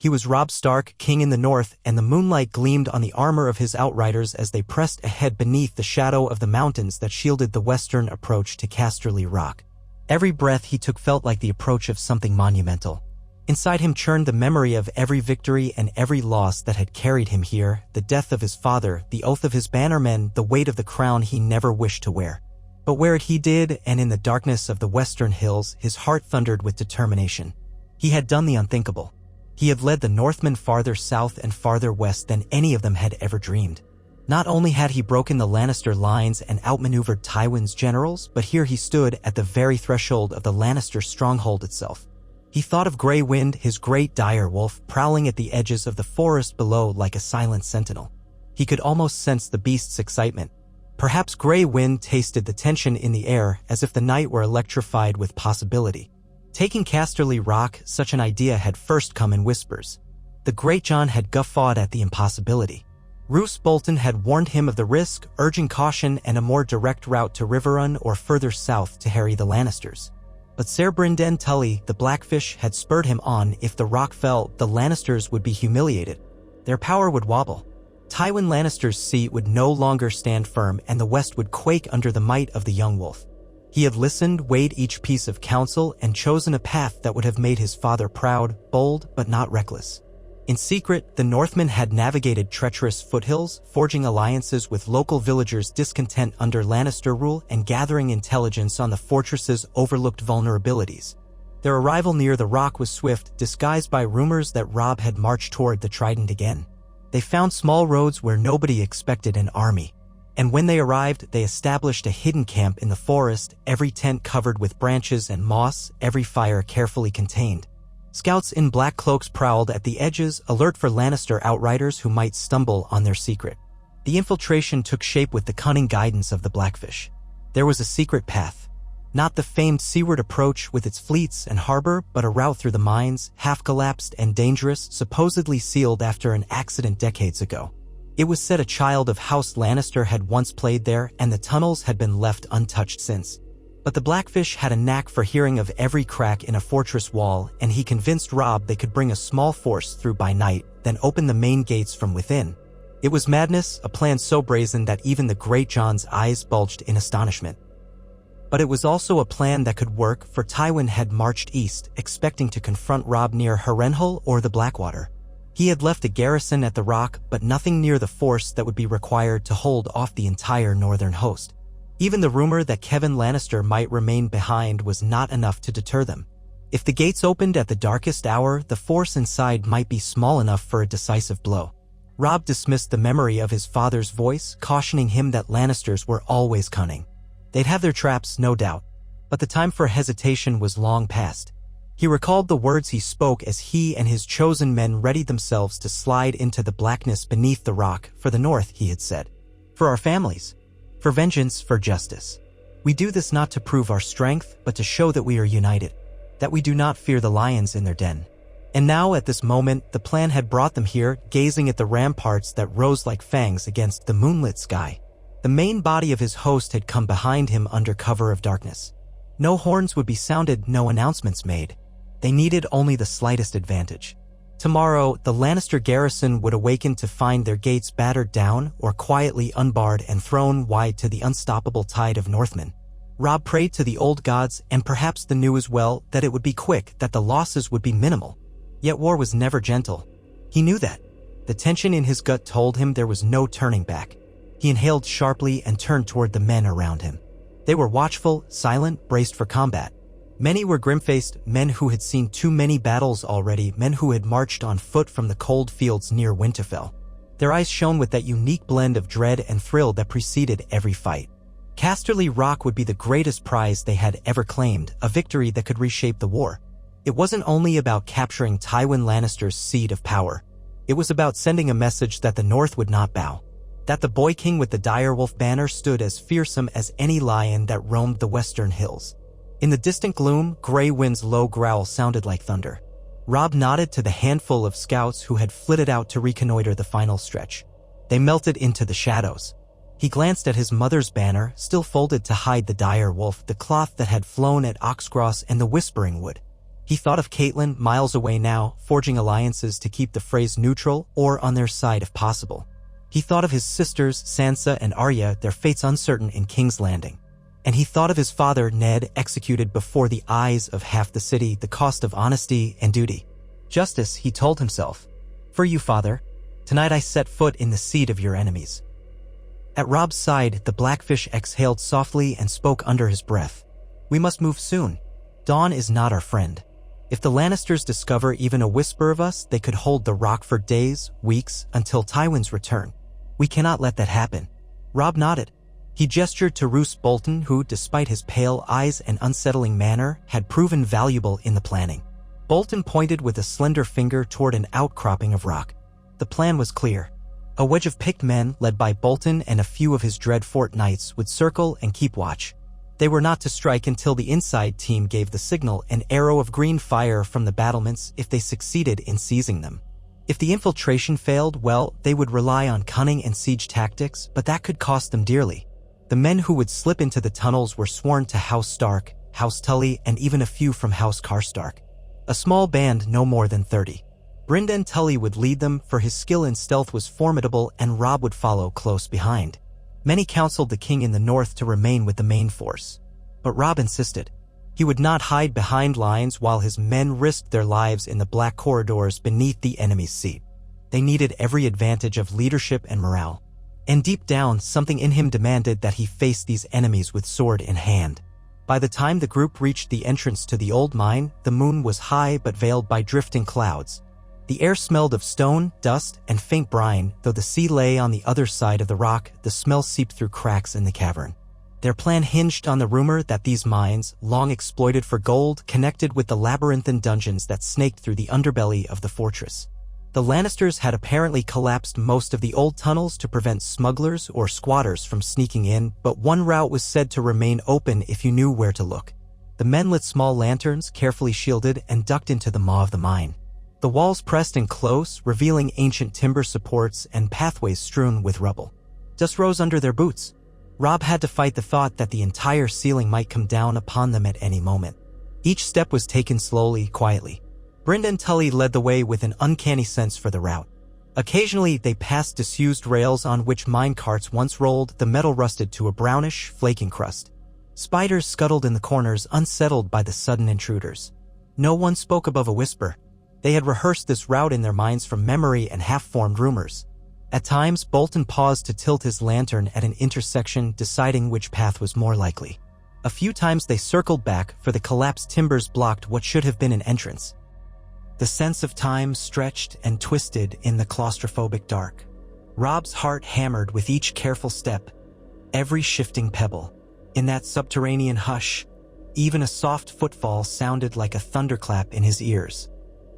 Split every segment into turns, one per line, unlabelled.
He was Robb Stark, king in the north, and the moonlight gleamed on the armor of his outriders as they pressed ahead beneath the shadow of the mountains that shielded the western approach to Casterly Rock. Every breath he took felt like the approach of something monumental. Inside him churned the memory of every victory and every loss that had carried him here, the death of his father, the oath of his bannermen, the weight of the crown he never wished to wear. But wear it he did, and in the darkness of the western hills, his heart thundered with determination. He had done the unthinkable. He had led the Northmen farther south and farther west than any of them had ever dreamed. Not only had he broken the Lannister lines and outmaneuvered Tywin's generals, but here he stood at the very threshold of the Lannister stronghold itself. He thought of Grey Wind, his great dire wolf, prowling at the edges of the forest below like a silent sentinel. He could almost sense the beast's excitement. Perhaps Grey Wind tasted the tension in the air, as if the night were electrified with possibility. Taking Casterly Rock, such an idea had first come in whispers. The Great John had guffawed at the impossibility. Roose Bolton had warned him of the risk, urging caution and a more direct route to Riverrun or further south to harry the Lannisters. But Ser Brynden Tully, the Blackfish, had spurred him on. If the rock fell, the Lannisters would be humiliated. Their power would wobble. Tywin Lannister's seat would no longer stand firm, and the West would quake under the might of the young wolf. He had listened, weighed each piece of counsel, and chosen a path that would have made his father proud, bold, but not reckless. In secret, the Northmen had navigated treacherous foothills, forging alliances with local villagers discontent under Lannister rule and gathering intelligence on the fortress's overlooked vulnerabilities. Their arrival near the rock was swift, disguised by rumors that Robb had marched toward the Trident again. They found small roads where nobody expected an army. And when they arrived, they established a hidden camp in the forest, every tent covered with branches and moss, every fire carefully contained. Scouts in black cloaks prowled at the edges, alert for Lannister outriders who might stumble on their secret. The infiltration took shape with the cunning guidance of the Blackfish. There was a secret path. Not the famed seaward approach with its fleets and harbor, but a route through the mines, half-collapsed and dangerous, supposedly sealed after an accident decades ago. It was said a child of House Lannister had once played there, and the tunnels had been left untouched since. But the Blackfish had a knack for hearing of every crack in a fortress wall, and he convinced Robb they could bring a small force through by night, then open the main gates from within. It was madness, a plan so brazen that even the Great John's eyes bulged in astonishment. But it was also a plan that could work, for Tywin had marched east, expecting to confront Robb near Harrenhal or the Blackwater. He had left a garrison at the rock, but nothing near the force that would be required to hold off the entire northern host. Even the rumor that Kevan Lannister might remain behind was not enough to deter them. If the gates opened at the darkest hour, the force inside might be small enough for a decisive blow. Robb dismissed the memory of his father's voice, cautioning him that Lannisters were always cunning. They'd have their traps, no doubt, but the time for hesitation was long past. He recalled the words he spoke as he and his chosen men readied themselves to slide into the blackness beneath the rock. For the North, he had said. For our families. For vengeance, for justice. We do this not to prove our strength, but to show that we are united. That we do not fear the lions in their den. And now, at this moment, the plan had brought them here, gazing at the ramparts that rose like fangs against the moonlit sky. The main body of his host had come behind him under cover of darkness. No horns would be sounded, no announcements made. They needed only the slightest advantage. Tomorrow, the Lannister garrison would awaken to find their gates battered down or quietly unbarred and thrown wide to the unstoppable tide of Northmen. Robb prayed to the old gods, and perhaps the new as well, that it would be quick, that the losses would be minimal. Yet war was never gentle. He knew that. The tension in his gut told him there was no turning back. He inhaled sharply and turned toward the men around him. They were watchful, silent, braced for combat. Many were grim-faced, men who had seen too many battles already, men who had marched on foot from the cold fields near Winterfell. Their eyes shone with that unique blend of dread and thrill that preceded every fight. Casterly Rock would be the greatest prize they had ever claimed, a victory that could reshape the war. It wasn't only about capturing Tywin Lannister's seat of power. It was about sending a message that the North would not bow. That the Boy King with the direwolf banner stood as fearsome as any lion that roamed the western hills. In the distant gloom, Grey Wind's low growl sounded like thunder. Robb nodded to the handful of scouts who had flitted out to reconnoiter the final stretch. They melted into the shadows. He glanced at his mother's banner, still folded to hide the dire wolf, the cloth that had flown at Oxcross and the Whispering Wood. He thought of Catelyn miles away now, forging alliances to keep the Freys neutral or on their side if possible. He thought of his sisters, Sansa and Arya, their fates uncertain in King's Landing. And he thought of his father, Ned, executed before the eyes of half the city, the cost of honesty and duty. Justice, he told himself. For you, father. Tonight I set foot in the seat of your enemies. At Robb's side, the Blackfish exhaled softly and spoke under his breath. We must move soon. Dawn is not our friend. If the Lannisters discover even a whisper of us, they could hold the rock for days, weeks, until Tywin's return. We cannot let that happen. Robb nodded. He gestured to Roose Bolton, who, despite his pale eyes and unsettling manner, had proven valuable in the planning. Bolton pointed with a slender finger toward an outcropping of rock. The plan was clear. A wedge of picked men, led by Bolton and a few of his Dreadfort knights, would circle and keep watch. They were not to strike until the inside team gave the signal, an arrow of green fire from the battlements if they succeeded in seizing them. If the infiltration failed, well, they would rely on cunning and siege tactics, but that could cost them dearly. The men who would slip into the tunnels were sworn to House Stark, House Tully, and even a few from House Karstark. A small band no more than 30. Brynden Tully would lead them, for his skill in stealth was formidable, and Robb would follow close behind. Many counseled the king in the north to remain with the main force. But Robb insisted. He would not hide behind lines while his men risked their lives in the black corridors beneath the enemy's seat. They needed every advantage of leadership and morale. And deep down, something in him demanded that he face these enemies with sword in hand. By the time the group reached the entrance to the old mine, the moon was high but veiled by drifting clouds. The air smelled of stone, dust, and faint brine. Though the sea lay on the other side of the rock, the smell seeped through cracks in the cavern. Their plan hinged on the rumor that these mines, long exploited for gold, connected with the labyrinthine dungeons that snaked through the underbelly of the fortress. The Lannisters had apparently collapsed most of the old tunnels to prevent smugglers or squatters from sneaking in, but one route was said to remain open if you knew where to look. The men lit small lanterns, carefully shielded, and ducked into the maw of the mine. The walls pressed in close, revealing ancient timber supports and pathways strewn with rubble. Dust rose under their boots. Robb had to fight the thought that the entire ceiling might come down upon them at any moment. Each step was taken slowly, quietly. Brynden Tully led the way with an uncanny sense for the route. Occasionally, they passed disused rails on which mine carts once rolled, the metal rusted to a brownish, flaking crust. Spiders scuttled in the corners, unsettled by the sudden intruders. No one spoke above a whisper. They had rehearsed this route in their minds from memory and half-formed rumors. At times, Bolton paused to tilt his lantern at an intersection, deciding which path was more likely. A few times they circled back, for the collapsed timbers blocked what should have been an entrance. The sense of time stretched and twisted in the claustrophobic dark. Robb's heart hammered with each careful step, every shifting pebble. In that subterranean hush, even a soft footfall sounded like a thunderclap in his ears.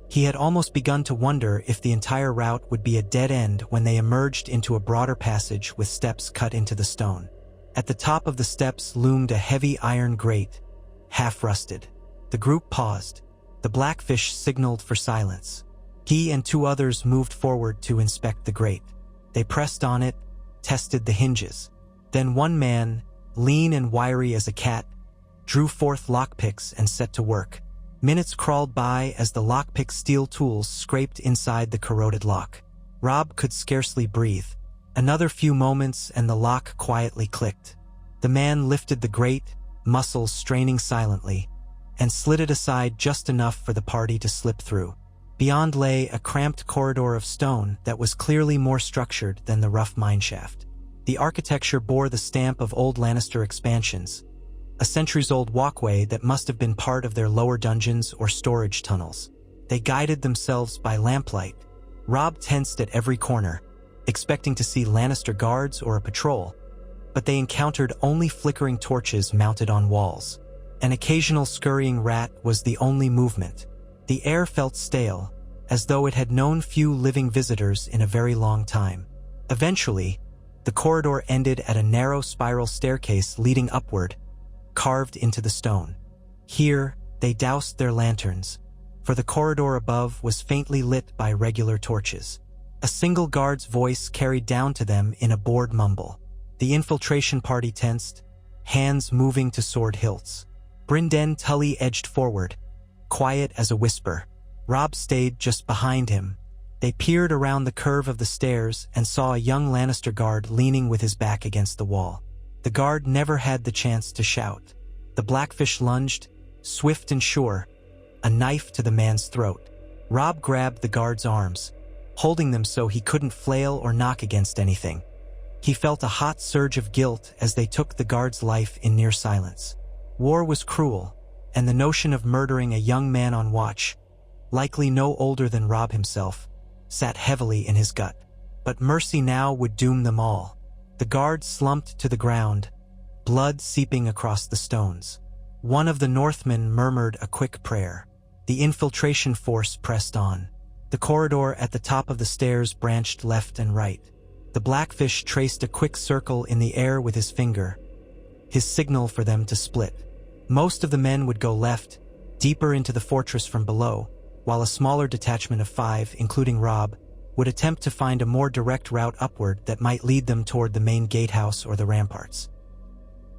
He had almost begun to wonder if the entire route would be a dead end when they emerged into a broader passage with steps cut into the stone. At the top of the steps loomed a heavy iron grate, half rusted. The group paused. The Blackfish signaled for silence. He and two others moved forward to inspect the grate. They pressed on it, tested the hinges. Then one man, lean and wiry as a cat, drew forth lockpicks and set to work. Minutes crawled by as the lockpick steel tools scraped inside the corroded lock. Robb could scarcely breathe. Another few moments and the lock quietly clicked. The man lifted the grate, muscles straining silently, and slid it aside just enough for the party to slip through. Beyond lay a cramped corridor of stone that was clearly more structured than the rough mineshaft. The architecture bore the stamp of old Lannister expansions, a centuries-old walkway that must have been part of their lower dungeons or storage tunnels. They guided themselves by lamplight. Robb tensed at every corner, expecting to see Lannister guards or a patrol, but they encountered only flickering torches mounted on walls. An occasional scurrying rat was the only movement. The air felt stale, as though it had known few living visitors in a very long time. Eventually, the corridor ended at a narrow spiral staircase leading upward, carved into the stone. Here, they doused their lanterns, for the corridor above was faintly lit by regular torches. A single guard's voice carried down to them in a bored mumble. The infiltration party tensed, hands moving to sword hilts. Brynden Tully edged forward, quiet as a whisper. Robb stayed just behind him. They peered around the curve of the stairs and saw a young Lannister guard leaning with his back against the wall. The guard never had the chance to shout. The Blackfish lunged, swift and sure, a knife to the man's throat. Robb grabbed the guard's arms, holding them so he couldn't flail or knock against anything. He felt a hot surge of guilt as they took the guard's life in near silence. War was cruel, and the notion of murdering a young man on watch, likely no older than Robb himself, sat heavily in his gut. But mercy now would doom them all. The guard slumped to the ground, blood seeping across the stones. One of the Northmen murmured a quick prayer. The infiltration force pressed on. The corridor at the top of the stairs branched left and right. The Blackfish traced a quick circle in the air with his finger, his signal for them to split. Most of the men would go left, deeper into the fortress from below, while a smaller detachment of 5, including Robb, would attempt to find a more direct route upward that might lead them toward the main gatehouse or the ramparts.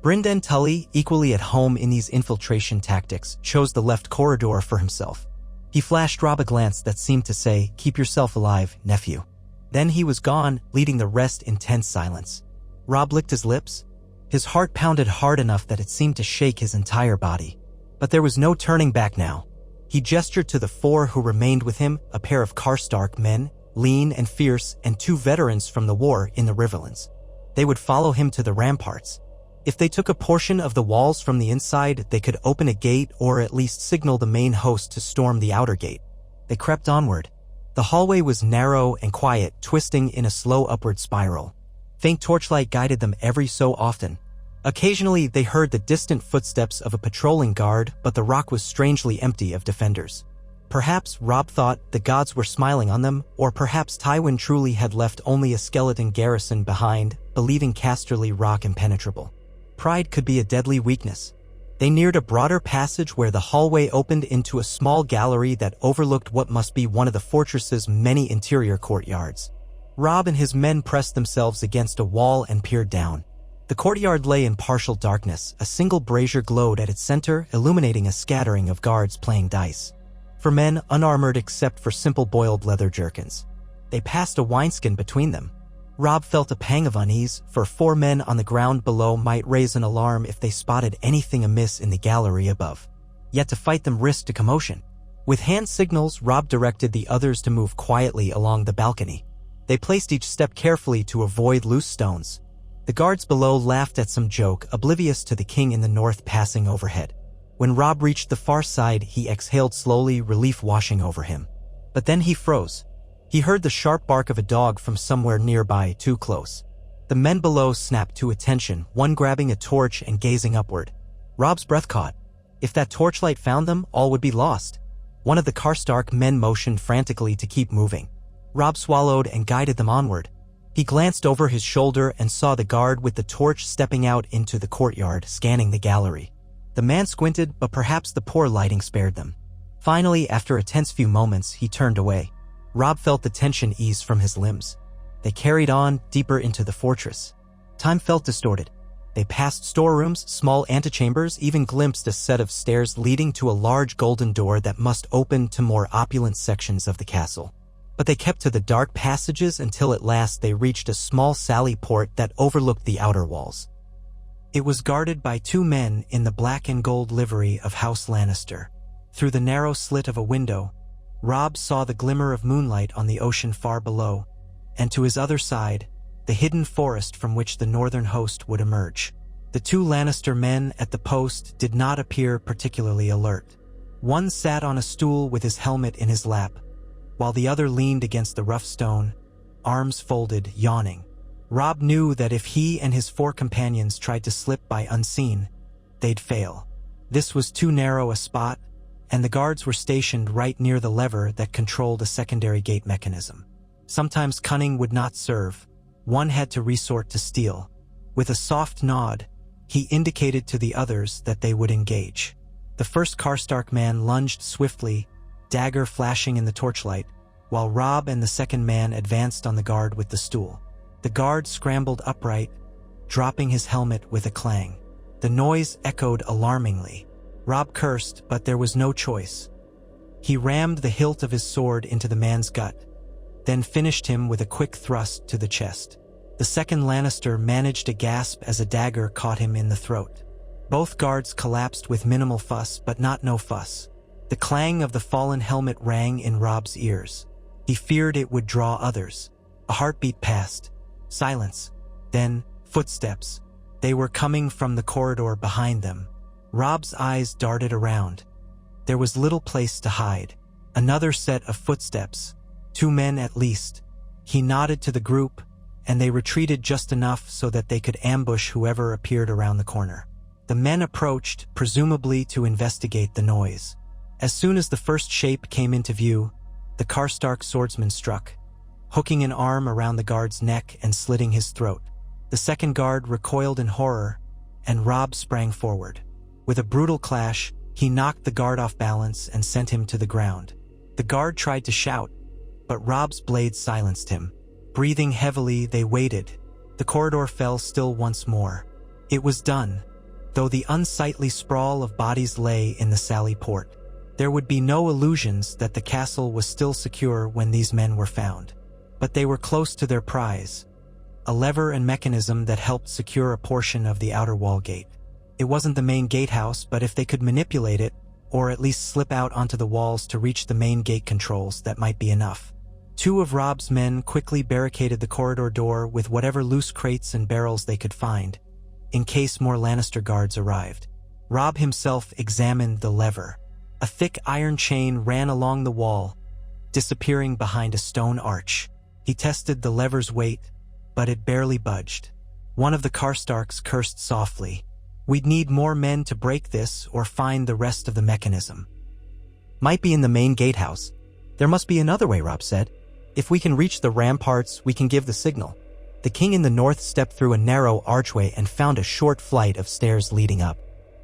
Brynden Tully, equally at home in these infiltration tactics, chose the left corridor for himself. He flashed Robb a glance that seemed to say, "Keep yourself alive, nephew." Then he was gone, leaving the rest in tense silence. Robb licked his lips. His heart pounded hard enough that it seemed to shake his entire body. But there was no turning back now. He gestured to the 4 who remained with him, a pair of Karstark men, lean and fierce, and 2 veterans from the war in the Riverlands. They would follow him to the ramparts. If they took a portion of the walls from the inside, they could open a gate or at least signal the main host to storm the outer gate. They crept onward. The hallway was narrow and quiet, twisting in a slow upward spiral. Faint torchlight guided them every so often. Occasionally, they heard the distant footsteps of a patrolling guard, but the rock was strangely empty of defenders. Perhaps Robb thought the gods were smiling on them, or perhaps Tywin truly had left only a skeleton garrison behind, believing Casterly rock impenetrable. Pride could be a deadly weakness. They neared a broader passage where the hallway opened into a small gallery that overlooked what must be one of the fortress's many interior courtyards. Robb and his men pressed themselves against a wall and peered down. The courtyard lay in partial darkness. A single brazier glowed at its center, illuminating a scattering of guards playing dice. For men unarmored except for simple boiled leather jerkins. They passed a wineskin between them. Robb felt a pang of unease, for 4 men on the ground below might raise an alarm if they spotted anything amiss in the gallery above. Yet to fight them risked a commotion. With hand signals, Robb directed the others to move quietly along the balcony. They placed each step carefully to avoid loose stones. The guards below laughed at some joke, oblivious to the king in the north passing overhead. When Robb reached the far side, he exhaled slowly, relief washing over him. But then he froze. He heard the sharp bark of a dog from somewhere nearby, too close. The men below snapped to attention, one grabbing a torch and gazing upward. Robb's breath caught. If that torchlight found them, all would be lost. One of the Karstark men motioned frantically to keep moving. Robb swallowed and guided them onward. He glanced over his shoulder and saw the guard with the torch stepping out into the courtyard, scanning the gallery. The man squinted, but perhaps the poor lighting spared them. Finally, after a tense few moments, he turned away. Robb felt the tension ease from his limbs. They carried on, deeper into the fortress. Time felt distorted. They passed storerooms, small antechambers, even glimpsed a set of stairs leading to a large golden door that must open to more opulent sections of the castle. But they kept to the dark passages until at last they reached a small sally port that overlooked the outer walls. It was guarded by 2 men in the black and gold livery of House Lannister. Through the narrow slit of a window, Robb saw the glimmer of moonlight on the ocean far below, and to his other side, the hidden forest from which the northern host would emerge. The 2 Lannister men at the post did not appear particularly alert. One sat on a stool with his helmet in his lap, while the other leaned against the rough stone, arms folded, yawning. Robb knew that if he and his 4 companions tried to slip by unseen, they'd fail. This was too narrow a spot, and the guards were stationed right near the lever that controlled a secondary gate mechanism. Sometimes cunning would not serve. One had to resort to steel. With a soft nod, he indicated to the others that they would engage. The first Karstark man lunged swiftly, dagger flashing in the torchlight, while Robb and the second man advanced on the guard with the stool. The guard scrambled upright, dropping his helmet with a clang. The noise echoed alarmingly. Robb cursed, but there was no choice. He rammed the hilt of his sword into the man's gut, then finished him with a quick thrust to the chest. The second Lannister managed a gasp as a dagger caught him in the throat. Both guards collapsed with minimal fuss, but not no fuss. The clang of the fallen helmet rang in Robb's ears. He feared it would draw others. A heartbeat passed. Silence. Then, footsteps. They were coming from the corridor behind them. Robb's eyes darted around. There was little place to hide. Another set of footsteps. 2 men at least. He nodded to the group, and they retreated just enough so that they could ambush whoever appeared around the corner. The men approached, presumably to investigate the noise. As soon as the first shape came into view, the Karstark swordsman struck, hooking an arm around the guard's neck and slitting his throat. The second guard recoiled in horror, and Robb sprang forward. With a brutal clash, he knocked the guard off balance and sent him to the ground. The guard tried to shout, but Robb's blade silenced him. Breathing heavily, they waited. The corridor fell still once more. It was done, though the unsightly sprawl of bodies lay in the Sally Port. There would be no illusions that the castle was still secure when these men were found. But they were close to their prize, a lever and mechanism that helped secure a portion of the outer wall gate. It wasn't the main gatehouse, but if they could manipulate it, or at least slip out onto the walls to reach the main gate controls, that might be enough. 2 of Robb's men quickly barricaded the corridor door with whatever loose crates and barrels they could find, in case more Lannister guards arrived. Robb himself examined the lever. A thick iron chain ran along the wall, disappearing behind a stone arch. He tested the lever's weight, but it barely budged. One of the Karstarks cursed softly. "We'd need more men to break this or find the rest of the mechanism." "Might be in the main gatehouse. There must be another way," Robb said. "If we can reach the ramparts, we can give the signal." The king in the north stepped through a narrow archway and found a short flight of stairs leading up.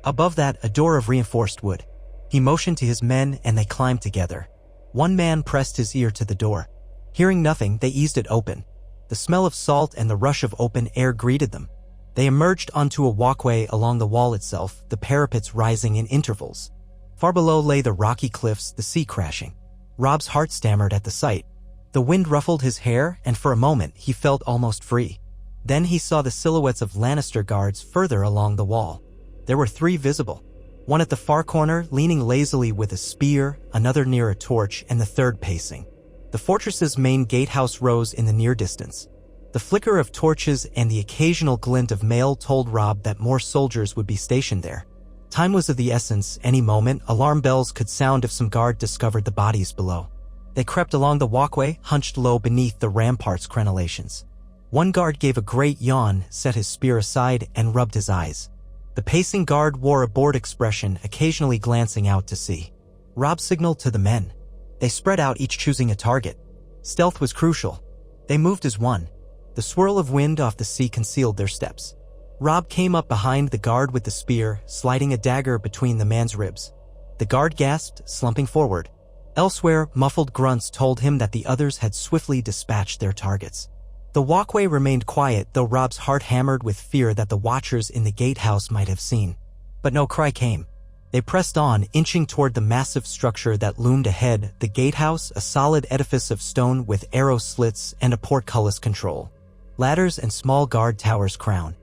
Above that, a door of reinforced wood. He motioned to his men and they climbed together. One man pressed his ear to the door. Hearing nothing, they eased it open. The smell of salt and the rush of open air greeted them. They emerged onto a walkway along the wall itself, the parapets rising in intervals. Far below lay the rocky cliffs, the sea crashing. Robb's heart stammered at the sight. The wind ruffled his hair, and for a moment he felt almost free. Then he saw the silhouettes of Lannister guards further along the wall. There were 3 visible. One at the far corner, leaning lazily with a spear, another near a torch, and the third pacing. The fortress's main gatehouse rose in the near distance. The flicker of torches and the occasional glint of mail told Robb that more soldiers would be stationed there. Time was of the essence. Any moment, alarm bells could sound if some guard discovered the bodies below. They crept along the walkway, hunched low beneath the rampart's crenellations. One guard gave a great yawn, set his spear aside, and rubbed his eyes. The pacing guard wore a bored expression, occasionally glancing out to sea. Robb signaled to the men. They spread out, each choosing a target. Stealth was crucial. They moved as one. The swirl of wind off the sea concealed their steps. Robb came up behind the guard with the spear, sliding a dagger between the man's ribs. The guard gasped, slumping forward. Elsewhere, muffled grunts told him that the others had swiftly dispatched their targets. The walkway remained quiet, though Robb's heart hammered with fear that the watchers in the gatehouse might have seen. But no cry came. They pressed on, inching toward the massive structure that loomed ahead, the gatehouse, a solid edifice of stone with arrow slits and a portcullis control. Ladders and small guard towers crown.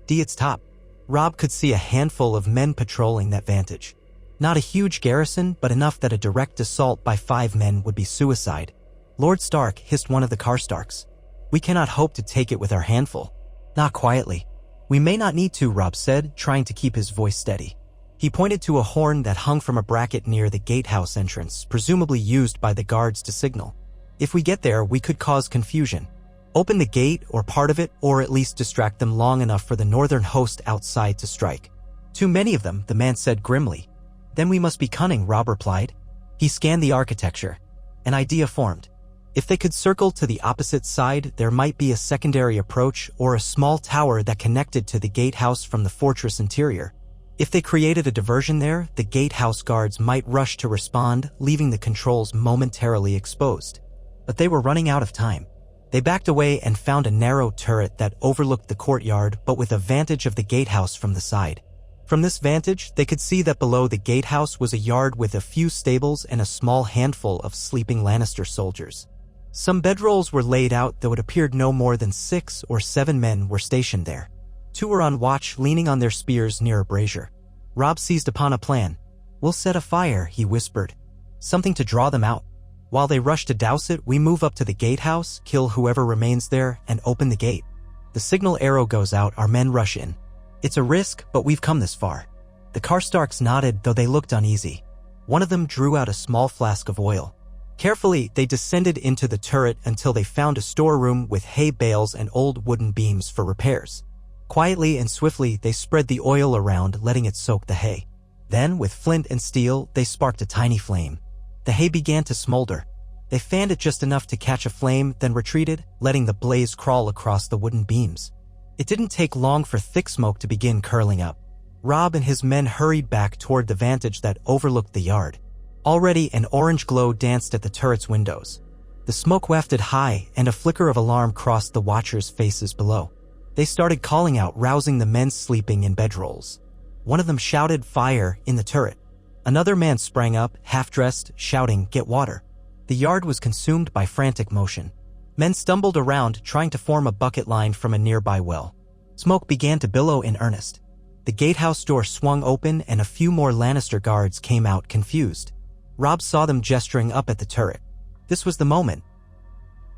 At its top, Robb could see a handful of men patrolling that vantage. Not a huge garrison, but enough that a direct assault by 5 men would be suicide. "Lord Stark," hissed one of the Karstarks. "We cannot hope to take it with our handful." "Not quietly." "We may not need to," Robb said, trying to keep his voice steady. He pointed to a horn that hung from a bracket near the gatehouse entrance, presumably used by the guards to signal. "If we get there, we could cause confusion. Open the gate, or part of it, or at least distract them long enough for the northern host outside to strike." "Too many of them," the man said grimly. "Then we must be cunning," Robb replied. He scanned the architecture. An idea formed. If they could circle to the opposite side, there might be a secondary approach or a small tower that connected to the gatehouse from the fortress interior. If they created a diversion there, the gatehouse guards might rush to respond, leaving the controls momentarily exposed. But they were running out of time. They backed away and found a narrow turret that overlooked the courtyard, but with a vantage of the gatehouse from the side. From this vantage, they could see that below the gatehouse was a yard with a few stables and a small handful of sleeping Lannister soldiers. Some bedrolls were laid out, though it appeared no more than 6 or 7 men were stationed there. 2 were on watch, leaning on their spears near a brazier. Robb seized upon a plan. "We'll set a fire," he whispered. "Something to draw them out. While they rush to douse it, we move up to the gatehouse, kill whoever remains there, and open the gate. The signal arrow goes out, our men rush in. It's a risk, but we've come this far." The Karstarks nodded, though they looked uneasy. One of them drew out a small flask of oil. Carefully, they descended into the turret until they found a storeroom with hay bales and old wooden beams for repairs. Quietly and swiftly, they spread the oil around, letting it soak the hay. Then, with flint and steel, they sparked a tiny flame. The hay began to smolder. They fanned it just enough to catch a flame, then retreated, letting the blaze crawl across the wooden beams. It didn't take long for thick smoke to begin curling up. Robb and his men hurried back toward the vantage that overlooked the yard. Already an orange glow danced at the turret's windows. The smoke wafted high, and a flicker of alarm crossed the watchers' faces below. They started calling out, rousing the men sleeping in bedrolls. One of them shouted, "Fire!" in the turret. Another man sprang up, half-dressed, shouting, "Get water!" The yard was consumed by frantic motion. Men stumbled around, trying to form a bucket line from a nearby well. Smoke began to billow in earnest. The gatehouse door swung open, and a few more Lannister guards came out, confused. Robb saw them gesturing up at the turret. This was the moment.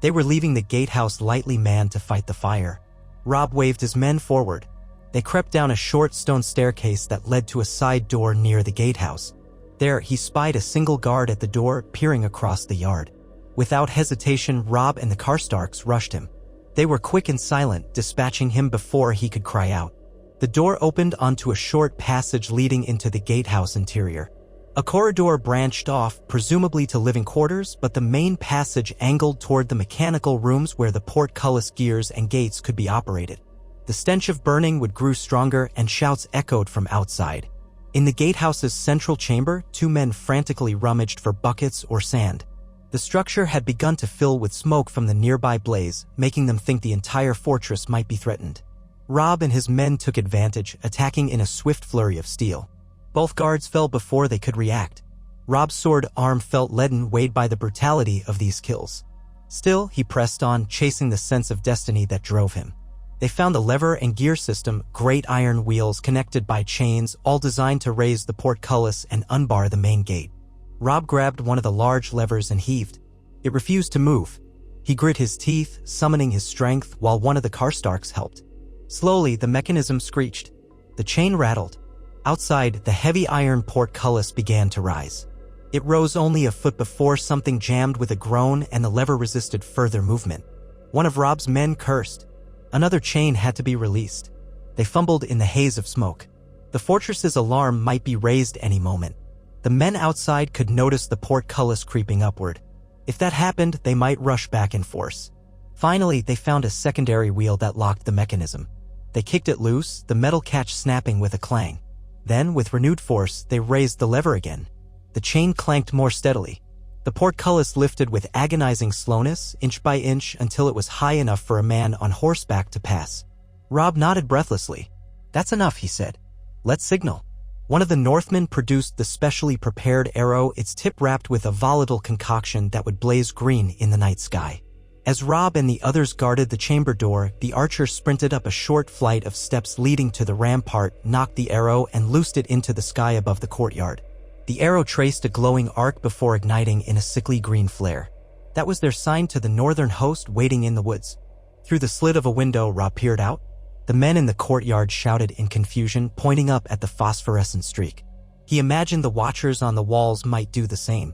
They were leaving the gatehouse lightly manned to fight the fire. Robb waved his men forward. They crept down a short stone staircase that led to a side door near the gatehouse. There, he spied a single guard at the door, peering across the yard. Without hesitation, Robb and the Karstarks rushed him. They were quick and silent, dispatching him before he could cry out. The door opened onto a short passage leading into the gatehouse interior. A corridor branched off, presumably to living quarters, but the main passage angled toward the mechanical rooms where the portcullis gears and gates could be operated. The stench of burning wood grew stronger, and shouts echoed from outside. In the gatehouse's central chamber, 2 men frantically rummaged for buckets or sand. The structure had begun to fill with smoke from the nearby blaze, making them think the entire fortress might be threatened. Robb and his men took advantage, attacking in a swift flurry of steel. Both guards fell before they could react. Robb's sword arm felt leaden, weighed by the brutality of these kills. Still, he pressed on, chasing the sense of destiny that drove him. They found the lever and gear system, great iron wheels connected by chains, all designed to raise the portcullis and unbar the main gate. Robb grabbed one of the large levers and heaved. It refused to move. He grit his teeth, summoning his strength, while one of the Karstarks helped. Slowly, the mechanism screeched. The chain rattled. Outside, the heavy iron portcullis began to rise. It rose only a foot before something jammed with a groan, and the lever resisted further movement. One of Robb's men cursed. Another chain had to be released. They fumbled in the haze of smoke. The fortress's alarm might be raised any moment. The men outside could notice the portcullis creeping upward. If that happened, they might rush back in force. Finally, they found a secondary wheel that locked the mechanism. They kicked it loose, the metal catch snapping with a clang. Then, with renewed force, they raised the lever again. The chain clanked more steadily. The portcullis lifted with agonizing slowness, inch by inch, until it was high enough for a man on horseback to pass. Robb nodded breathlessly. "That's enough," he said. "Let's signal." One of the Northmen produced the specially prepared arrow, its tip wrapped with a volatile concoction that would blaze green in the night sky. As Robb and the others guarded the chamber door, the archer sprinted up a short flight of steps leading to the rampart, knocked the arrow, and loosed it into the sky above the courtyard. The arrow traced a glowing arc before igniting in a sickly green flare. That was their sign to the northern host waiting in the woods. Through the slit of a window, Robb peered out. The men in the courtyard shouted in confusion, pointing up at the phosphorescent streak. He imagined the watchers on the walls might do the same.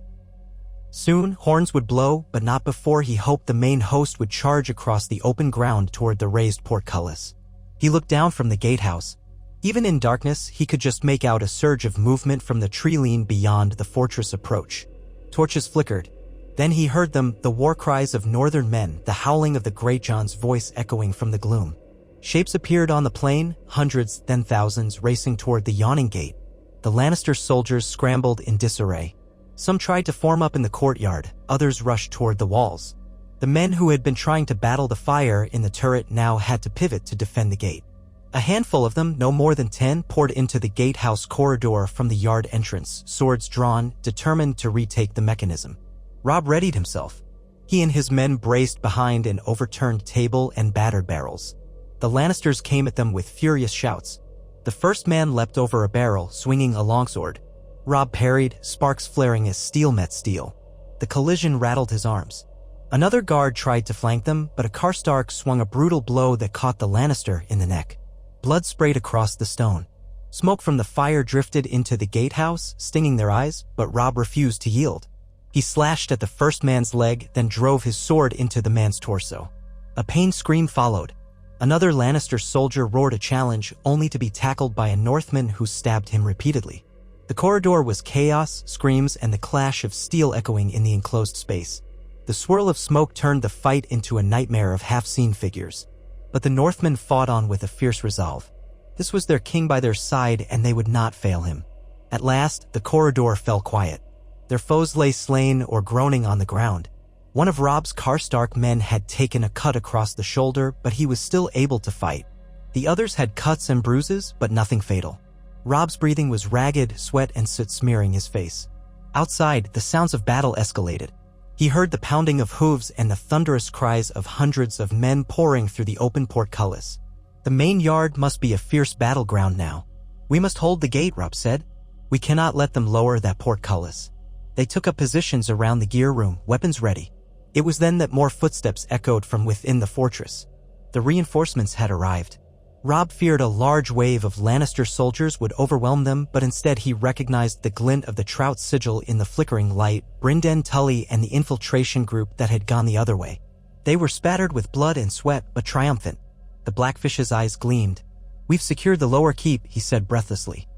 Soon, horns would blow, but not before he hoped the main host would charge across the open ground toward the raised portcullis. He looked down from the gatehouse. Even in darkness, he could just make out a surge of movement from the tree line beyond the fortress approach. Torches flickered. Then he heard them, the war cries of northern men, the howling of the Greyjohn's voice echoing from the gloom. Shapes appeared on the plain, hundreds, then thousands, racing toward the yawning gate. The Lannister soldiers scrambled in disarray. Some tried to form up in the courtyard, others rushed toward the walls. The men who had been trying to battle the fire in the turret now had to pivot to defend the gate. A handful of them, no more than 10, poured into the gatehouse corridor from the yard entrance, swords drawn, determined to retake the mechanism. Robb readied himself. He and his men braced behind an overturned table and battered barrels. The Lannisters came at them with furious shouts. The first man leapt over a barrel, swinging a longsword. Robb parried, sparks flaring as steel met steel. The collision rattled his arms. Another guard tried to flank them, but a Karstark swung a brutal blow that caught the Lannister in the neck. Blood sprayed across the stone. Smoke from the fire drifted into the gatehouse, stinging their eyes, but Robb refused to yield. He slashed at the first man's leg, then drove his sword into the man's torso. A pain scream followed. Another Lannister soldier roared a challenge, only to be tackled by a Northman who stabbed him repeatedly. The corridor was chaos, screams, and the clash of steel echoing in the enclosed space. The swirl of smoke turned the fight into a nightmare of half-seen figures. But the Northmen fought on with a fierce resolve. This was their king by their side, and they would not fail him. At last, the corridor fell quiet. Their foes lay slain or groaning on the ground. One of Robb's Karstark men had taken a cut across the shoulder, but he was still able to fight. The others had cuts and bruises, but nothing fatal. Robb's breathing was ragged, sweat and soot smearing his face. Outside, the sounds of battle escalated. He heard the pounding of hooves and the thunderous cries of hundreds of men pouring through the open portcullis. The main yard must be a fierce battleground now. "We must hold the gate," Robb said. "We cannot let them lower that portcullis." They took up positions around the gear room, weapons ready. It was then that more footsteps echoed from within the fortress. The reinforcements had arrived. Robb feared a large wave of Lannister soldiers would overwhelm them, but instead he recognized the glint of the Trout sigil in the flickering light, Brynden Tully and the infiltration group that had gone the other way. They were spattered with blood and sweat, but triumphant. The Blackfish's eyes gleamed. "We've secured the lower keep," he said breathlessly.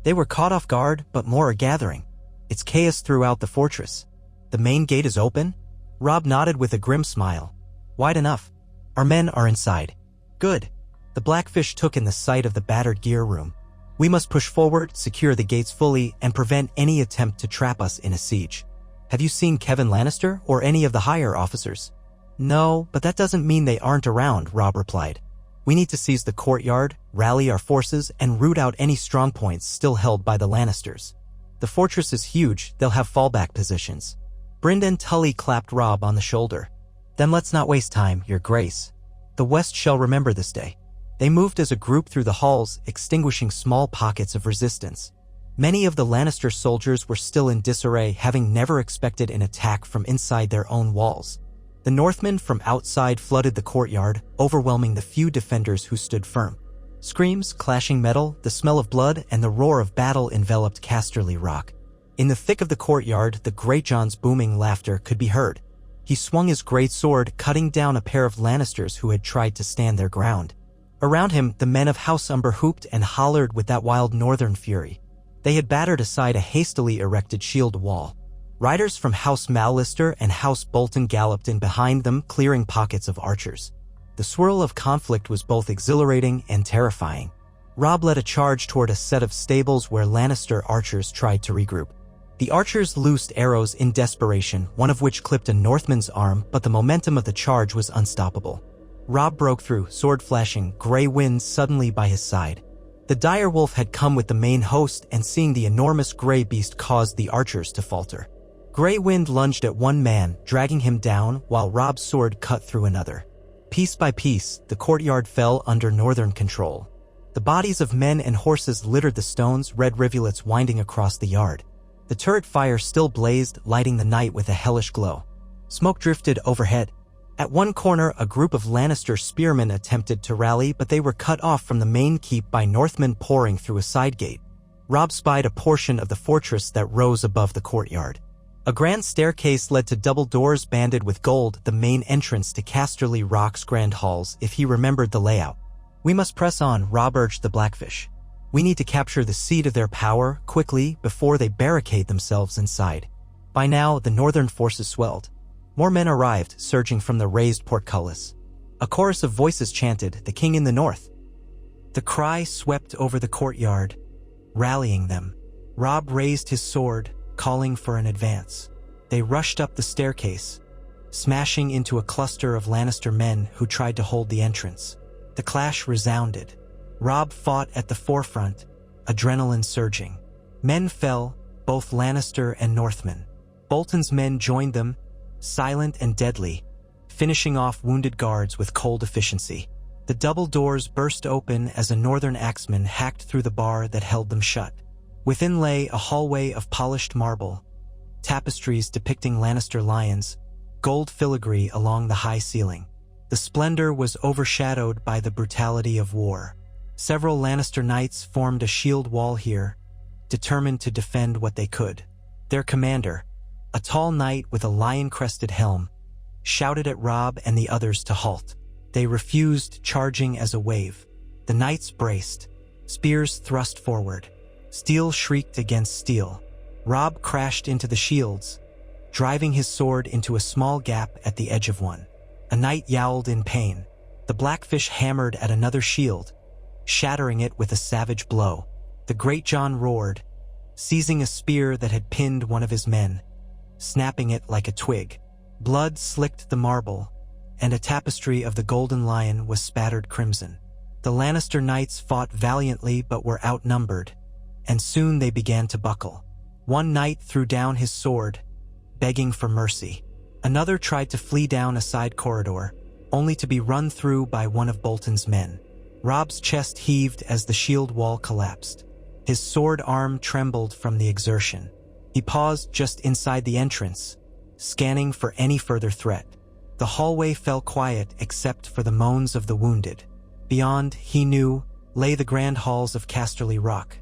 They were caught off guard, but more are gathering. It's chaos throughout the fortress. "The main gate is open?" Robb nodded with a grim smile. "Wide enough. Our men are inside." "Good." The Blackfish took in the sight of the battered gear room. "We must push forward, secure the gates fully, and prevent any attempt to trap us in a siege." "Have you seen Kevan Lannister or any of the higher officers?" "No, but that doesn't mean they aren't around," Robb replied. "We need to seize the courtyard, rally our forces, and root out any strong points still held by the Lannisters. The fortress is huge, they'll have fallback positions." Brynden Tully clapped Robb on the shoulder. "Then let's not waste time, Your Grace. The West shall remember this day." They moved as a group through the halls, extinguishing small pockets of resistance. Many of the Lannister soldiers were still in disarray, having never expected an attack from inside their own walls. The Northmen from outside flooded the courtyard, overwhelming the few defenders who stood firm. Screams, clashing metal, the smell of blood, and the roar of battle enveloped Casterly Rock. In the thick of the courtyard, the Greatjohn's booming laughter could be heard. He swung his great sword, cutting down a pair of Lannisters who had tried to stand their ground. Around him, the men of House Umber hooped and hollered with that wild northern fury. They had battered aside a hastily erected shield wall. Riders from House Mallister and House Bolton galloped in behind them, clearing pockets of archers. The swirl of conflict was both exhilarating and terrifying. Robb led a charge toward a set of stables where Lannister archers tried to regroup. The archers loosed arrows in desperation, one of which clipped a Northman's arm, but the momentum of the charge was unstoppable. Robb broke through, sword flashing, Grey Wind suddenly by his side. The direwolf had come with the main host, and seeing the enormous grey beast caused the archers to falter. Grey Wind lunged at one man, dragging him down, while Robb's sword cut through another. Piece by piece, the courtyard fell under northern control. The bodies of men and horses littered the stones, red rivulets winding across the yard. The turret fire still blazed, lighting the night with a hellish glow. Smoke drifted overhead. At one corner, a group of Lannister spearmen attempted to rally, but they were cut off from the main keep by Northmen pouring through a side gate. Robb spied a portion of the fortress that rose above the courtyard. A grand staircase led to double doors banded with gold, the main entrance to Casterly Rock's grand halls, if he remembered the layout. "We must press on," Robb urged the Blackfish. "We need to capture the seat of their power, quickly, before they barricade themselves inside." By now, the northern forces swelled. More men arrived, surging from the raised portcullis. A chorus of voices chanted, "The King in the North." The cry swept over the courtyard, rallying them. Robb raised his sword, calling for an advance. They rushed up the staircase, smashing into a cluster of Lannister men who tried to hold the entrance. The clash resounded. Robb fought at the forefront, adrenaline surging. Men fell, both Lannister and Northmen. Bolton's men joined them, silent and deadly, finishing off wounded guards with cold efficiency. The double doors burst open as a northern axeman hacked through the bar that held them shut. Within lay a hallway of polished marble, tapestries depicting Lannister lions, gold filigree along the high ceiling. The splendor was overshadowed by the brutality of war. Several Lannister knights formed a shield wall here, determined to defend what they could. Their commander, a tall knight with a lion-crested helm, shouted at Robb and the others to halt. They refused, charging as a wave. The knights braced, spears thrust forward. Steel shrieked against steel. Robb crashed into the shields, driving his sword into a small gap at the edge of one. A knight yowled in pain. The Blackfish hammered at another shield, shattering it with a savage blow. The Great John roared, seizing a spear that had pinned one of his men, snapping it like a twig. Blood slicked the marble, and a tapestry of the Golden Lion was spattered crimson. The Lannister knights fought valiantly but were outnumbered, and soon they began to buckle. One knight threw down his sword, begging for mercy. Another tried to flee down a side corridor, only to be run through by one of Bolton's men. Robb's chest heaved as the shield wall collapsed. His sword arm trembled from the exertion. He paused just inside the entrance, scanning for any further threat. The hallway fell quiet except for the moans of the wounded. Beyond, he knew, lay the grand halls of Casterly Rock.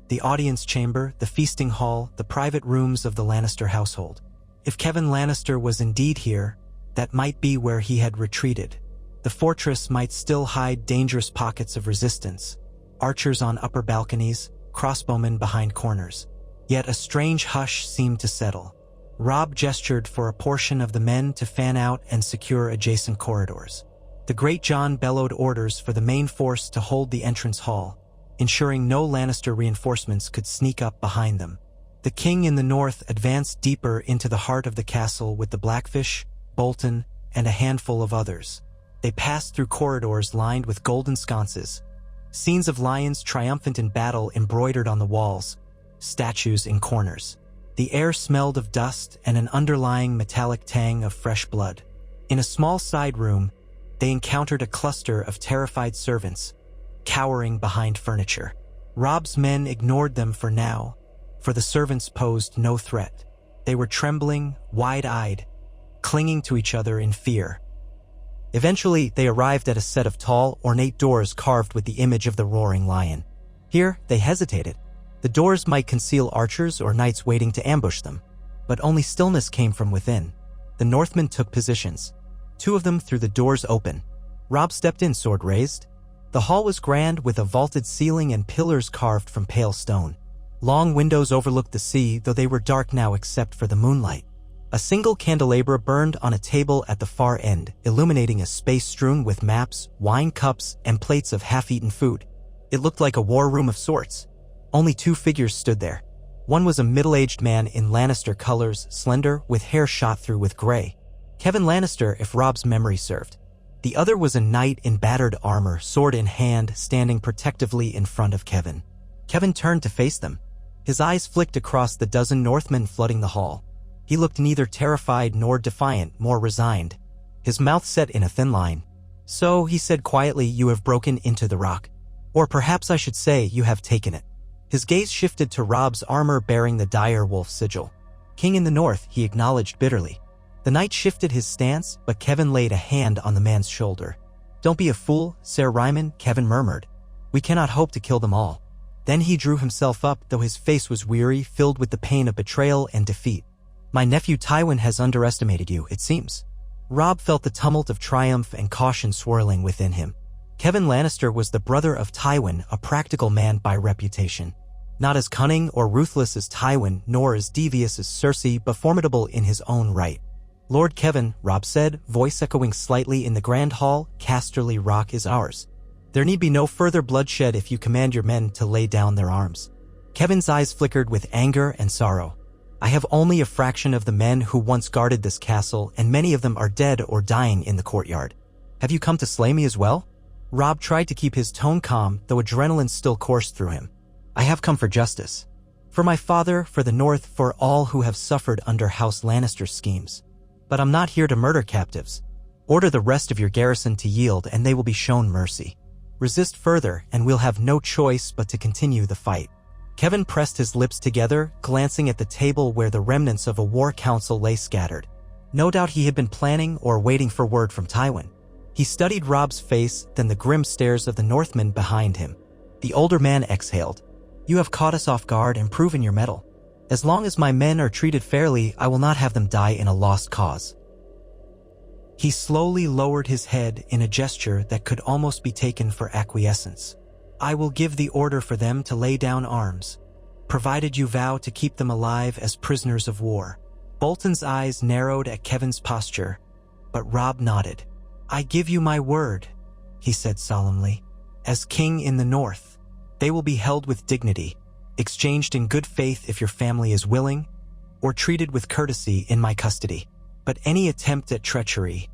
The audience chamber, the feasting hall, the private rooms of the Lannister household. If Kevan Lannister was indeed here, that might be where he had retreated. The fortress might still hide dangerous pockets of resistance, archers on upper balconies, crossbowmen behind corners. Yet a strange hush seemed to settle. Robb gestured for a portion of the men to fan out and secure adjacent corridors. The Great John bellowed orders for the main force to hold the entrance hall, ensuring no Lannister reinforcements could sneak up behind them. The king in the north advanced deeper into the heart of the castle with the Blackfish, Bolton, and a handful of others. They passed through corridors lined with golden sconces, scenes of lions triumphant in battle embroidered on the walls, statues in corners. The air smelled of dust and an underlying metallic tang of fresh blood. In a small side room, they encountered a cluster of terrified servants, cowering behind furniture. Robb's men ignored them for now, for the servants posed no threat. They were trembling, wide-eyed, clinging to each other in fear. Eventually, they arrived at a set of tall, ornate doors carved with the image of the roaring lion. Here, they hesitated. The doors might conceal archers or knights waiting to ambush them, but only stillness came from within. The Northmen took positions. Two of them threw the doors open. Robb stepped in, sword raised. The hall was grand with a vaulted ceiling and pillars carved from pale stone. Long windows overlooked the sea, though they were dark now except for the moonlight. A single candelabra burned on a table at the far end, illuminating a space strewn with maps, wine cups, and plates of half-eaten food. It looked like a war room of sorts. Only two figures stood there. One was a middle-aged man in Lannister colors, slender, with hair shot through with gray. Kevan Lannister, if Robb's memory served. The other was a knight in battered armor, sword in hand, standing protectively in front of Kevan. Kevan turned to face them. His eyes flicked across the dozen Northmen flooding the hall. He looked neither terrified nor defiant, more resigned. His mouth set in a thin line. "So," he said quietly, "you have broken into the rock. Or perhaps I should say, you have taken it." His gaze shifted to Robb's armor bearing the dire wolf sigil. "King in the north," he acknowledged bitterly. The knight shifted his stance, but Kevan laid a hand on the man's shoulder. "Don't be a fool, Ser Ryman," Kevan murmured. "We cannot hope to kill them all." Then he drew himself up, though his face was weary, filled with the pain of betrayal and defeat. "My nephew Tywin has underestimated you, it seems." Robb felt the tumult of triumph and caution swirling within him. Kevan Lannister was the brother of Tywin, a practical man by reputation. Not as cunning or ruthless as Tywin, nor as devious as Cersei, but formidable in his own right. "Lord Kevan," Robb said, voice echoing slightly in the grand hall, "Casterly Rock is ours. There need be no further bloodshed if you command your men to lay down their arms." Kevan's eyes flickered with anger and sorrow. "I have only a fraction of the men who once guarded this castle, and many of them are dead or dying in the courtyard. Have you come to slay me as well?" Robb tried to keep his tone calm, though adrenaline still coursed through him. I have come for justice. For my father, for the North, for all who have suffered under House Lannister's schemes. But I'm not here to murder captives. Order the rest of your garrison to yield and they will be shown mercy. Resist further and we'll have no choice but to continue the fight. Kevin pressed his lips together, glancing at the table where the remnants of a war council lay scattered. No doubt he had been planning or waiting for word from Tywin. He studied Robb's face, then the grim stares of the Northmen behind him. The older man exhaled. You have caught us off guard and proven your mettle. As long as my men are treated fairly, I will not have them die in a lost cause. He slowly lowered his head in a gesture that could almost be taken for acquiescence. I will give the order for them to lay down arms, provided you vow to keep them alive as prisoners of war. Bolton's eyes narrowed at Kevin's posture, but Robb nodded. I give you my word, he said solemnly. As king in the North, they will be held with dignity, exchanged in good faith if your family is willing, or treated with courtesy in my custody. But any attempt at treachery...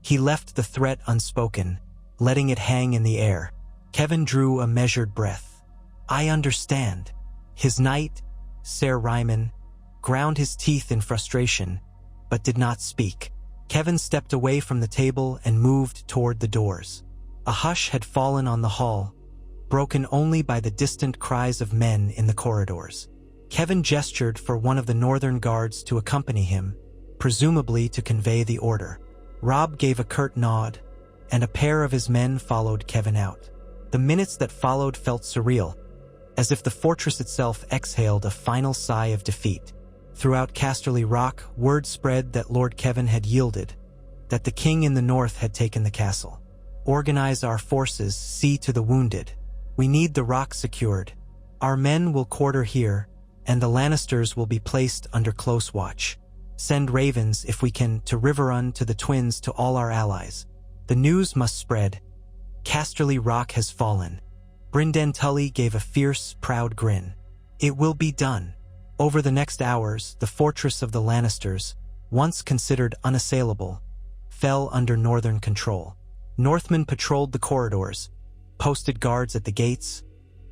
He left the threat unspoken, letting it hang in the air. Kevin drew a measured breath. I understand. His knight, Ser Ryman, ground his teeth in frustration, but did not speak. Kevin stepped away from the table and moved toward the doors. A hush had fallen on the hall, broken only by the distant cries of men in the corridors. Kevin gestured for one of the northern guards to accompany him, presumably to convey the order. Robb gave a curt nod, and a pair of his men followed Kevin out. The minutes that followed felt surreal, as if the fortress itself exhaled a final sigh of defeat. Throughout Casterly Rock, word spread that Lord Kevin had yielded, that the king in the north had taken the castle. Organize our forces, see to the wounded. We need the rock secured. Our men will quarter here, and the Lannisters will be placed under close watch. Send ravens, if we can, to Riverrun, to the twins, to all our allies. The news must spread. Casterly Rock has fallen. Brynden Tully gave a fierce, proud grin. It will be done. Over the next hours, the fortress of the Lannisters, once considered unassailable, fell under northern control. Northmen patrolled the corridors, posted guards at the gates,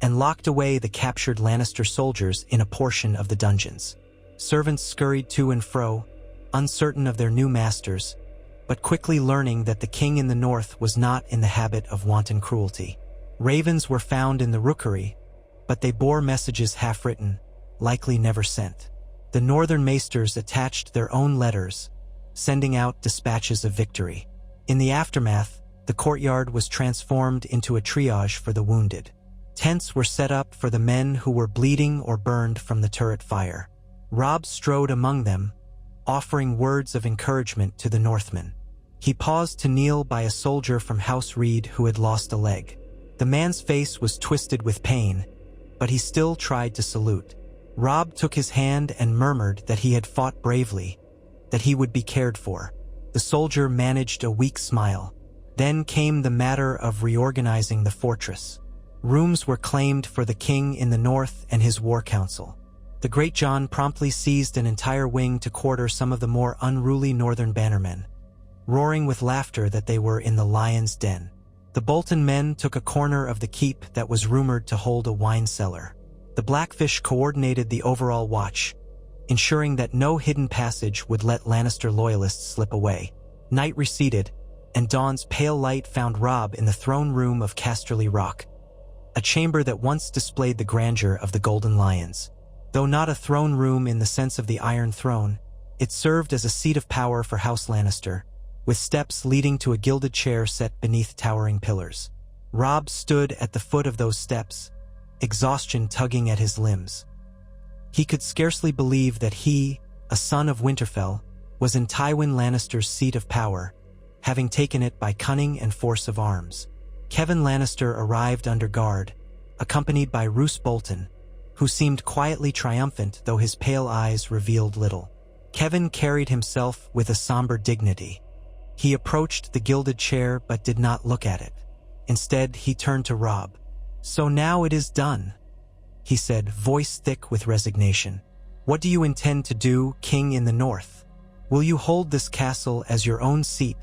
and locked away the captured Lannister soldiers in a portion of the dungeons. Servants scurried to and fro, uncertain of their new masters, but quickly learning that the king in the north was not in the habit of wanton cruelty. Ravens were found in the rookery, but they bore messages half-written, likely never sent. The northern maesters attached their own letters, sending out dispatches of victory. In the aftermath, the courtyard was transformed into a triage for the wounded. Tents were set up for the men who were bleeding or burned from the turret fire. Robb strode among them, offering words of encouragement to the Northmen. He paused to kneel by a soldier from House Reed who had lost a leg. The man's face was twisted with pain, but he still tried to salute. Robb took his hand and murmured that he had fought bravely, that he would be cared for. The soldier managed a weak smile. Then came the matter of reorganizing the fortress. Rooms were claimed for the king in the north and his war council. The Great John promptly seized an entire wing to quarter some of the more unruly northern bannermen, roaring with laughter that they were in the lion's den. The Bolton men took a corner of the keep that was rumored to hold a wine cellar. The Blackfish coordinated the overall watch, ensuring that no hidden passage would let Lannister loyalists slip away. Night receded, and dawn's pale light found Robb in the throne room of Casterly Rock, a chamber that once displayed the grandeur of the Golden Lions. Though not a throne room in the sense of the Iron Throne, it served as a seat of power for House Lannister, with steps leading to a gilded chair set beneath towering pillars. Robb stood at the foot of those steps, exhaustion tugging at his limbs. He could scarcely believe that he, a son of Winterfell, was in Tywin Lannister's seat of power, having taken it by cunning and force of arms. Kevin Lannister arrived under guard, accompanied by Roose Bolton, who seemed quietly triumphant though his pale eyes revealed little. Kevin carried himself with a somber dignity. He approached the gilded chair but did not look at it. Instead, he turned to Robb. So now it is done, he said, voice thick with resignation. What do you intend to do, King in the North? Will you hold this castle as your own seat,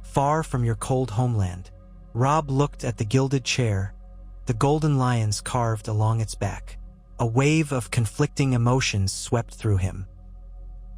far from your cold homeland? Robb looked at the gilded chair, the golden lions carved along its back. A wave of conflicting emotions swept through him.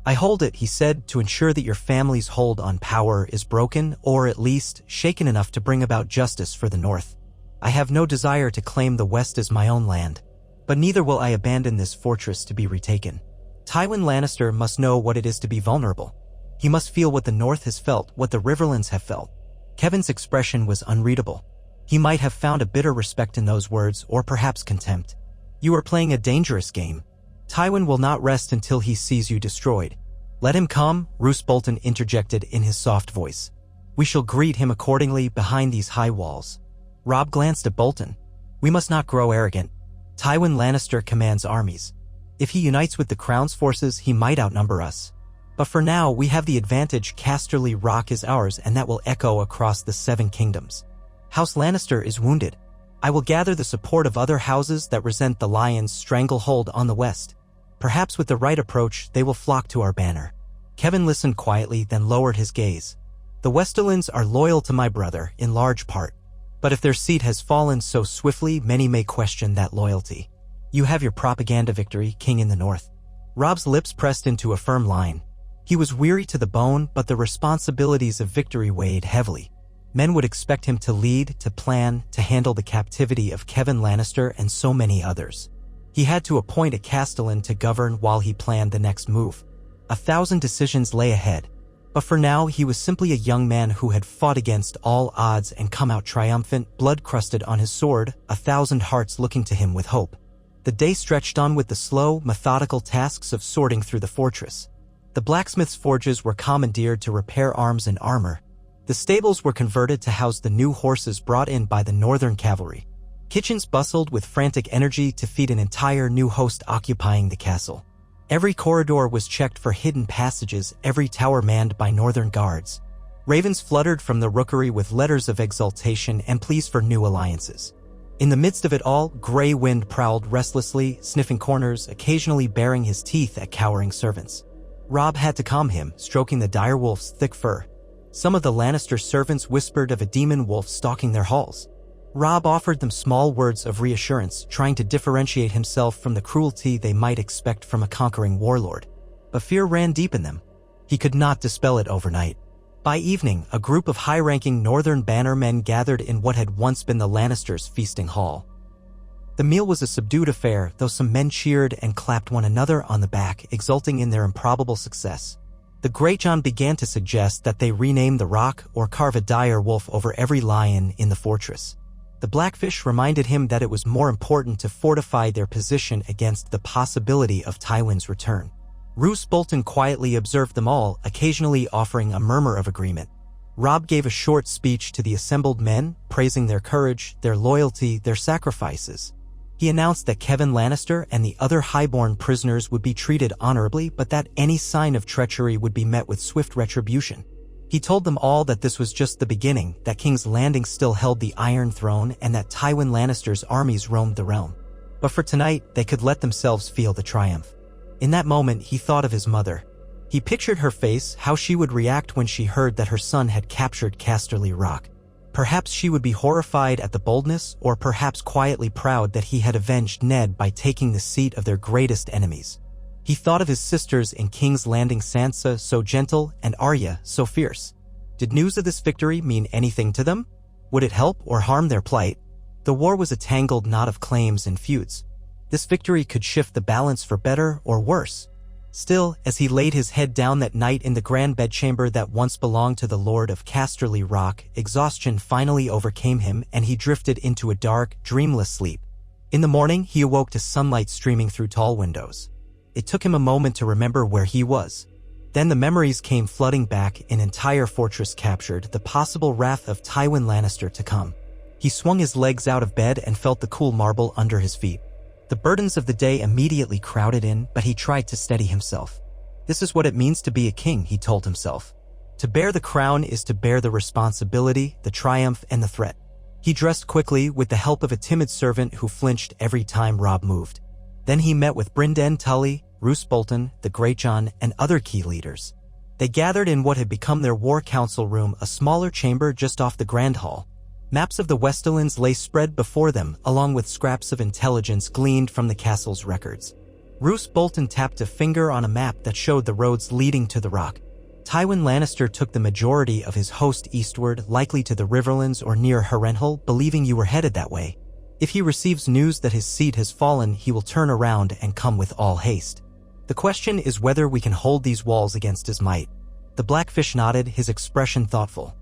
"I hold it," he said, "to ensure that your family's hold on power is broken, or at least shaken enough to bring about justice for the North. I have no desire to claim the West as my own land, but neither will I abandon this fortress to be retaken. Tywin Lannister must know what it is to be vulnerable. He must feel what the North has felt, what the Riverlands have felt." Kevin's expression was unreadable. He might have found a bitter respect in those words, or perhaps contempt. "You are playing a dangerous game. Tywin will not rest until he sees you destroyed." "Let him come," Roose Bolton interjected in his soft voice. "We shall greet him accordingly behind these high walls." Robb glanced at Bolton. "We must not grow arrogant. Tywin Lannister commands armies. If he unites with the Crown's forces, he might outnumber us. But for now, we have the advantage. Casterly Rock is ours, and that will echo across the Seven Kingdoms. House Lannister is wounded. I will gather the support of other houses that resent the Lion's stranglehold on the West. Perhaps with the right approach, they will flock to our banner." Kevin listened quietly, then lowered his gaze. "The Westerlands are loyal to my brother, in large part. But if their seat has fallen so swiftly, many may question that loyalty. You have your propaganda victory, King in the North." Robb's lips pressed into a firm line. He was weary to the bone, but the responsibilities of victory weighed heavily. Men would expect him to lead, to plan, to handle the captivity of Kevin Lannister and so many others. He had to appoint a Castellan to govern while he planned the next move. 1,000 decisions lay ahead. But for now, he was simply a young man who had fought against all odds and come out triumphant, blood crusted on his sword, 1,000 hearts looking to him with hope. The day stretched on with the slow, methodical tasks of sorting through the fortress. The blacksmith's forges were commandeered to repair arms and armor. The stables were converted to house the new horses brought in by the Northern Cavalry. Kitchens bustled with frantic energy to feed an entire new host occupying the castle. Every corridor was checked for hidden passages, every tower manned by Northern guards. Ravens fluttered from the rookery with letters of exultation and pleas for new alliances. In the midst of it all, Grey Wind prowled restlessly, sniffing corners, occasionally baring his teeth at cowering servants. Robb had to calm him, stroking the direwolf's thick fur. Some of the Lannister servants whispered of a demon wolf stalking their halls. Robb offered them small words of reassurance, trying to differentiate himself from the cruelty they might expect from a conquering warlord. But fear ran deep in them. He could not dispel it overnight. By evening, a group of high-ranking Northern bannermen gathered in what had once been the Lannisters' feasting hall. The meal was a subdued affair, though some men cheered and clapped one another on the back, exulting in their improbable success. The Greatjon began to suggest that they rename the rock or carve a dire wolf over every lion in the fortress. The Blackfish reminded him that it was more important to fortify their position against the possibility of Tywin's return. Roose Bolton quietly observed them all, occasionally offering a murmur of agreement. Robb gave a short speech to the assembled men, praising their courage, their loyalty, their sacrifices. He announced that Kevin Lannister and the other highborn prisoners would be treated honorably, but that any sign of treachery would be met with swift retribution. He told them all that this was just the beginning, that King's Landing still held the Iron Throne and that Tywin Lannister's armies roamed the realm. But for tonight, they could let themselves feel the triumph. In that moment, he thought of his mother. He pictured her face, how she would react when she heard that her son had captured Casterly Rock. Perhaps she would be horrified at the boldness, or perhaps quietly proud that he had avenged Ned by taking the seat of their greatest enemies. He thought of his sisters in King's Landing, Sansa so gentle and Arya so fierce. Did news of this victory mean anything to them? Would it help or harm their plight? The war was a tangled knot of claims and feuds. This victory could shift the balance for better or worse. Still, as he laid his head down that night in the grand bedchamber that once belonged to the Lord of Casterly Rock, exhaustion finally overcame him and he drifted into a dark, dreamless sleep. In the morning, he awoke to sunlight streaming through tall windows. It took him a moment to remember where he was. Then the memories came flooding back, an entire fortress captured, the possible wrath of Tywin Lannister to come. He swung his legs out of bed and felt the cool marble under his feet. The burdens of the day immediately crowded in, but he tried to steady himself. This is what it means to be a king, he told himself. To bear the crown is to bear the responsibility, the triumph, and the threat. He dressed quickly with the help of a timid servant who flinched every time Robb moved. Then he met with Brynden Tully, Roose Bolton, the Greatjon, and other key leaders. They gathered in what had become their war council room, a smaller chamber just off the Grand Hall. Maps of the Westerlands lay spread before them, along with scraps of intelligence gleaned from the castle's records. Roose Bolton tapped a finger on a map that showed the roads leading to the rock. Tywin Lannister took the majority of his host eastward, likely to the Riverlands or near Harrenhal, believing you were headed that way. If he receives news that his seat has fallen, he will turn around and come with all haste. The question is whether we can hold these walls against his might. The Blackfish nodded, his expression thoughtful.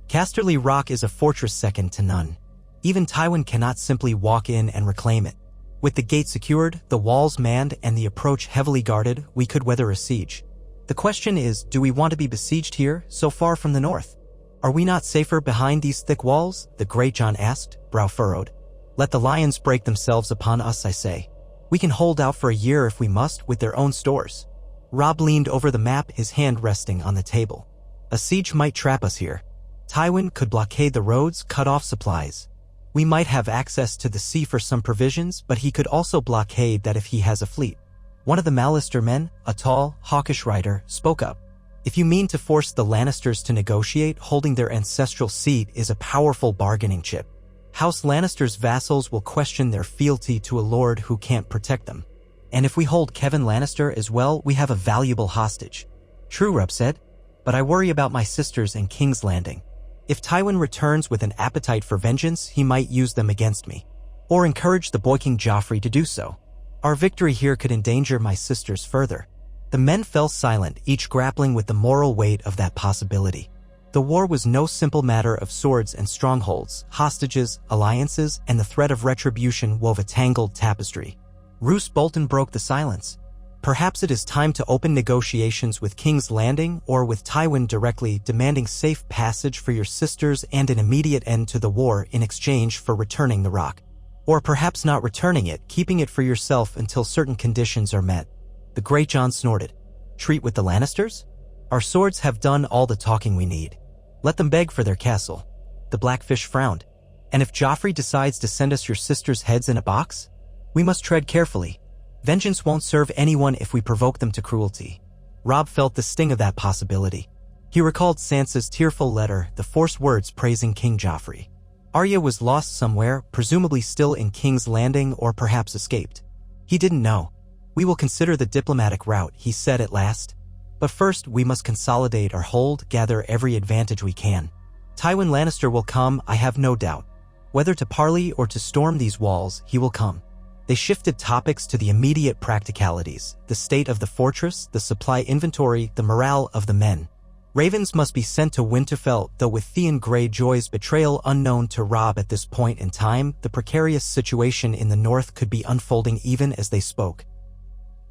Casterly Rock is a fortress second to none. Even Tywin cannot simply walk in and reclaim it. With the gate secured, the walls manned, and the approach heavily guarded, we could weather a siege. The question is, do we want to be besieged here, so far from the north? Are we not safer behind these thick walls? The Greatjon asked, brow furrowed. Let the lions break themselves upon us, I say. We can hold out for a year if we must, with their own stores. Robb leaned over the map, his hand resting on the table. A siege might trap us here. Tywin could blockade the roads, cut off supplies. We might have access to the sea for some provisions, but he could also blockade that if he has a fleet. One of the Mallister men, a tall, hawkish rider, spoke up. If you mean to force the Lannisters to negotiate, holding their ancestral seat is a powerful bargaining chip. House Lannister's vassals will question their fealty to a lord who can't protect them. And if we hold Kevan Lannister as well, we have a valuable hostage. True, Robb said, but I worry about my sisters and King's Landing. If Tywin returns with an appetite for vengeance, he might use them against me. Or encourage the boy King Joffrey to do so. Our victory here could endanger my sisters further. The men fell silent, each grappling with the moral weight of that possibility. The war was no simple matter of swords and strongholds, hostages, alliances, and the threat of retribution wove a tangled tapestry. Roose Bolton broke the silence. Perhaps it is time to open negotiations with King's Landing or with Tywin directly, demanding safe passage for your sisters and an immediate end to the war in exchange for returning the rock. Or perhaps not returning it, keeping it for yourself until certain conditions are met. The Greatjon snorted. Treat with the Lannisters? Our swords have done all the talking we need. Let them beg for their castle. The Blackfish frowned. And if Joffrey decides to send us your sisters' heads in a box? We must tread carefully. Vengeance won't serve anyone if we provoke them to cruelty. Robb felt the sting of that possibility. He recalled Sansa's tearful letter, the forced words praising King Joffrey. Arya was lost somewhere, presumably still in King's Landing or perhaps escaped. He didn't know. We will consider the diplomatic route, he said at last. But first, we must consolidate our hold, gather every advantage we can. Tywin Lannister will come, I have no doubt. Whether to parley or to storm these walls, he will come. They shifted topics to the immediate practicalities, the state of the fortress, the supply inventory, the morale of the men. Ravens must be sent to Winterfell, though with Theon Greyjoy's betrayal unknown to Robb at this point in time, the precarious situation in the north could be unfolding even as they spoke.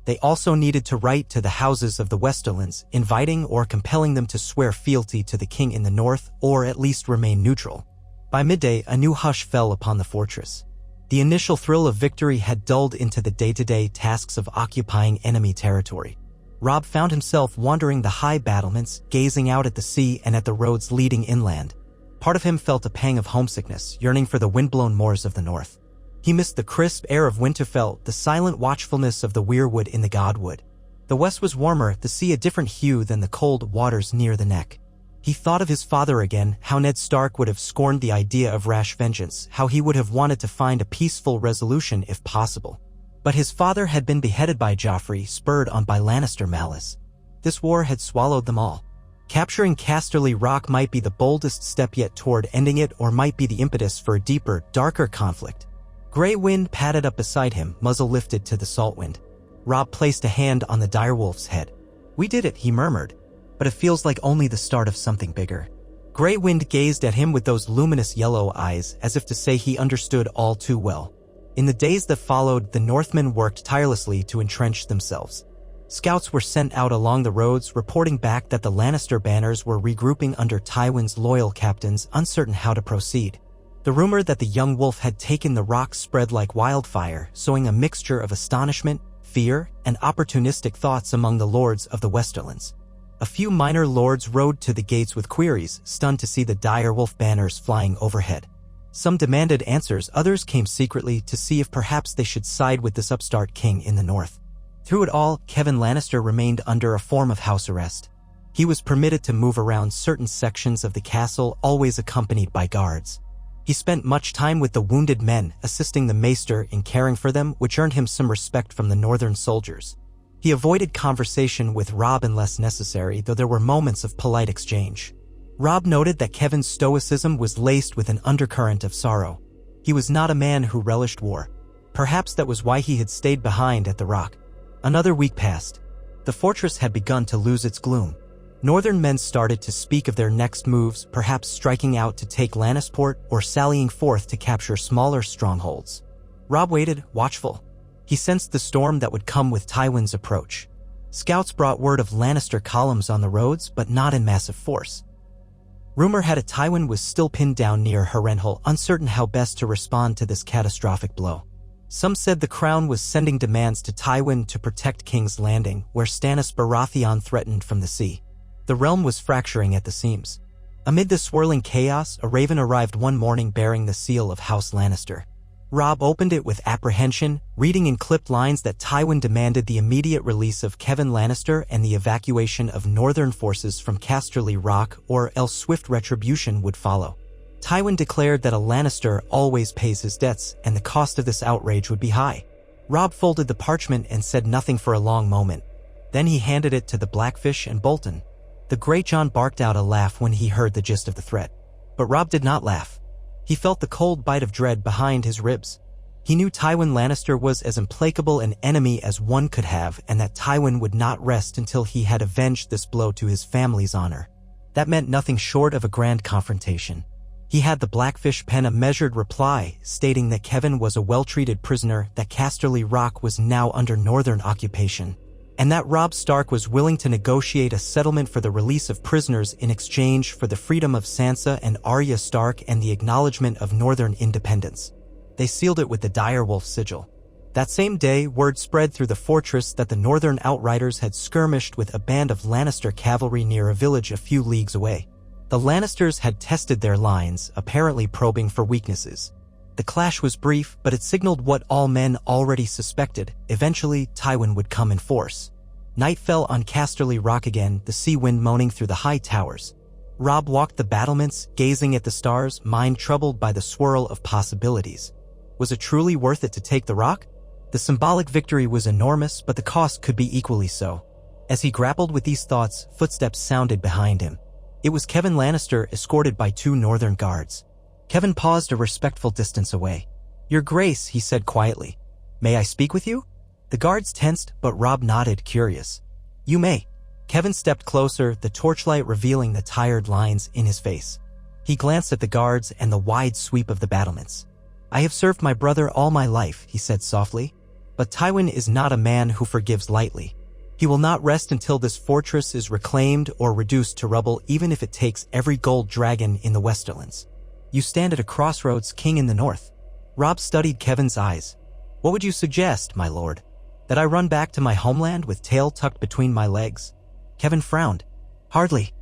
They also needed to write to the houses of the Westerlands, inviting or compelling them to swear fealty to the king in the north, or at least remain neutral. By midday, a new hush fell upon the fortress. The initial thrill of victory had dulled into the day-to-day tasks of occupying enemy territory. Robb found himself wandering the high battlements, gazing out at the sea and at the roads leading inland. Part of him felt a pang of homesickness, yearning for the windblown moors of the north. He missed the crisp air of Winterfell, the silent watchfulness of the weirwood in the Godwood. The west was warmer, the sea a different hue than the cold waters near the neck. He thought of his father again, how Ned Stark would have scorned the idea of rash vengeance, how he would have wanted to find a peaceful resolution if possible. But his father had been beheaded by Joffrey, spurred on by Lannister malice. This war had swallowed them all. Capturing Casterly Rock might be the boldest step yet toward ending it, or might be the impetus for a deeper, darker conflict. Grey Wind padded up beside him, muzzle lifted to the salt wind. Robb placed a hand on the direwolf's head. We did it, he murmured. But it feels like only the start of something bigger. Grey Wind gazed at him with those luminous yellow eyes, as if to say he understood all too well. In the days that followed, the Northmen worked tirelessly to entrench themselves. Scouts were sent out along the roads, reporting back that the Lannister banners were regrouping under Tywin's loyal captains, uncertain how to proceed. The rumor that the young wolf had taken the rock spread like wildfire, sowing a mixture of astonishment, fear, and opportunistic thoughts among the lords of the Westerlands. A few minor lords rode to the gates with queries, stunned to see the direwolf banners flying overhead. Some demanded answers, others came secretly to see if perhaps they should side with this upstart king in the north. Through it all, Kevan Lannister remained under a form of house arrest. He was permitted to move around certain sections of the castle, always accompanied by guards. He spent much time with the wounded men, assisting the maester in caring for them, which earned him some respect from the northern soldiers. He avoided conversation with Robb unless necessary, though there were moments of polite exchange. Robb noted that Kevin's stoicism was laced with an undercurrent of sorrow. He was not a man who relished war. Perhaps that was why he had stayed behind at the rock. Another week passed. The fortress had begun to lose its gloom. Northern men started to speak of their next moves, perhaps striking out to take Lannisport or sallying forth to capture smaller strongholds. Robb waited, watchful. He sensed the storm that would come with Tywin's approach. Scouts brought word of Lannister columns on the roads, but not in massive force. Rumor had it Tywin was still pinned down near Harrenhal, uncertain how best to respond to this catastrophic blow. Some said the crown was sending demands to Tywin to protect King's Landing, where Stannis Baratheon threatened from the sea. The realm was fracturing at the seams. Amid the swirling chaos, a raven arrived one morning bearing the seal of House Lannister. Robb opened it with apprehension, reading in clipped lines that Tywin demanded the immediate release of Kevan Lannister and the evacuation of northern forces from Casterly Rock, or else swift retribution would follow. Tywin declared that a Lannister always pays his debts, and the cost of this outrage would be high. Robb folded the parchment and said nothing for a long moment. Then he handed it to the Blackfish and Bolton. The Greatjon barked out a laugh when he heard the gist of the threat. But Robb did not laugh. He felt the cold bite of dread behind his ribs. He knew Tywin Lannister was as implacable an enemy as one could have, and that Tywin would not rest until he had avenged this blow to his family's honor. That meant nothing short of a grand confrontation. He had the Blackfish pen a measured reply, stating that Kevan was a well-treated prisoner, that Casterly Rock was now under northern occupation, and that Robb Stark was willing to negotiate a settlement for the release of prisoners in exchange for the freedom of Sansa and Arya Stark and the acknowledgement of northern independence. They sealed it with the direwolf sigil. That same day, word spread through the fortress that the northern outriders had skirmished with a band of Lannister cavalry near a village a few leagues away. The Lannisters had tested their lines, apparently probing for weaknesses. The clash was brief, but it signaled what all men already suspected. Eventually, Tywin would come in force. Night fell on Casterly Rock again, the sea wind moaning through the high towers. Robb walked the battlements, gazing at the stars, mind troubled by the swirl of possibilities. Was it truly worth it to take the rock? The symbolic victory was enormous, but the cost could be equally so. As he grappled with these thoughts, footsteps sounded behind him. It was Kevan Lannister, escorted by 2 northern guards. Kevan paused a respectful distance away. "Your Grace," he said quietly. "May I speak with you?" The guards tensed, but Robb nodded, curious. "You may." Kevan stepped closer, the torchlight revealing the tired lines in his face. He glanced at the guards and the wide sweep of the battlements. "I have served my brother all my life," he said softly. "But Tywin is not a man who forgives lightly. He will not rest until this fortress is reclaimed or reduced to rubble, even if it takes every gold dragon in the Westerlands. You stand at a crossroads, King in the North." Robb studied Kevan's eyes. "What would you suggest, my lord? That I run back to my homeland with tail tucked between my legs?" Kevan frowned. "Hardly.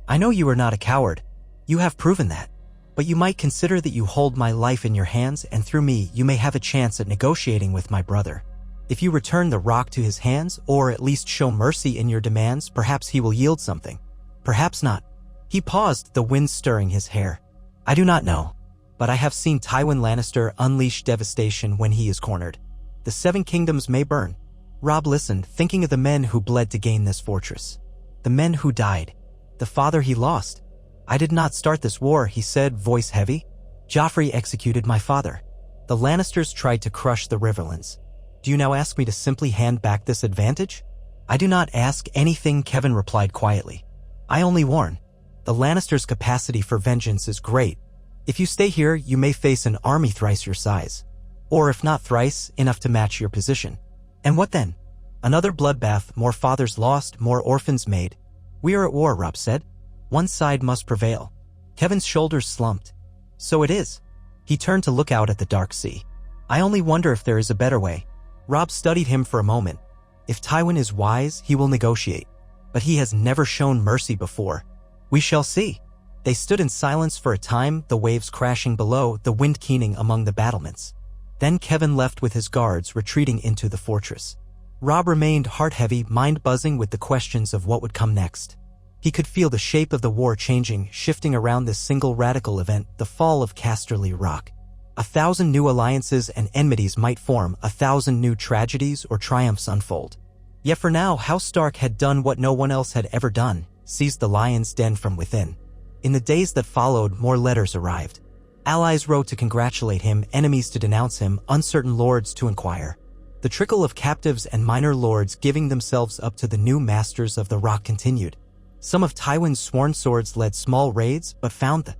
I know you are not a coward. You have proven that. But you might consider that you hold my life in your hands, and through me you may have a chance at negotiating with my brother. If you return the rock to his hands, or at least show mercy in your demands, perhaps he will yield something. Perhaps not." He paused, the wind stirring his hair. "I do not know, but I have seen Tywin Lannister unleash devastation when he is cornered. The 7 kingdoms may burn." Robb listened, thinking of the men who bled to gain this fortress. The men who died. The father he lost. "I did not start this war," he said, voice heavy. "Joffrey executed my father. The Lannisters tried to crush the Riverlands. Do you now ask me to simply hand back this advantage?" "I do not ask anything," Kevan replied quietly. "I only warn. The Lannisters' capacity for vengeance is great. If you stay here, you may face an army thrice your size. Or if not thrice, enough to match your position. And what then? Another bloodbath, more fathers lost, more orphans made. We are at war," Robb said. "One side must prevail." Kevan's shoulders slumped. "So it is." He turned to look out at the dark sea. "I only wonder if there is a better way." Robb studied him for a moment. "If Tywin is wise, he will negotiate. But he has never shown mercy before. We shall see." They stood in silence for a time, the waves crashing below, the wind keening among the battlements. Then Kevan left with his guards, retreating into the fortress. Robb remained heart-heavy, mind buzzing with the questions of what would come next. He could feel the shape of the war changing, shifting around this single radical event, the fall of Casterly Rock. 1,000 new alliances and enmities might form, 1,000 new tragedies or triumphs unfold. Yet for now, House Stark had done what no one else had ever done, seized the lion's den from within. In the days that followed, more letters arrived. Allies wrote to congratulate him, enemies to denounce him, uncertain lords to inquire. The trickle of captives and minor lords giving themselves up to the new masters of the Rock continued. Some of Tywin's sworn swords led small raids, but found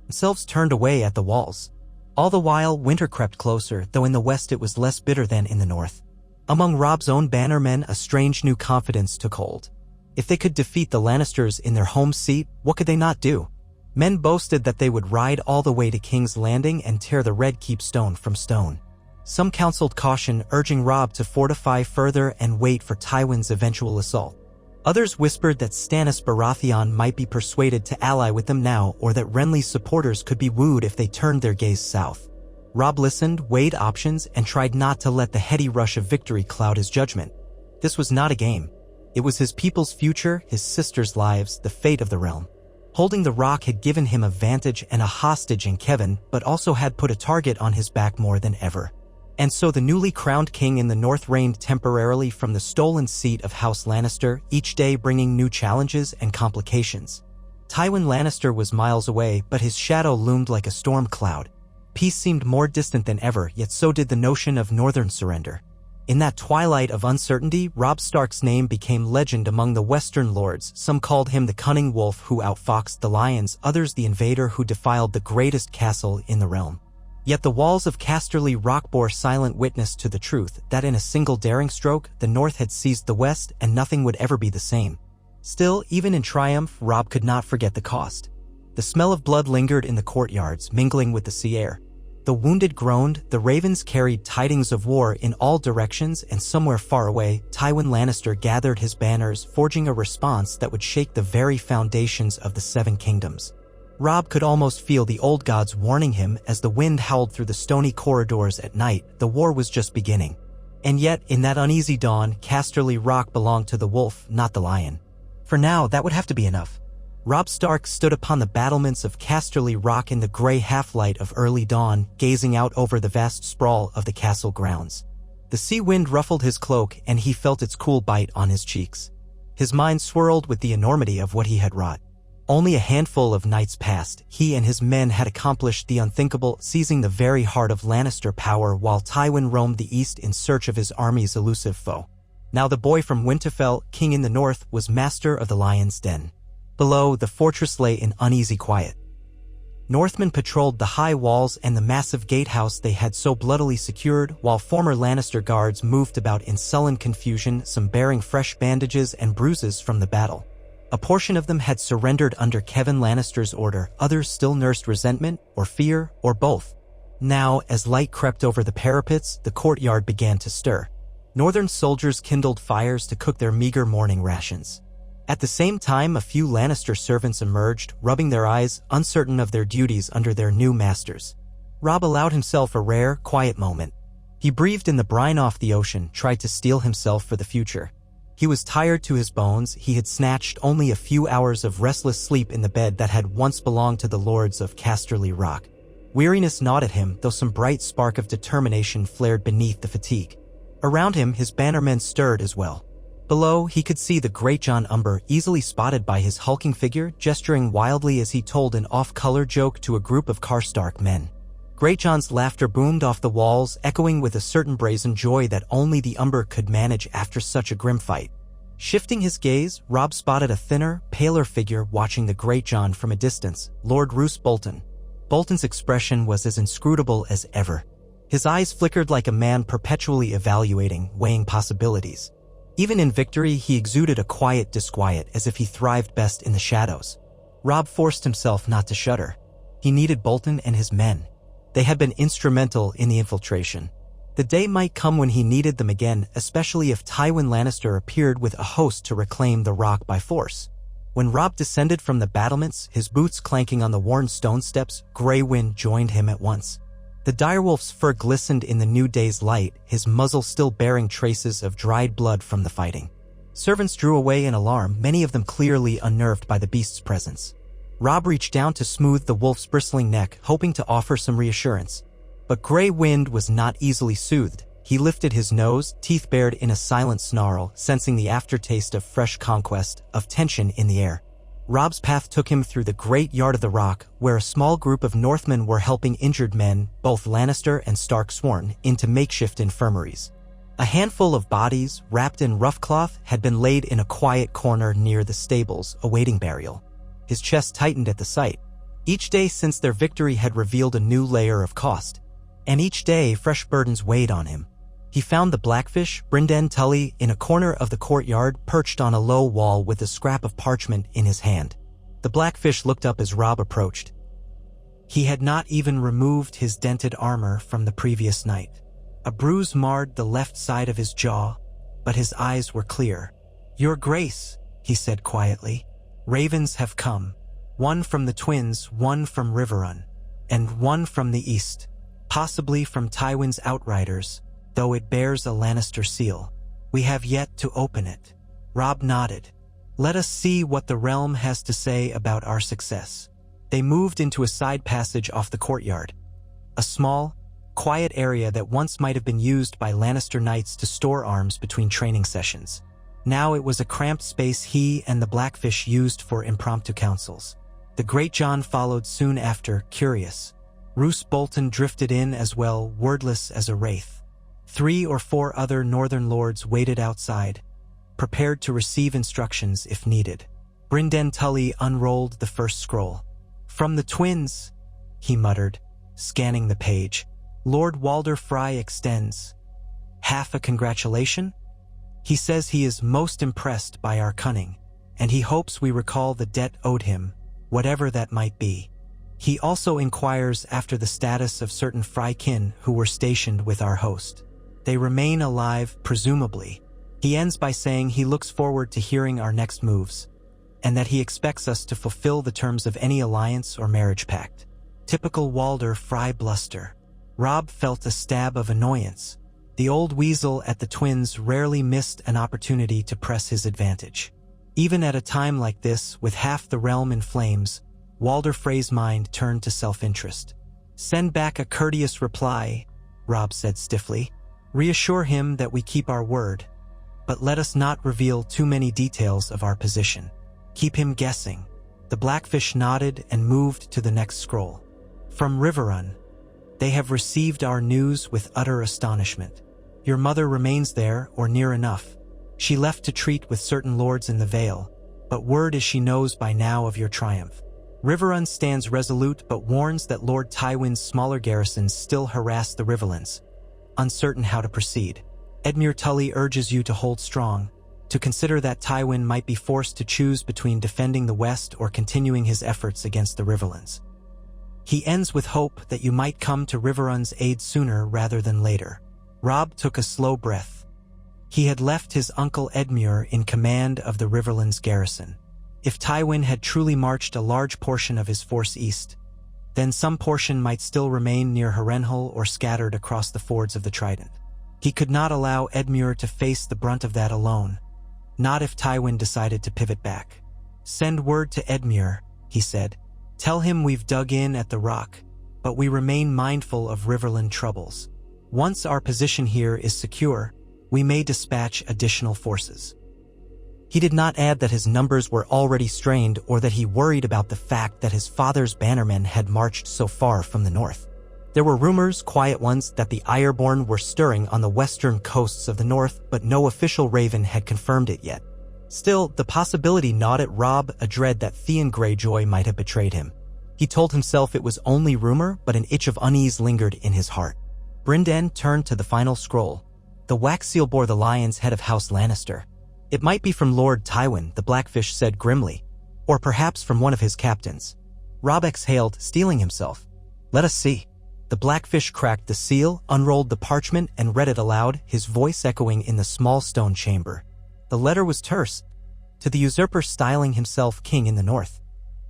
themselves turned away at the walls. All the while, winter crept closer, though in the west it was less bitter than in the north. Among Robb's own bannermen, a strange new confidence took hold. If they could defeat the Lannisters in their home seat, what could they not do? Men boasted that they would ride all the way to King's Landing and tear the Red Keep stone from stone. Some counseled caution, urging Robb to fortify further and wait for Tywin's eventual assault. Others whispered that Stannis Baratheon might be persuaded to ally with them now, or that Renly's supporters could be wooed if they turned their gaze south. Robb listened, weighed options, and tried not to let the heady rush of victory cloud his judgment. This was not a game. It was his people's future, his sisters' lives, the fate of the realm. Holding the Rock had given him a vantage and a hostage in Kevin, but also had put a target on his back more than ever. And so the newly crowned king in the north reigned temporarily from the stolen seat of House Lannister, each day bringing new challenges and complications. Tywin Lannister was miles away, but his shadow loomed like a storm cloud. Peace seemed more distant than ever, yet so did the notion of northern surrender. In that twilight of uncertainty, Robb Stark's name became legend among the western lords. Some called him the cunning wolf who outfoxed the lions, others the invader who defiled the greatest castle in the realm. Yet the walls of Casterly Rock bore silent witness to the truth that in a single daring stroke, the north had seized the west and nothing would ever be the same. Still, even in triumph, Robb could not forget the cost. The smell of blood lingered in the courtyards, mingling with the sea air. The wounded groaned, the ravens carried tidings of war in all directions, and somewhere far away, Tywin Lannister gathered his banners, forging a response that would shake the very foundations of the Seven Kingdoms. Robb could almost feel the old gods warning him as the wind howled through the stony corridors at night. The war was just beginning. And yet, in that uneasy dawn, Casterly Rock belonged to the wolf, not the lion. For now, that would have to be enough. Robb Stark stood upon the battlements of Casterly Rock in the gray half-light of early dawn, gazing out over the vast sprawl of the castle grounds. The sea wind ruffled his cloak, and he felt its cool bite on his cheeks. His mind swirled with the enormity of what he had wrought. Only a handful of nights past, he and his men had accomplished the unthinkable, seizing the very heart of Lannister power while Tywin roamed the east in search of his army's elusive foe. Now the boy from Winterfell, king in the north, was master of the Lion's Den. Below, the fortress lay in uneasy quiet. Northmen patrolled the high walls and the massive gatehouse they had so bloodily secured, while former Lannister guards moved about in sullen confusion, some bearing fresh bandages and bruises from the battle. A portion of them had surrendered under Kevin Lannister's order, others still nursed resentment, or fear, or both. Now, as light crept over the parapets, the courtyard began to stir. Northern soldiers kindled fires to cook their meager morning rations. At the same time, a few Lannister servants emerged, rubbing their eyes, uncertain of their duties under their new masters. Robb allowed himself a rare, quiet moment. He breathed in the brine off the ocean, tried to steel himself for the future. He was tired to his bones. He had snatched only a few hours of restless sleep in the bed that had once belonged to the lords of Casterly Rock. Weariness gnawed at him, though some bright spark of determination flared beneath the fatigue. Around him, his bannermen stirred as well. Below, he could see the great Jon Umber, easily spotted by his hulking figure, gesturing wildly as he told an off-color joke to a group of Karstark men. Greatjon's laughter boomed off the walls, echoing with a certain brazen joy that only the Umber could manage after such a grim fight. Shifting his gaze, Robb spotted a thinner, paler figure watching the Greatjon from a distance, Lord Roose Bolton. Bolton's expression was as inscrutable as ever. His eyes flickered like a man perpetually evaluating, weighing possibilities. Even in victory, he exuded a quiet disquiet, as if he thrived best in the shadows. Robb forced himself not to shudder. He needed Bolton and his men. They had been instrumental in the infiltration. The day might come when he needed them again, especially if Tywin Lannister appeared with a host to reclaim the rock by force. When Robb descended from the battlements, his boots clanking on the worn stone steps, Grey Wind joined him at once. The direwolf's fur glistened in the new day's light, his muzzle still bearing traces of dried blood from the fighting. Servants drew away in alarm, many of them clearly unnerved by the beast's presence. Robb reached down to smooth the wolf's bristling neck, hoping to offer some reassurance. But Grey Wind was not easily soothed. He lifted his nose, teeth bared in a silent snarl, sensing the aftertaste of fresh conquest, of tension in the air. Robb's path took him through the great yard of the Rock, where a small group of Northmen were helping injured men, both Lannister and Stark sworn, into makeshift infirmaries. A handful of bodies, wrapped in rough cloth, had been laid in a quiet corner near the stables, awaiting burial. His chest tightened at the sight. Each day since their victory had revealed a new layer of cost, and each day fresh burdens weighed on him. He found the Blackfish, Brynden Tully, in a corner of the courtyard, perched on a low wall with a scrap of parchment in his hand. The Blackfish looked up as Robb approached. He had not even removed his dented armor from the previous night. A bruise marred the left side of his jaw, but his eyes were clear. "Your Grace," he said quietly, "ravens have come. One from the twins, one from Riverrun, and one from the east, possibly from Tywin's outriders, though it bears a Lannister seal. We have yet to open it." Robb nodded. "Let us see what the realm has to say about our success." They moved into a side passage off the courtyard. A small, quiet area that once might have been used by Lannister knights to store arms between training sessions. Now it was a cramped space he and the Blackfish used for impromptu councils. The Great John followed soon after, curious. Roose Bolton drifted in as well, wordless as a wraith. 3 or 4 other northern lords waited outside, prepared to receive instructions if needed. Brynden Tully unrolled the first scroll. "From the twins," he muttered, scanning the page. "Lord Walder Frey extends half a congratulation? He says he is most impressed by our cunning, and he hopes we recall the debt owed him, whatever that might be. He also inquires after the status of certain Frey kin who were stationed with our host. They remain alive, presumably. He ends by saying he looks forward to hearing our next moves, and that he expects us to fulfill the terms of any alliance or marriage pact." Typical Walder Frey bluster. Robb felt a stab of annoyance. The old weasel at the twins rarely missed an opportunity to press his advantage. Even at a time like this, with half the realm in flames, Walder Frey's mind turned to self-interest. "Send back a courteous reply," Robb said stiffly. "Reassure him that we keep our word, but let us not reveal too many details of our position. Keep him guessing." The Blackfish nodded and moved to the next scroll. "From Riverrun. They have received our news with utter astonishment. Your mother remains there, or near enough. She left to treat with certain lords in the Vale, but word is she knows by now of your triumph. Riverrun stands resolute but warns that Lord Tywin's smaller garrisons still harass the Riverlands, uncertain how to proceed. Edmure Tully urges you to hold strong, to consider that Tywin might be forced to choose between defending the West or continuing his efforts against the Riverlands. He ends with hope that you might come to Riverrun's aid sooner rather than later." Robb took a slow breath. He had left his uncle Edmure in command of the Riverlands garrison. If Tywin had truly marched a large portion of his force east, then some portion might still remain near Harrenhal or scattered across the fords of the Trident. He could not allow Edmure to face the brunt of that alone, not if Tywin decided to pivot back. "Send word to Edmure," he said. "Tell him we've dug in at the Rock, but we remain mindful of Riverland troubles. Once our position here is secure, we may dispatch additional forces." He did not add that his numbers were already strained or that he worried about the fact that his father's bannermen had marched so far from the north. There were rumors, quiet ones, that the Ironborn were stirring on the western coasts of the north, but no official raven had confirmed it yet. Still, the possibility gnawed at Robb, a dread that Theon Greyjoy might have betrayed him. He told himself it was only rumor, but an itch of unease lingered in his heart. Brynden turned to the final scroll. The wax seal bore the lion's head of House Lannister. "It might be from Lord Tywin," the Blackfish said grimly, "or perhaps from one of his captains." Robb exhaled, steeling himself. "Let us see." The Blackfish cracked the seal, unrolled the parchment, and read it aloud, his voice echoing in the small stone chamber. The letter was terse. "To the usurper styling himself king in the north.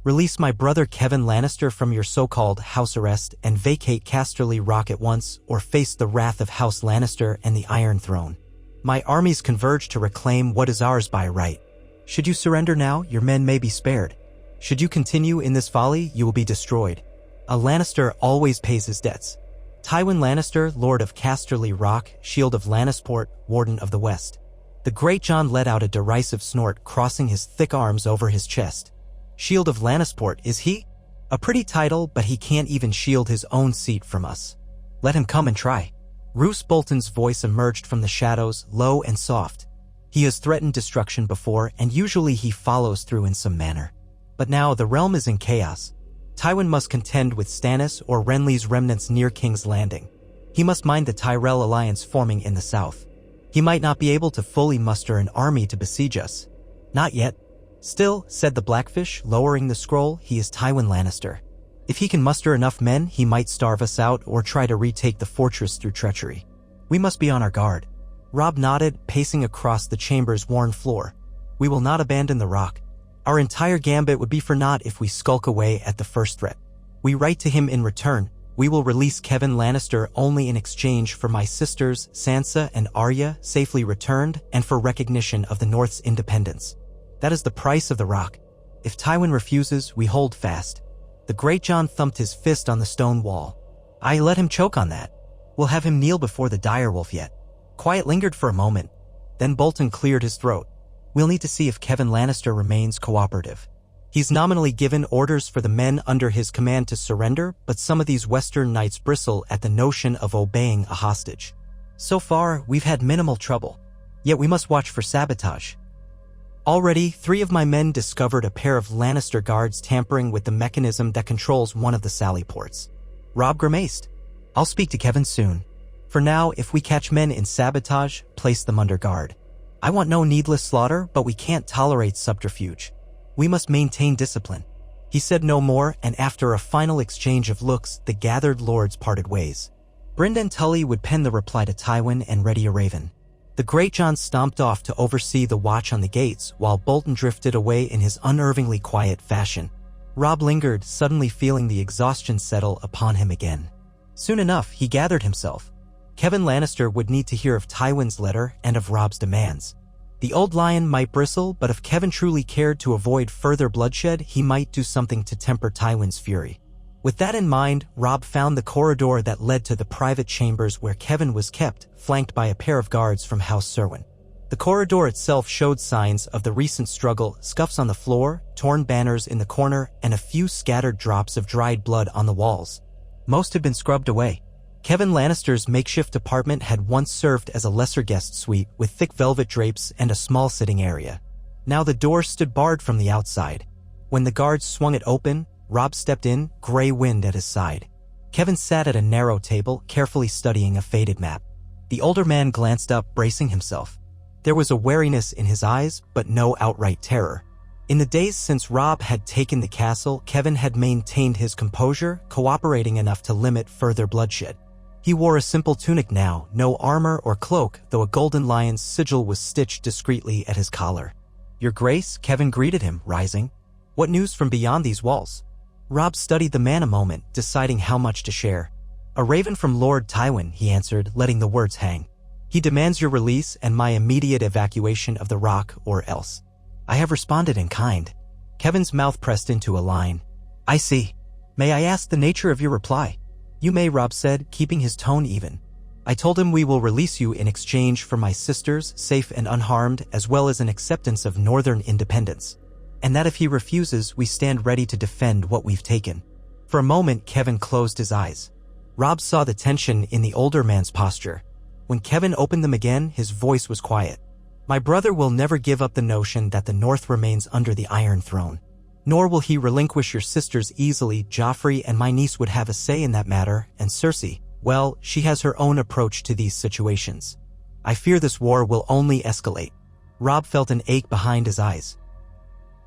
Release my brother Kevin Lannister from your so-called house arrest and vacate Casterly Rock at once, or face the wrath of House Lannister and the Iron Throne. My armies converge to reclaim what is ours by right. Should you surrender now, your men may be spared. Should you continue in this folly, you will be destroyed. A Lannister always pays his debts. Tywin Lannister, Lord of Casterly Rock, Shield of Lannisport, Warden of the West. The Great John let out a derisive snort, crossing his thick arms over his chest. Shield of Lannisport, is he? A pretty title, but he can't even shield his own seat from us. Let him come and try. Roose Bolton's voice emerged from the shadows, low and soft. He has threatened destruction before, and usually he follows through in some manner. But now the realm is in chaos. Tywin must contend with Stannis or Renly's remnants near King's Landing. He must mind the Tyrell alliance forming in the south. He might not be able to fully muster an army to besiege us. Not yet. Still, said the Blackfish, lowering the scroll, he is Tywin Lannister. If he can muster enough men, he might starve us out or try to retake the fortress through treachery. We must be on our guard. Robb nodded, pacing across the chamber's worn floor. We will not abandon the rock. Our entire gambit would be for naught if we skulk away at the first threat. We write to him in return. We will release Kevan Lannister only in exchange for my sisters, Sansa and Arya, safely returned, and for recognition of the North's independence. That is the price of the rock. If Tywin refuses, we hold fast. The Great John thumped his fist on the stone wall. I let him choke on that. We'll have him kneel before the direwolf yet. Quiet lingered for a moment. Then Bolton cleared his throat. We'll need to see if Kevan Lannister remains cooperative. He's nominally given orders for the men under his command to surrender, but some of these Western knights bristle at the notion of obeying a hostage. So far, we've had minimal trouble. Yet we must watch for sabotage. Already, 3 of my men discovered a pair of Lannister guards tampering with the mechanism that controls one of the sally ports. Robb grimaced. I'll speak to Kevan soon. For now, if we catch men in sabotage, place them under guard. I want no needless slaughter, but we can't tolerate subterfuge. We must maintain discipline. He said no more, and after a final exchange of looks, the gathered lords parted ways. Brynden Tully would pen the reply to Tywin and ready a raven. The Great John stomped off to oversee the watch on the gates, while Bolton drifted away in his unnervingly quiet fashion. Robb lingered, suddenly feeling the exhaustion settle upon him again. Soon enough, he gathered himself. Kevan Lannister would need to hear of Tywin's letter and of Robb's demands. The old lion might bristle, but if Kevan truly cared to avoid further bloodshed, he might do something to temper Tywin's fury. With that in mind, Robb found the corridor that led to the private chambers where Kevan was kept, flanked by a pair of guards from House Serwyn. The corridor itself showed signs of the recent struggle, scuffs on the floor, torn banners in the corner, and a few scattered drops of dried blood on the walls. Most had been scrubbed away. Kevan Lannister's makeshift apartment had once served as a lesser guest suite with thick velvet drapes and a small sitting area. Now the door stood barred from the outside. When the guards swung it open, Robb stepped in, gray wind at his side. Kevan sat at a narrow table, carefully studying a faded map. The older man glanced up, bracing himself. There was a wariness in his eyes, but no outright terror. In the days since Robb had taken the castle, Kevan had maintained his composure, cooperating enough to limit further bloodshed. He wore a simple tunic now, no armor or cloak, though a golden lion's sigil was stitched discreetly at his collar. Your Grace, Kevan greeted him, rising. What news from beyond these walls? Robb studied the man a moment, deciding how much to share. A raven from Lord Tywin, he answered, letting the words hang. He demands your release and my immediate evacuation of the rock, or else. I have responded in kind. Kevan's mouth pressed into a line. I see. May I ask the nature of your reply? You may, Robb said, keeping his tone even. I told him we will release you in exchange for my sisters, safe and unharmed, as well as an acceptance of northern independence. And that if he refuses, we stand ready to defend what we've taken. For a moment, Kevan closed his eyes. Robb saw the tension in the older man's posture. When Kevan opened them again, his voice was quiet. My brother will never give up the notion that the North remains under the Iron Throne. Nor will he relinquish your sisters easily. Joffrey and my niece would have a say in that matter, and Cersei, well, she has her own approach to these situations. I fear this war will only escalate. Robb felt an ache behind his eyes.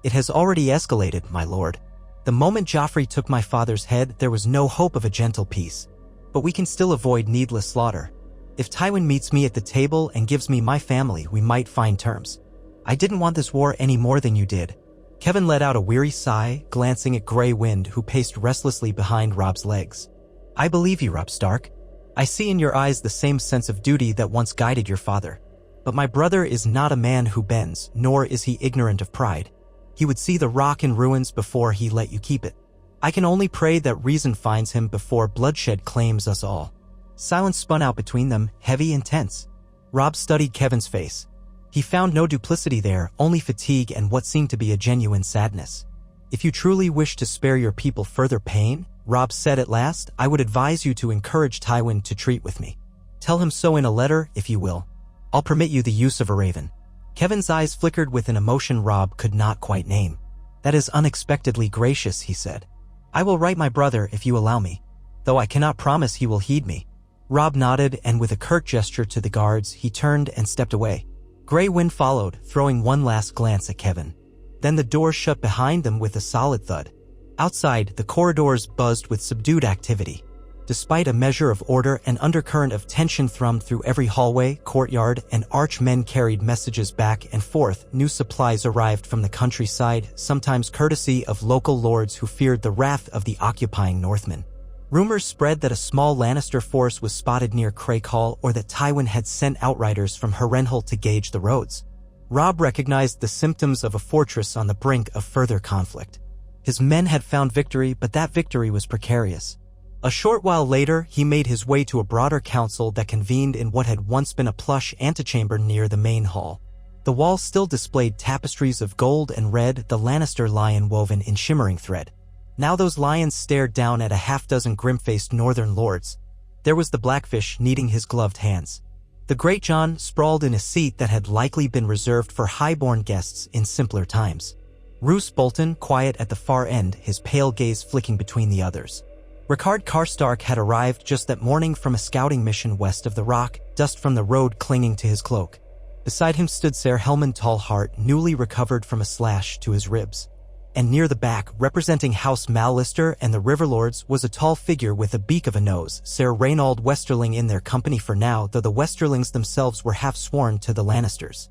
It has already escalated, my lord. The moment Joffrey took my father's head, there was no hope of a gentle peace. But we can still avoid needless slaughter. If Tywin meets me at the table and gives me my family, we might find terms. I didn't want this war any more than you did. Kevan let out a weary sigh, glancing at Grey Wind, who paced restlessly behind Robb's legs. I believe you, Robb Stark. I see in your eyes the same sense of duty that once guided your father. But my brother is not a man who bends, nor is he ignorant of pride. He would see the rock in ruins before he let you keep it. I can only pray that reason finds him before bloodshed claims us all." Silence spun out between them, heavy and tense. Robb studied Kevin's face. He found no duplicity there, only fatigue and what seemed to be a genuine sadness. "If you truly wish to spare your people further pain," Robb said at last, "I would advise you to encourage Tywin to treat with me. Tell him so in a letter, if you will. I'll permit you the use of a raven." Kevin's eyes flickered with an emotion Robb could not quite name. "That is unexpectedly gracious," he said. "I will write my brother if you allow me, though I cannot promise he will heed me." Robb nodded, and with a curt gesture to the guards, he turned and stepped away. Grey Wind followed, throwing one last glance at Kevin. Then the door shut behind them with a solid thud. Outside, the corridors buzzed with subdued activity. Despite a measure of order, an undercurrent of tension thrummed through every hallway, courtyard, and arch. Men carried messages back and forth. New supplies arrived from the countryside, sometimes courtesy of local lords who feared the wrath of the occupying Northmen. Rumors spread that a small Lannister force was spotted near Craighall, or that Tywin had sent outriders from Harrenhal to gauge the roads. Robb recognized the symptoms of a fortress on the brink of further conflict. His men had found victory, but that victory was precarious. A short while later, he made his way to a broader council that convened in what had once been a plush antechamber near the main hall. The walls still displayed tapestries of gold and red, the Lannister lion woven in shimmering thread. Now those lions stared down at a half-dozen grim-faced northern lords. There was the Blackfish kneading his gloved hands. The Great John sprawled in a seat that had likely been reserved for high-born guests in simpler times. Roose Bolton, quiet at the far end, his pale gaze flicking between the others. Rickard Karstark had arrived just that morning from a scouting mission west of the rock, dust from the road clinging to his cloak. Beside him stood Ser Helman Tallheart, newly recovered from a slash to his ribs. And near the back, representing House Mallister and the Riverlords, was a tall figure with a beak of a nose, Ser Reynold Westerling in their company for now, though the Westerlings themselves were half sworn to the Lannisters.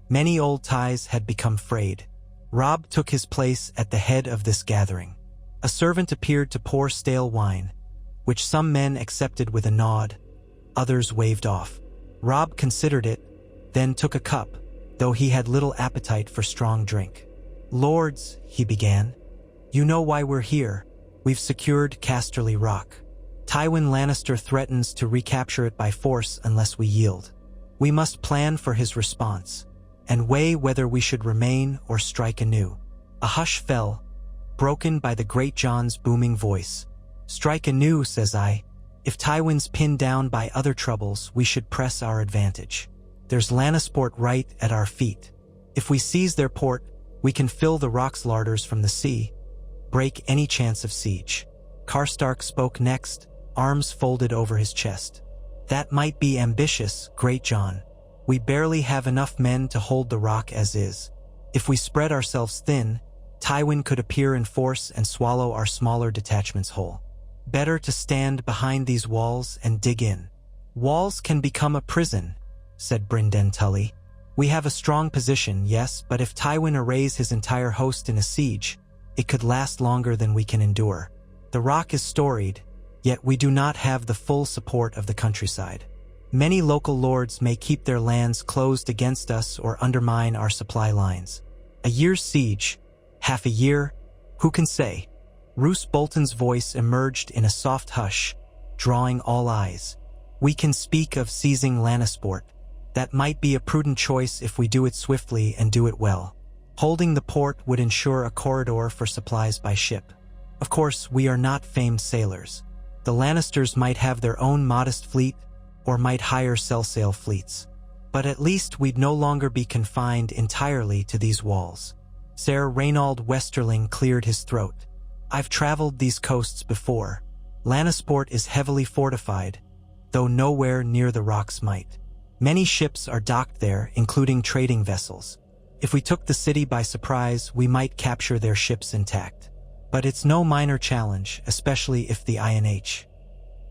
Many old ties had become frayed. Robb took his place at the head of this gathering. A servant appeared to pour stale wine, which some men accepted with a nod, others waved off. Robb considered it, then took a cup, though he had little appetite for strong drink. "Lords," he began, "you know why we're here. We've secured Casterly Rock. Tywin Lannister threatens to recapture it by force unless we yield. We must plan for his response, and weigh whether we should remain or strike anew." A hush fell, broken by the Great John's booming voice. "Strike anew, says I. If Tywin's pinned down by other troubles, we should press our advantage. There's Lannisport right at our feet. If we seize their port, we can fill the rock's larders from the sea, break any chance of siege." Karstark spoke next, arms folded over his chest. "That might be ambitious, Great John. We barely have enough men to hold the rock as is. If we spread ourselves thin, Tywin could appear in force and swallow our smaller detachments whole. Better to stand behind these walls and dig in." "Walls can become a prison," said Brynden Tully. "We have a strong position, yes, but if Tywin arrays his entire host in a siege, it could last longer than we can endure. The rock is storied, yet we do not have the full support of the countryside. Many local lords may keep their lands closed against us or undermine our supply lines. A year's siege, half a year, who can say?" Roose Bolton's voice emerged in a soft hush, drawing all eyes. "We can speak of seizing Lannisport. That might be a prudent choice if we do it swiftly and do it well. Holding the port would ensure a corridor for supplies by ship. Of course, we are not famed sailors. The Lannisters might have their own modest fleet, or might hire sell-sail fleets. But at least we'd no longer be confined entirely to these walls." Ser Reynold Westerling cleared his throat. "I've traveled these coasts before. Lannisport is heavily fortified, though nowhere near the rock's might. Many ships are docked there, including trading vessels. If we took the city by surprise, we might capture their ships intact. But it's no minor challenge, especially if the INH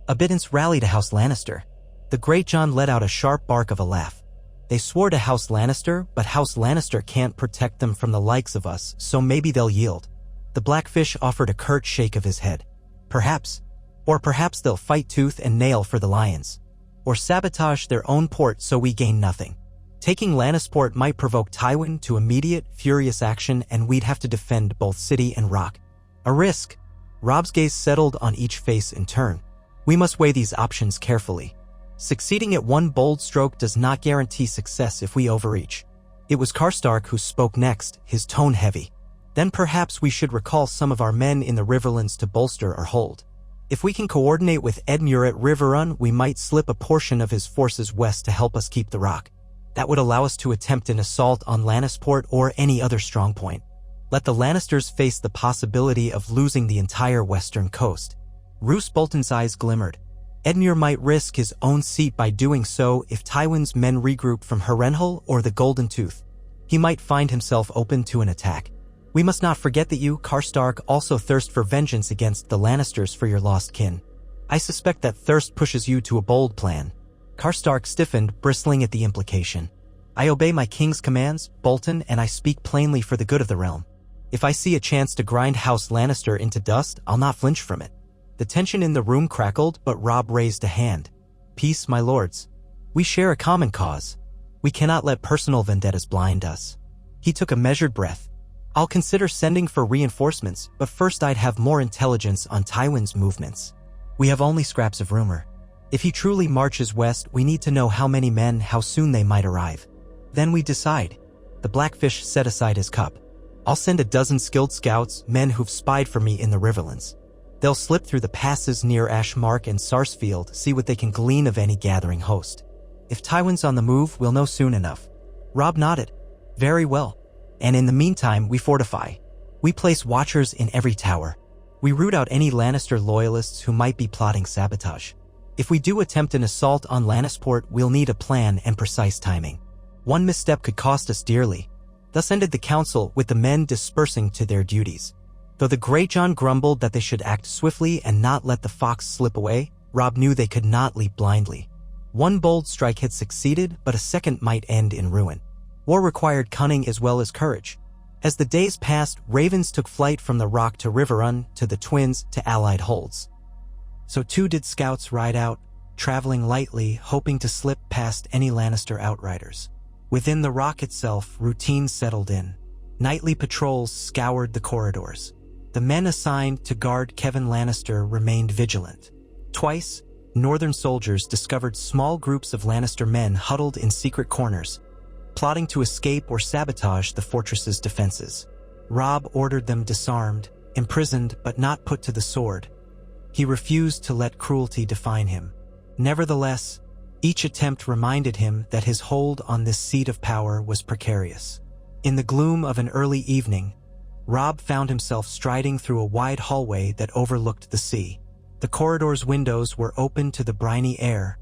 Abitants rally to House Lannister." The Great John let out a sharp bark of a laugh. "They swore to House Lannister, but House Lannister can't protect them from the likes of us, so maybe they'll yield." The Blackfish offered a curt shake of his head. "Perhaps. Or perhaps they'll fight tooth and nail for the lions. Or sabotage their own port so we gain nothing." Taking Lannisport might provoke Tywin to immediate, furious action, and we'd have to defend both city and rock. A risk. Robb's gaze settled on each face in turn. We must weigh these options carefully. Succeeding at one bold stroke does not guarantee success if we overreach. It was Karstark who spoke next, his tone heavy. Then perhaps we should recall some of our men in the Riverlands to bolster our hold. If we can coordinate with Edmure at Riverrun, we might slip a portion of his forces west to help us keep the rock. That would allow us to attempt an assault on Lannisport or any other strongpoint. Let the Lannisters face the possibility of losing the entire western coast. Roose Bolton's eyes glimmered. Edmure might risk his own seat by doing so if Tywin's men regroup from Harrenhal or the Golden Tooth. He might find himself open to an attack. We must not forget that you, Karstark, also thirst for vengeance against the Lannisters for your lost kin. I suspect that thirst pushes you to a bold plan. Karstark stiffened, bristling at the implication. I obey my king's commands, Bolton, and I speak plainly for the good of the realm. If I see a chance to grind House Lannister into dust, I'll not flinch from it. The tension in the room crackled, but Robb raised a hand. Peace, my lords. We share a common cause. We cannot let personal vendettas blind us. He took a measured breath. I'll consider sending for reinforcements, but first I'd have more intelligence on Tywin's movements. We have only scraps of rumor. If he truly marches west, we need to know how many men, how soon they might arrive. Then we decide. The Blackfish set aside his cup. I'll send a dozen skilled scouts, men who've spied for me in the Riverlands. They'll slip through the passes near Ashmark and Sarsfield, see what they can glean of any gathering host. If Tywin's on the move, we'll know soon enough. Robb nodded. Very well. And in the meantime, we fortify. We place watchers in every tower. We root out any Lannister loyalists who might be plotting sabotage. If we do attempt an assault on Lannisport, we'll need a plan and precise timing. One misstep could cost us dearly. Thus ended the council, with the men dispersing to their duties. Though the Greyjohn grumbled that they should act swiftly and not let the fox slip away, Robb knew they could not leap blindly. One bold strike had succeeded, but a second might end in ruin. War required cunning as well as courage. As the days passed, ravens took flight from the Rock to Riverrun, to the Twins, to allied holds. So too did scouts ride out, traveling lightly, hoping to slip past any Lannister outriders. Within the Rock itself, routine settled in. Nightly patrols scoured the corridors. The men assigned to guard Kevan Lannister remained vigilant. Twice, Northern soldiers discovered small groups of Lannister men huddled in secret corners, plotting to escape or sabotage the fortress's defenses. Robb ordered them disarmed, imprisoned but not put to the sword. He refused to let cruelty define him. Nevertheless, each attempt reminded him that his hold on this seat of power was precarious. In the gloom of an early evening, Robb found himself striding through a wide hallway that overlooked the sea. The corridor's windows were open to the briny air,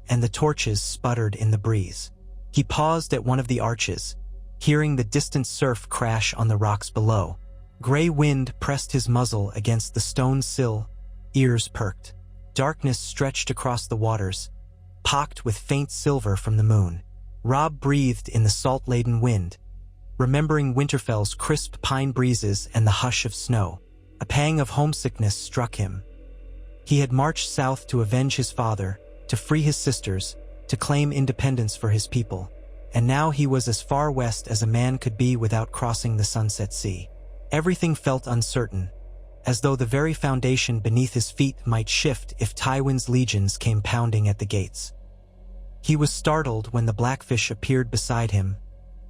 and the torches sputtered in the breeze. He paused at one of the arches, hearing the distant surf crash on the rocks below. Gray wind pressed his muzzle against the stone sill, ears perked. Darkness stretched across the waters, pocked with faint silver from the moon. Robb breathed in the salt-laden wind, remembering Winterfell's crisp pine breezes and the hush of snow. A pang of homesickness struck him. He had marched south to avenge his father, to free his sisters, to claim independence for his people, and now he was as far west as a man could be without crossing the Sunset Sea. Everything felt uncertain, as though the very foundation beneath his feet might shift if Tywin's legions came pounding at the gates. He was startled when the Blackfish appeared beside him,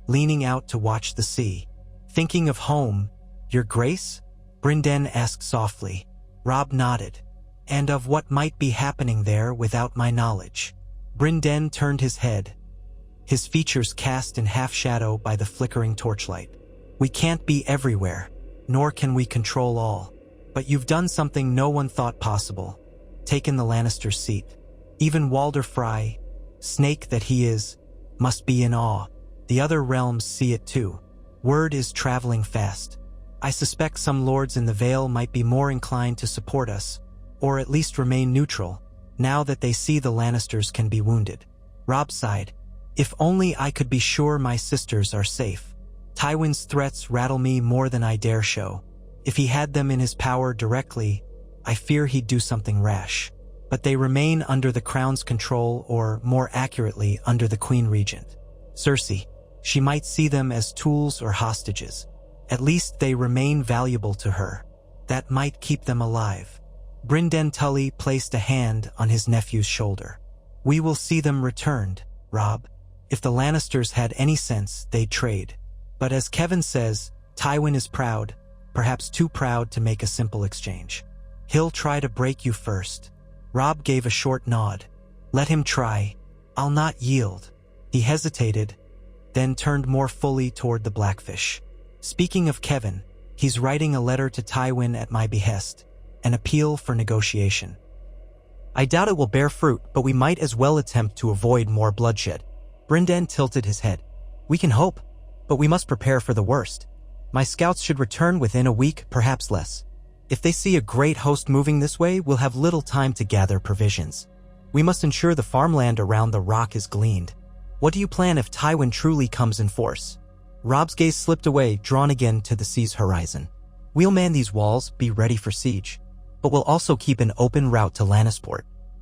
leaning out to watch the sea. Thinking of home, Your Grace? Brynden asked softly. Robb nodded. And of what might be happening there without my knowledge. Brynden turned his head, his features cast in half-shadow by the flickering torchlight. We can't be everywhere, nor can we control all. But you've done something no one thought possible. Taken the Lannister's seat. Even Walder Frey, snake that he is, must be in awe. The other realms see it too. Word is traveling fast. I suspect some lords in the Vale might be more inclined to support us, or at least remain neutral, now that they see the Lannisters can be wounded. Robb sighed. If only I could be sure my sisters are safe. Tywin's threats rattle me more than I dare show. If he had them in his power directly, I fear he'd do something rash. But they remain under the Crown's control, or more accurately, under the Queen Regent. Cersei. She might see them as tools or hostages. At least they remain valuable to her. That might keep them alive. Brynden Tully placed a hand on his nephew's shoulder. We will see them returned, Robb. If the Lannisters had any sense, they'd trade. But as Kevin says, Tywin is proud, perhaps too proud to make a simple exchange. He'll try to break you first. Robb gave a short nod. Let him try. I'll not yield. He hesitated, then turned more fully toward the Blackfish. Speaking of Kevin, he's writing a letter to Tywin at my behest, an appeal for negotiation. I doubt it will bear fruit, but we might as well attempt to avoid more bloodshed. Brynden tilted his head. We can hope, but we must prepare for the worst. My scouts should return within a week, perhaps less. If they see a great host moving this way, we'll have little time to gather provisions. We must ensure the farmland around the rock is gleaned. What do you plan if Tywin truly comes in force? Robb's gaze slipped away, drawn again to the sea's horizon. We'll man these walls, be ready for siege. But we'll also keep an open route to Lannisport.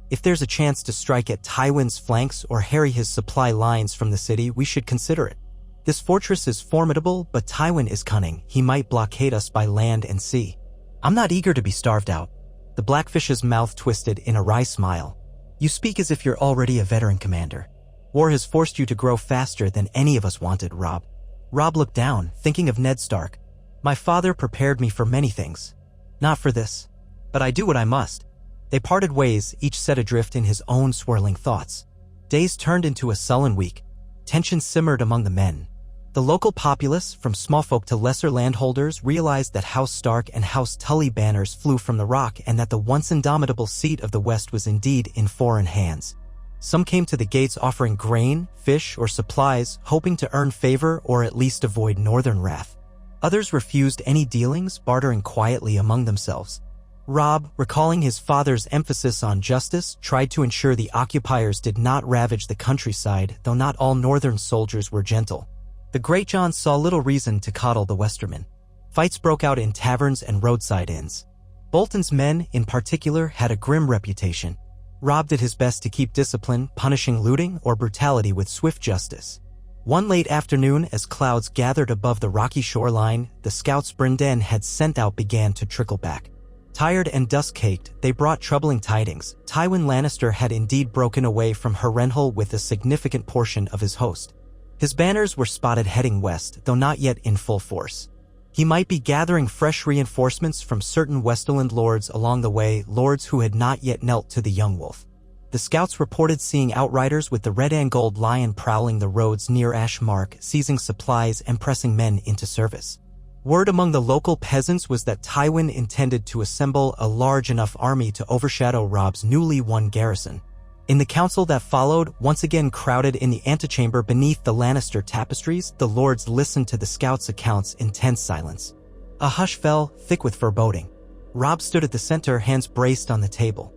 If there's a chance to strike at Tywin's flanks or harry his supply lines from the city, we should consider it. This fortress is formidable, but Tywin is cunning. He might blockade us by land and sea. I'm not eager to be starved out. The Blackfish's mouth twisted in a wry smile. You speak as if you're already a veteran commander. War has forced you to grow faster than any of us wanted, Robb. Robb looked down, thinking of Ned Stark. My father prepared me for many things. Not for this. But I do what I must. They parted ways, each set adrift in his own swirling thoughts. Days turned into a sullen week. Tension simmered among the men. The local populace, from small folk to lesser landholders, realized that House Stark and House Tully banners flew from the rock and that the once indomitable seat of the West was indeed in foreign hands. Some came to the gates offering grain, fish, or supplies, hoping to earn favor or at least avoid northern wrath. Others refused any dealings, bartering quietly among themselves. Robb, recalling his father's emphasis on justice, tried to ensure the occupiers did not ravage the countryside, though not all northern soldiers were gentle. The Great John saw little reason to coddle the Westermen. Fights broke out in taverns and roadside inns. Bolton's men, in particular, had a grim reputation. Robb did his best to keep discipline, punishing looting or brutality with swift justice. One late afternoon, as clouds gathered above the rocky shoreline, the scouts Brynden had sent out began to trickle back. Tired and dust-caked, they brought troubling tidings. Tywin Lannister had indeed broken away from Harrenhal with a significant portion of his host. His banners were spotted heading west, though not yet in full force. He might be gathering fresh reinforcements from certain Westerland lords along the way, lords who had not yet knelt to the young wolf. The scouts reported seeing outriders with the red and gold lion prowling the roads near Ash Mark, seizing supplies and pressing men into service. Word among the local peasants was that Tywin intended to assemble a large enough army to overshadow Robb's newly won garrison. In the council that followed, once again crowded in the antechamber beneath the Lannister tapestries, the lords listened to the scouts' accounts in tense silence. A hush fell, thick with foreboding. Robb stood at the center, hands braced on the table.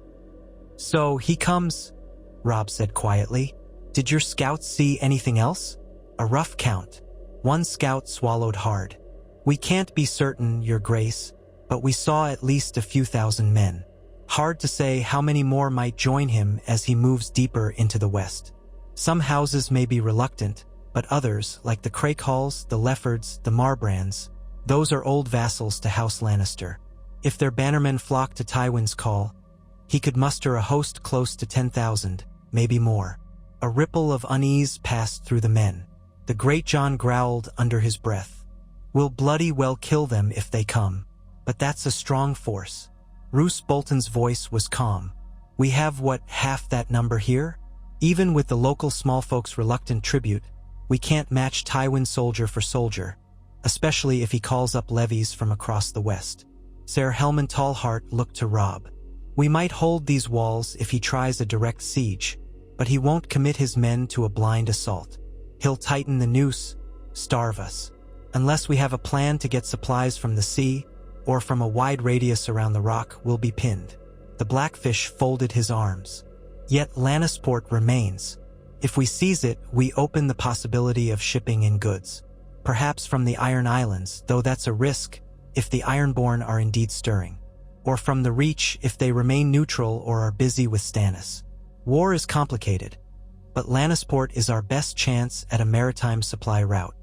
So he comes, Robb said quietly. Did your scouts see anything else? A rough count. One scout swallowed hard. We can't be certain, Your Grace, but we saw at least a few thousand men. Hard to say how many more might join him as he moves deeper into the west. Some houses may be reluctant, but others, like the Crakehalls, the Leffords, the Marbrands, those are old vassals to House Lannister. If their bannermen flock to Tywin's call, he could muster a host close to 10,000, maybe more. A ripple of unease passed through the men. The Great John growled under his breath. We'll bloody well kill them if they come, but that's a strong force. Roose Bolton's voice was calm. We have what, half that number here? Even with the local small folks' reluctant tribute, we can't match Tywin soldier for soldier, especially if he calls up levies from across the west. Ser Helman Tallheart looked to Robb. We might hold these walls if he tries a direct siege, but he won't commit his men to a blind assault. He'll tighten the noose, starve us. Unless we have a plan to get supplies from the sea, or from a wide radius around the rock, we'll be pinned. The Blackfish folded his arms. Yet Lannisport remains. If we seize it, we open the possibility of shipping in goods. Perhaps from the Iron Islands, though that's a risk if the Ironborn are indeed stirring. Or from the Reach if they remain neutral or are busy with Stannis. War is complicated. but Lannisport is our best chance at a maritime supply route.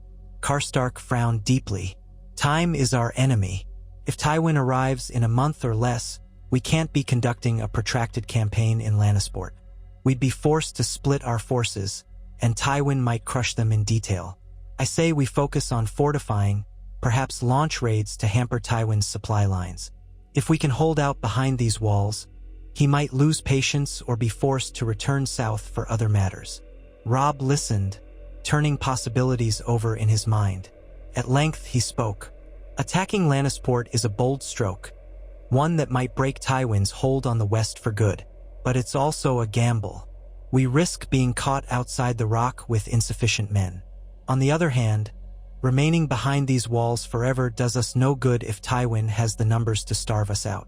Karstark frowned deeply. Time is our enemy. If Tywin arrives in a month or less, we can't be conducting a protracted campaign in Lannisport. We'd be forced to split our forces, and Tywin might crush them in detail. I say we focus on fortifying, perhaps launch raids to hamper Tywin's supply lines. If we can hold out behind these walls, he might lose patience or be forced to return south for other matters. Robb listened, turning possibilities over in his mind. At length he spoke. Attacking Lannisport is a bold stroke, one that might break Tywin's hold on the west for good. But it's also a gamble. We risk being caught outside the rock with insufficient men. On the other hand, remaining behind these walls forever does us no good if Tywin has the numbers to starve us out.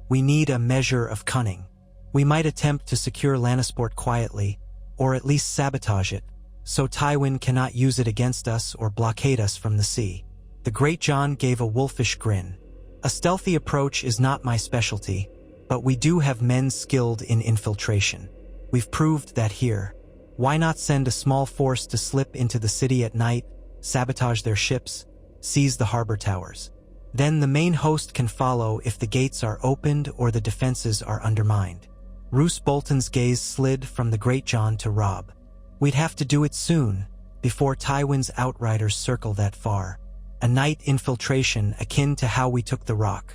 We need a measure of cunning. We might attempt to secure Lannisport quietly, or at least sabotage it, so Tywin cannot use it against us or blockade us from the sea. The Great John gave a wolfish grin. A stealthy approach is not my specialty, but we do have men skilled in infiltration. We've proved that here. Why not send a small force to slip into the city at night, sabotage their ships, seize the harbor towers? Then the main host can follow if the gates are opened or the defenses are undermined. Roose Bolton's gaze slid from the Great John to Robb. We'd have to do it soon, before Tywin's outriders circle that far. A night infiltration akin to how we took the rock.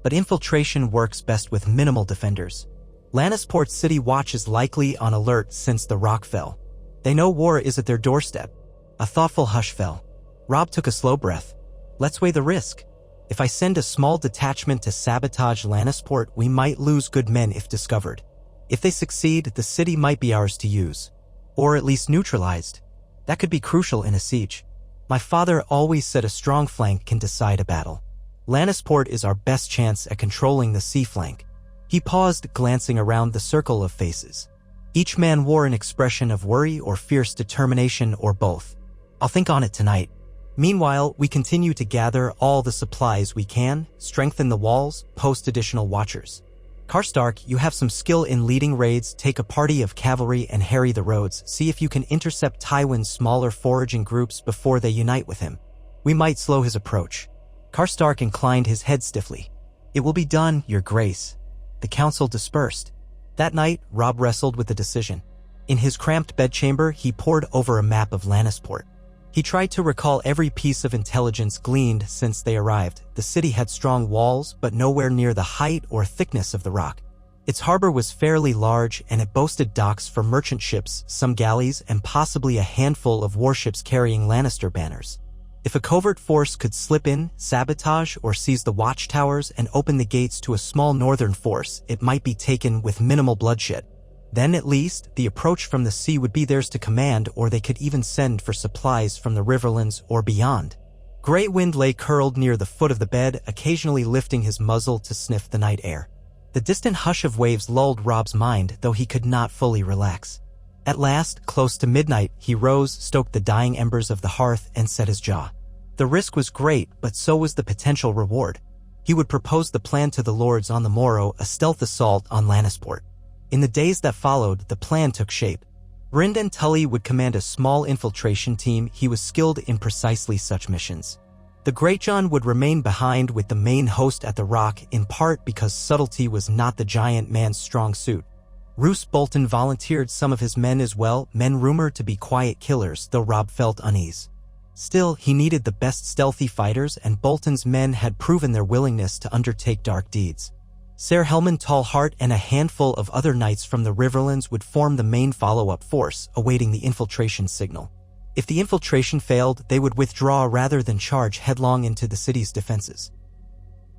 But infiltration works best with minimal defenders. Lannisport City Watch is likely on alert since the rock fell. They know war is at their doorstep. A thoughtful hush fell. Robb took a slow breath. Let's weigh the risk. If I send a small detachment to sabotage Lannisport, we might lose good men if discovered. If they succeed, the city might be ours to use. Or at least neutralized. That could be crucial in a siege. My father always said a strong flank can decide a battle. Lannisport is our best chance at controlling the sea flank. He paused, glancing around the circle of faces. Each man wore an expression of worry or fierce determination or both. I'll think on it tonight. Meanwhile, we continue to gather all the supplies we can, strengthen the walls, post additional watchers. Karstark, you have some skill in leading raids. Take a party of cavalry and harry the roads. See if you can intercept Tywin's smaller foraging groups before they unite with him. We might slow his approach. Karstark inclined his head stiffly. It will be done, Your Grace. The council dispersed. That night, Robb wrestled with the decision. In his cramped bedchamber, he pored over a map of Lannisport. He tried to recall every piece of intelligence gleaned since they arrived. The city had strong walls, but nowhere near the height or thickness of the rock. Its harbor was fairly large, and it boasted docks for merchant ships, some galleys, and possibly a handful of warships carrying Lannister banners. If a covert force could slip in, sabotage, or seize the watchtowers and open the gates to a small northern force, it might be taken with minimal bloodshed. Then, at least, the approach from the sea would be theirs to command, or they could even send for supplies from the Riverlands or beyond. Grey Wind lay curled near the foot of the bed, occasionally lifting his muzzle to sniff the night air. The distant hush of waves lulled Robb's mind, though he could not fully relax. At last, close to midnight, he rose, stoked the dying embers of the hearth, and set his jaw. The risk was great, but so was the potential reward. He would propose the plan to the lords on the morrow, a stealth assault on Lannisport. In the days that followed, the plan took shape. Brynden Tully would command a small infiltration team. He was skilled in precisely such missions. The Greatjon would remain behind with the main host at the rock, in part because subtlety was not the giant man's strong suit. Roose Bolton volunteered some of his men as well, men rumored to be quiet killers, though Robb felt unease. Still, he needed the best stealthy fighters, and Bolton's men had proven their willingness to undertake dark deeds. Ser Helman Tallheart and a handful of other knights from the Riverlands would form the main follow-up force, awaiting the infiltration signal. If the infiltration failed, they would withdraw rather than charge headlong into the city's defenses.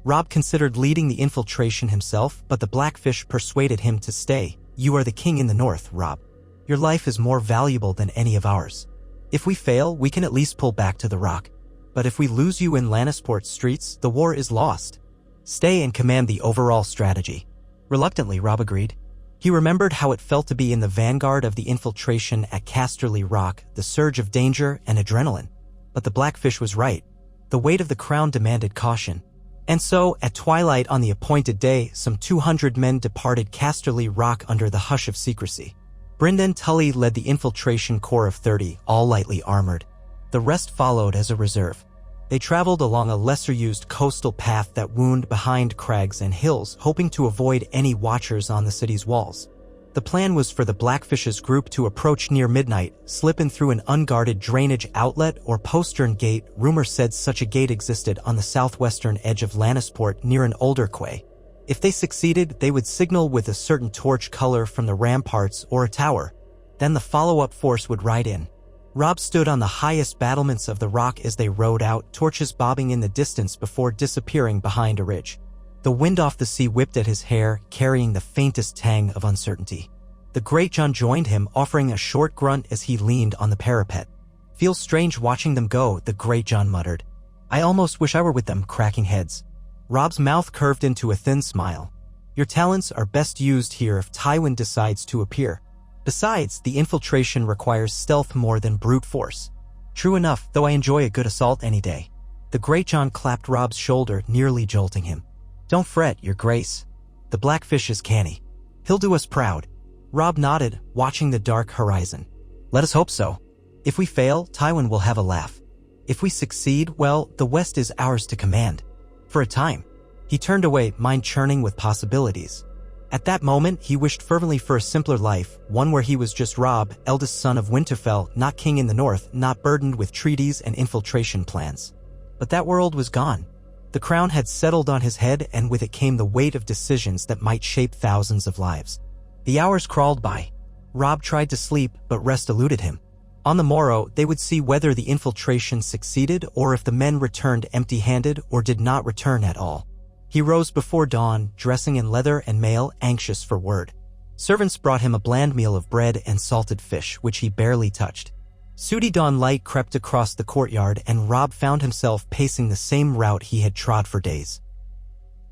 Robb considered leading the infiltration himself, but the Blackfish persuaded him to stay. You are the king in the north, Robb. Your life is more valuable than any of ours. If we fail, we can at least pull back to the rock. But if we lose you in Lannisport's streets, the war is lost. Stay and command the overall strategy. Reluctantly, Robb agreed. He remembered how it felt to be in the vanguard of the infiltration at Casterly Rock, the surge of danger and adrenaline. But the Blackfish was right. The weight of the crown demanded caution. And so, at twilight on the appointed day, some 200 men departed Casterly Rock under the hush of secrecy. Brynden Tully led the infiltration corps of 30, all lightly armored. The rest followed as a reserve. They traveled along a lesser-used coastal path that wound behind crags and hills, hoping to avoid any watchers on the city's walls. The plan was for the Blackfish's group to approach near midnight, slip in through an unguarded drainage outlet or postern gate. Rumor said such a gate existed on the southwestern edge of Lannisport near an older quay. If they succeeded, they would signal with a certain torch color from the ramparts or a tower. Then the follow-up force would ride in. Robb stood on the highest battlements of the rock as they rode out, torches bobbing in the distance before disappearing behind a ridge. The wind off the sea whipped at his hair, carrying the faintest tang of uncertainty. The Greatjon joined him, offering a short grunt as he leaned on the parapet. "Feels strange watching them go," the Greatjon muttered. "I almost wish I were with them," cracking heads. Robb's mouth curved into a thin smile. "Your talents are best used here if Tywin decides to appear. Besides, the infiltration requires stealth more than brute force." "True enough, though I enjoy a good assault any day." The Greatjon clapped Robb's shoulder, nearly jolting him. "Don't fret, Your Grace. The Blackfish is canny. He'll do us proud." Robb nodded, watching the dark horizon. "Let us hope so. If we fail, Tywin will have a laugh. If we succeed, well, the West is ours to command. For a time." He turned away, mind churning with possibilities. At that moment, he wished fervently for a simpler life, one where he was just Robb, eldest son of Winterfell, not king in the north, not burdened with treaties and infiltration plans. But that world was gone. The crown had settled on his head, and with it came the weight of decisions that might shape thousands of lives. The hours crawled by. Robb tried to sleep, but rest eluded him. On the morrow, they would see whether the infiltration succeeded or if the men returned empty-handed or did not return at all. He rose before dawn, dressing in leather and mail, anxious for word. Servants brought him a bland meal of bread and salted fish, which he barely touched. Sooty dawn light crept across the courtyard, and Robb found himself pacing the same route he had trod for days.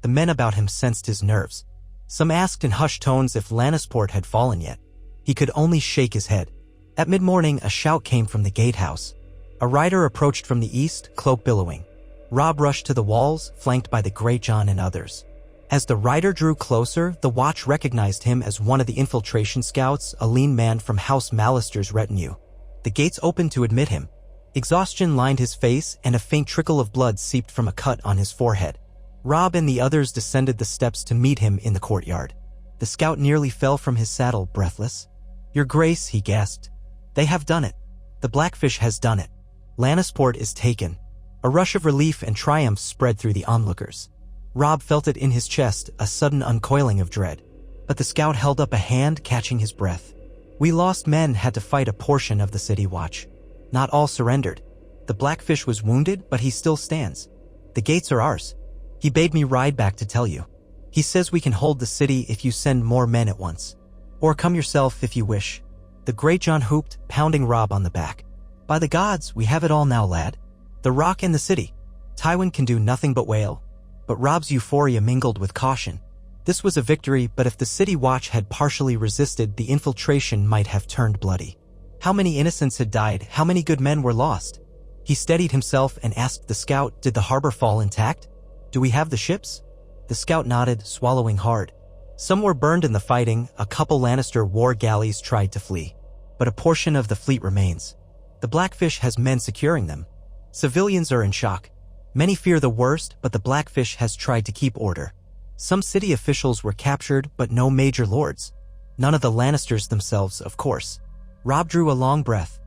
The men about him sensed his nerves. Some asked in hushed tones if Lannisport had fallen yet. He could only shake his head. At mid-morning, a shout came from the gatehouse. A rider approached from the east, cloak billowing. Robb rushed to the walls, flanked by the Greatjon and others. As the rider drew closer, the watch recognized him as one of the infiltration scouts, a lean man from House Mallister's retinue. The gates opened to admit him. Exhaustion lined his face, and a faint trickle of blood seeped from a cut on his forehead. Robb and the others descended the steps to meet him in the courtyard. The scout nearly fell from his saddle, breathless. "Your Grace," he gasped. "They have done it. The Blackfish has done it. Lannisport is taken." A rush of relief and triumph spread through the onlookers. Robb felt it in his chest, a sudden uncoiling of dread. But the scout held up a hand, catching his breath. "We lost men had to fight a portion of the city watch. Not all surrendered. The Blackfish was wounded, but he still stands. The gates are ours. He bade me ride back to tell you. He says we can hold the city if you send more men at once. Or come yourself if you wish." The Greatjon whooped, pounding Robb on the back. "By the gods, we have it all now, lad. The rock and the city. Tywin can do nothing but wail." But Robb's euphoria mingled with caution. This was a victory, but if the city watch had partially resisted, the infiltration might have turned bloody. How many innocents had died? How many good men were lost? He steadied himself and asked the scout, "Did the harbor fall intact? Do we have the ships?" The scout nodded, swallowing hard. Some were burned in the fighting, a couple Lannister war galleys tried to flee. But a portion of the fleet remains. The Blackfish has men securing them. Civilians are in shock. Many fear the worst, but the Blackfish has tried to keep order. Some city officials were captured, but no major lords. None of the Lannisters themselves, of course. Robb drew a long breath.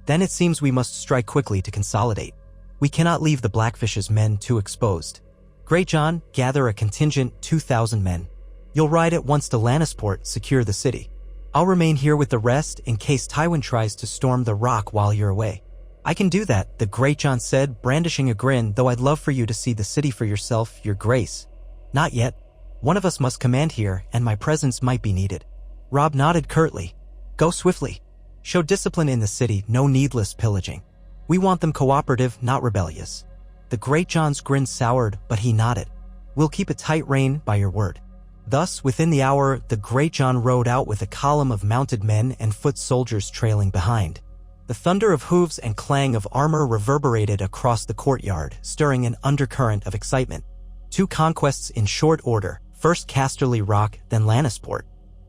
"Then it seems we must strike quickly to consolidate. We cannot leave the Blackfish's men too exposed. Greatjon, gather a contingent 2,000 men. You'll ride at once to Lannisport, secure the city. I'll remain here with the rest in case Tywin tries to storm the rock while you're away." "I can do that," the Greatjon said, brandishing a grin, "though I'd love for you to see the city for yourself, Your Grace." "Not yet. One of us must command here, and my presence might be needed." Robb nodded curtly. "Go swiftly. Show discipline in the city, no needless pillaging. We want them cooperative, not rebellious." The Greatjon's grin soured, but he nodded. "We'll keep a tight rein, by your word." Thus, within the hour, the Greatjon rode out with a column of mounted men and foot soldiers trailing behind. The thunder of hooves and clang of armor reverberated across the courtyard, stirring an undercurrent of excitement. 2 conquests in short order, first Casterly Rock, then Lannisport.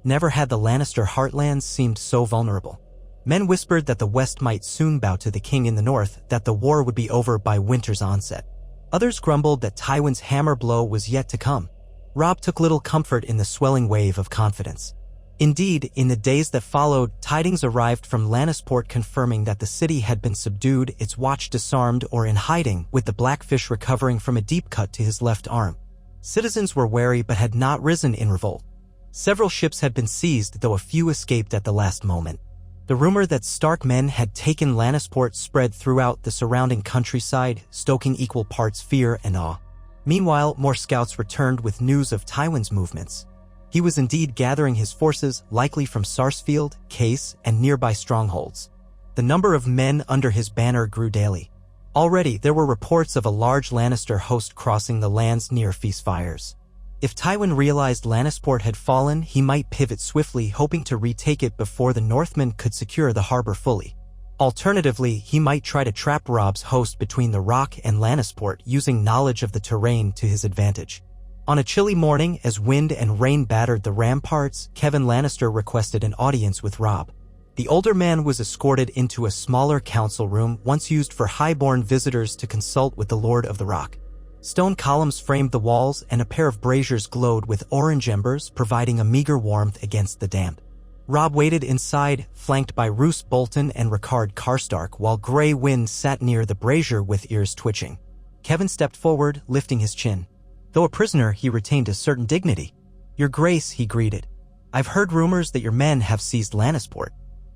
Never had the Lannister heartlands seemed so vulnerable. Men whispered that the West might soon bow to the king in the north, that the war would be over by winter's onset. Others grumbled that Tywin's hammer blow was yet to come. Robb took little comfort in the swelling wave of confidence. Indeed, in the days that followed, tidings arrived from Lannisport confirming that the city had been subdued, its watch disarmed or in hiding, with the Blackfish recovering from a deep cut to his left arm. Citizens were wary but had not risen in revolt. Several ships had been seized, though a few escaped at the last moment. The rumor that Stark men had taken Lannisport spread throughout the surrounding countryside, stoking equal parts fear and awe. Meanwhile, more scouts returned with news of Tywin's movements. He was indeed gathering his forces, likely from Sarsfield, Case, and nearby strongholds. The number of men under his banner grew daily. Already, there were reports of a large Lannister host crossing the lands near Feast Fires. If Tywin realized Lannisport had fallen, he might pivot swiftly, hoping to retake it before the Northmen could secure the harbor fully. Alternatively, he might try to trap Robb's host between the Rock and Lannisport, using knowledge of the terrain to his advantage. On a chilly morning, as wind and rain battered the ramparts, Kevan Lannister requested an audience with Robb. The older man was escorted into a smaller council room once used for highborn visitors to consult with the Lord of the Rock. Stone columns framed the walls and a pair of braziers glowed with orange embers, providing a meager warmth against the damp. Robb waited inside, flanked by Roose Bolton and Rickard Karstark, while Grey Wind sat near the brazier with ears twitching. Kevan stepped forward, lifting his chin. Though a prisoner, he retained a certain dignity. "Your Grace," he greeted. "I've heard rumors that your men have seized Lannisport.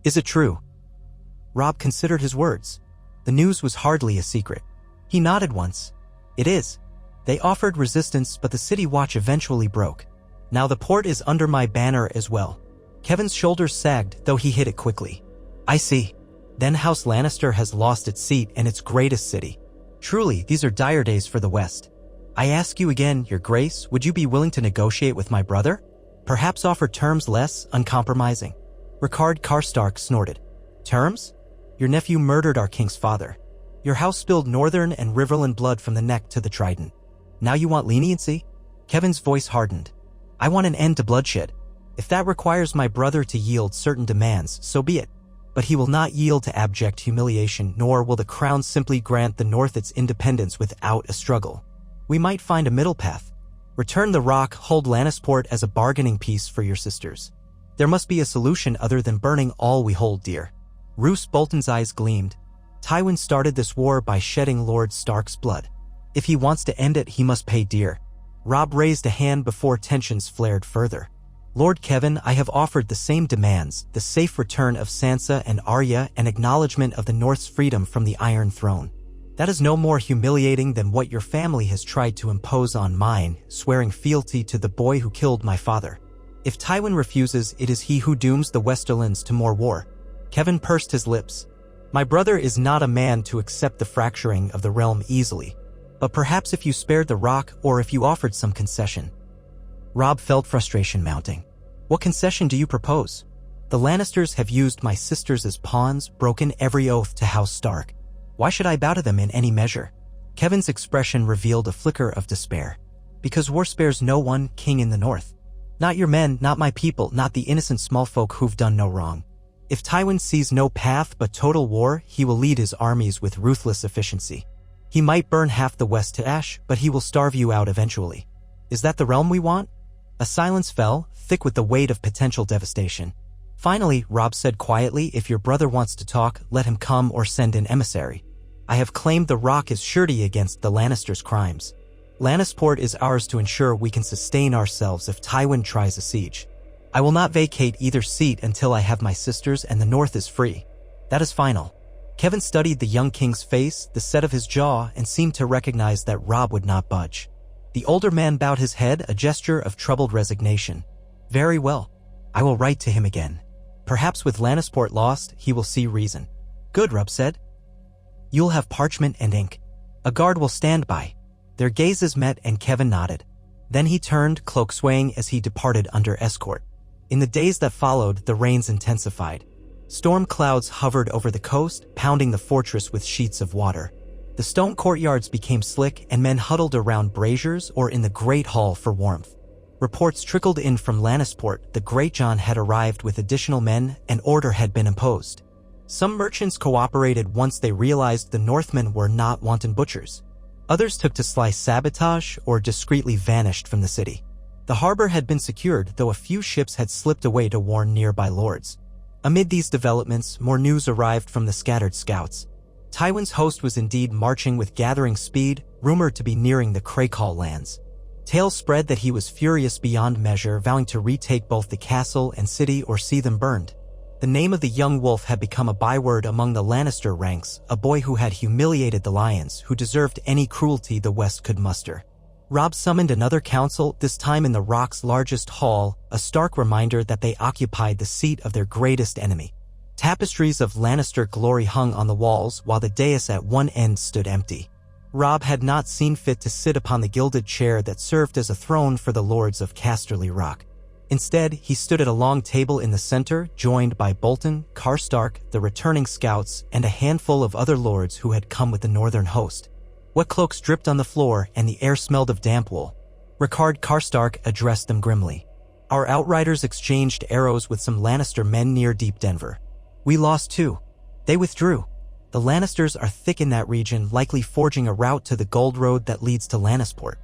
Is it true?" Robb considered his words. The news was hardly a secret. He nodded once. "It is. They offered resistance, but the city watch eventually broke. Now the port is under my banner as well." Kevan's shoulders sagged, though he hid it quickly. "I see. Then House Lannister has lost its seat and its greatest city. Truly, these are dire days for the West. I ask you again, Your Grace, would you be willing to negotiate with my brother? Perhaps offer terms less uncompromising?" Rickard Karstark snorted. "Terms? Your nephew murdered our king's father. Your house spilled northern and riverland blood from the neck to the trident. Now you want leniency?" Kevan's voice hardened. "I want an end to bloodshed. If that requires my brother to yield certain demands, so be it. But he will not yield to abject humiliation, nor will the crown simply grant the North its independence without a struggle. We might find a middle path. Return the Rock, hold Lannisport as a bargaining piece for your sisters. There must be a solution other than burning all we hold dear." Roose Bolton's eyes gleamed. "Tywin started this war by shedding Lord Stark's blood. If he wants to end it, he must pay dear." Robb raised a hand before tensions flared further. "Lord Kevan, I have offered the same demands, the safe return of Sansa and Arya and acknowledgement of the North's freedom from the Iron Throne. That is no more humiliating than what your family has tried to impose on mine, swearing fealty to the boy who killed my father. If Tywin refuses, it is he who dooms the Westerlands to more war." Kevan pursed his lips. "My brother is not a man to accept the fracturing of the realm easily. But perhaps if you spared the Rock, or if you offered some concession." Robb felt frustration mounting. "What concession do you propose? The Lannisters have used my sisters as pawns, broken every oath to House Stark. Why should I bow to them in any measure?" Kevan's expression revealed a flicker of despair. "Because war spares no one, king in the North. Not your men, not my people, not the innocent small folk who've done no wrong. If Tywin sees no path but total war, he will lead his armies with ruthless efficiency. He might burn half the West to ash, but he will starve you out eventually. Is that the realm we want?" A silence fell, thick with the weight of potential devastation. Finally, Robb said quietly, "If your brother wants to talk, let him come or send an emissary. I have claimed the Rock as surety against the Lannisters' crimes. Lannisport is ours to ensure we can sustain ourselves if Tywin tries a siege. I will not vacate either seat until I have my sisters and the North is free. That is final." Kevan studied the young king's face, the set of his jaw, and seemed to recognize that Robb would not budge. The older man bowed his head, a gesture of troubled resignation. "Very well. I will write to him again. Perhaps with Lannisport lost, he will see reason." "Good," Robb said. "You'll have parchment and ink. A guard will stand by." Their gazes met and Kevan nodded. Then he turned, cloak swaying as he departed under escort. In the days that followed, the rains intensified. Storm clouds hovered over the coast, pounding the fortress with sheets of water. The stone courtyards became slick and men huddled around braziers or in the great hall for warmth. Reports trickled in from Lannisport. The Greatjon had arrived with additional men and order had been imposed. Some merchants cooperated once they realized the Northmen were not wanton butchers. Others took to sly sabotage or discreetly vanished from the city. The harbor had been secured, though a few ships had slipped away to warn nearby lords. Amid these developments, more news arrived from the scattered scouts. Tywin's host was indeed marching with gathering speed, rumored to be nearing the Crakehall lands. Tales spread that he was furious beyond measure, vowing to retake both the castle and city or see them burned. The name of the young wolf had become a byword among the Lannister ranks, a boy who had humiliated the lions, who deserved any cruelty the West could muster. Robb summoned another council, this time in the Rock's largest hall, a stark reminder that they occupied the seat of their greatest enemy. Tapestries of Lannister glory hung on the walls, while the dais at one end stood empty. Robb had not seen fit to sit upon the gilded chair that served as a throne for the lords of Casterly Rock. Instead, he stood at a long table in the center, joined by Bolton, Karstark, the returning scouts, and a handful of other lords who had come with the northern host. Wet cloaks dripped on the floor, and the air smelled of damp wool. Ricard Karstark addressed them grimly. Our outriders exchanged arrows with some Lannister men near Deep Denver. We lost too. They withdrew. The Lannisters are thick in that region, likely forging a route to the Gold Road that leads to Lannisport.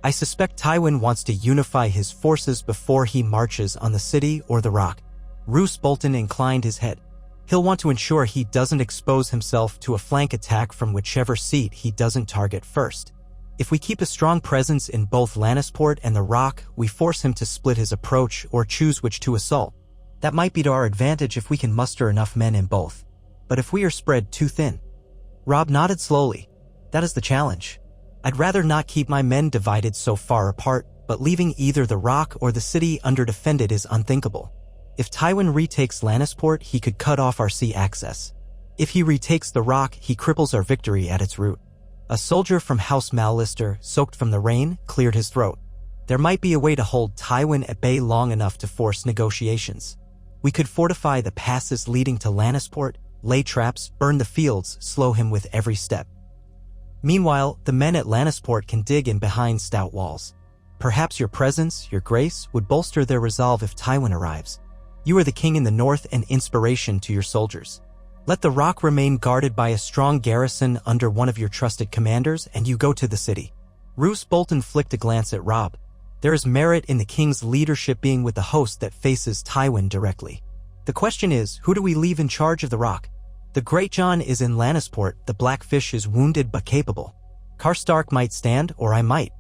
I suspect Tywin wants to unify his forces before he marches on the city or the Rock. Roose Bolton inclined his head. He'll want to ensure he doesn't expose himself to a flank attack from whichever seat he doesn't target first. If we keep a strong presence in both Lannisport and the Rock, we force him to split his approach or choose which to assault. That might be to our advantage if we can muster enough men in both. But if we are spread too thin? Robb nodded slowly. That is the challenge. I'd rather not keep my men divided so far apart, but leaving either the Rock or the city underdefended is unthinkable. If Tywin retakes Lannisport, he could cut off our sea access. If he retakes the Rock, he cripples our victory at its root. A soldier from House Mallister, soaked from the rain, cleared his throat. There might be a way to hold Tywin at bay long enough to force negotiations. We could fortify the passes leading to Lannisport, lay traps, burn the fields, slow him with every step. Meanwhile, the men at Lannisport can dig in behind stout walls. Perhaps your presence, your grace, would bolster their resolve if Tywin arrives. You are the king in the north and inspiration to your soldiers. Let the Rock remain guarded by a strong garrison under one of your trusted commanders, and you go to the city. Roose Bolton flicked a glance at Robb. There is merit in the king's leadership being with the host that faces Tywin directly. The question is, who do we leave in charge of the Rock? The Greatjon is in Lannisport, the Blackfish is wounded but capable. Karstark might stand, or I might.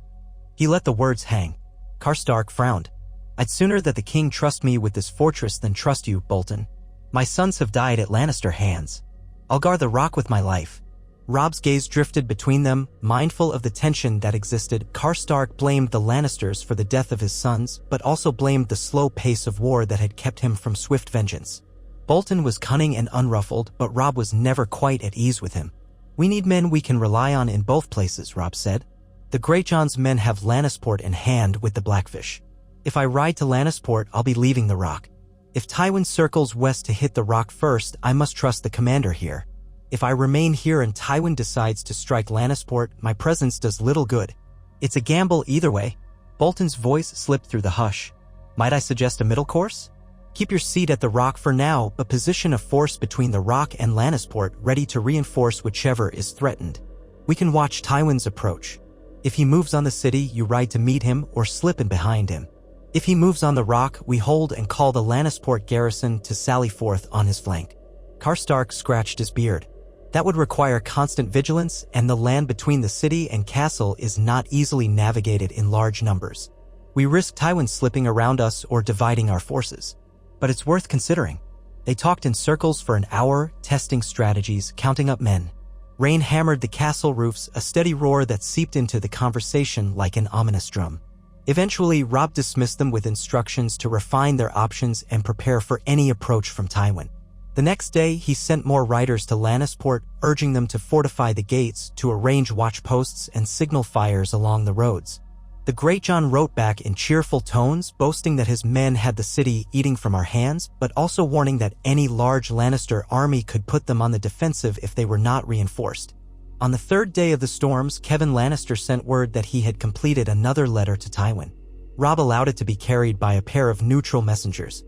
He let the words hang. Karstark frowned. I'd sooner that the king trust me with this fortress than trust you, Bolton. My sons have died at Lannister hands. I'll guard the Rock with my life. Robb's gaze drifted between them, mindful of the tension that existed. Karstark blamed the Lannisters for the death of his sons, but also blamed the slow pace of war that had kept him from swift vengeance. Bolton was cunning and unruffled, but Robb was never quite at ease with him. We need men we can rely on in both places, Robb said. The Greatjon's men have Lannisport in hand with the Blackfish. If I ride to Lannisport, I'll be leaving the Rock. If Tywin circles west to hit the Rock first, I must trust the commander here. If I remain here and Tywin decides to strike Lannisport, my presence does little good. It's a gamble either way. Bolton's voice slipped through the hush. Might I suggest a middle course? Keep your seat at the Rock for now, but position a force between the Rock and Lannisport ready to reinforce whichever is threatened. We can watch Tywin's approach. If he moves on the city, you ride to meet him or slip in behind him. If he moves on the Rock, we hold and call the Lannisport garrison to sally forth on his flank. Karstark scratched his beard. That would require constant vigilance, and the land between the city and castle is not easily navigated in large numbers. We risk Tywin slipping around us or dividing our forces. But it's worth considering. They talked in circles for an hour, testing strategies, counting up men. Rain hammered the castle roofs, a steady roar that seeped into the conversation like an ominous drum. Eventually, Robb dismissed them with instructions to refine their options and prepare for any approach from Tywin. The next day, he sent more riders to Lannisport, urging them to fortify the gates, to arrange watchposts and signal fires along the roads. The Greatjon wrote back in cheerful tones, boasting that his men had the city eating from our hands, but also warning that any large Lannister army could put them on the defensive if they were not reinforced. On the third day of the storms, Kevan Lannister sent word that he had completed another letter to Tywin. Robb allowed it to be carried by a pair of neutral messengers.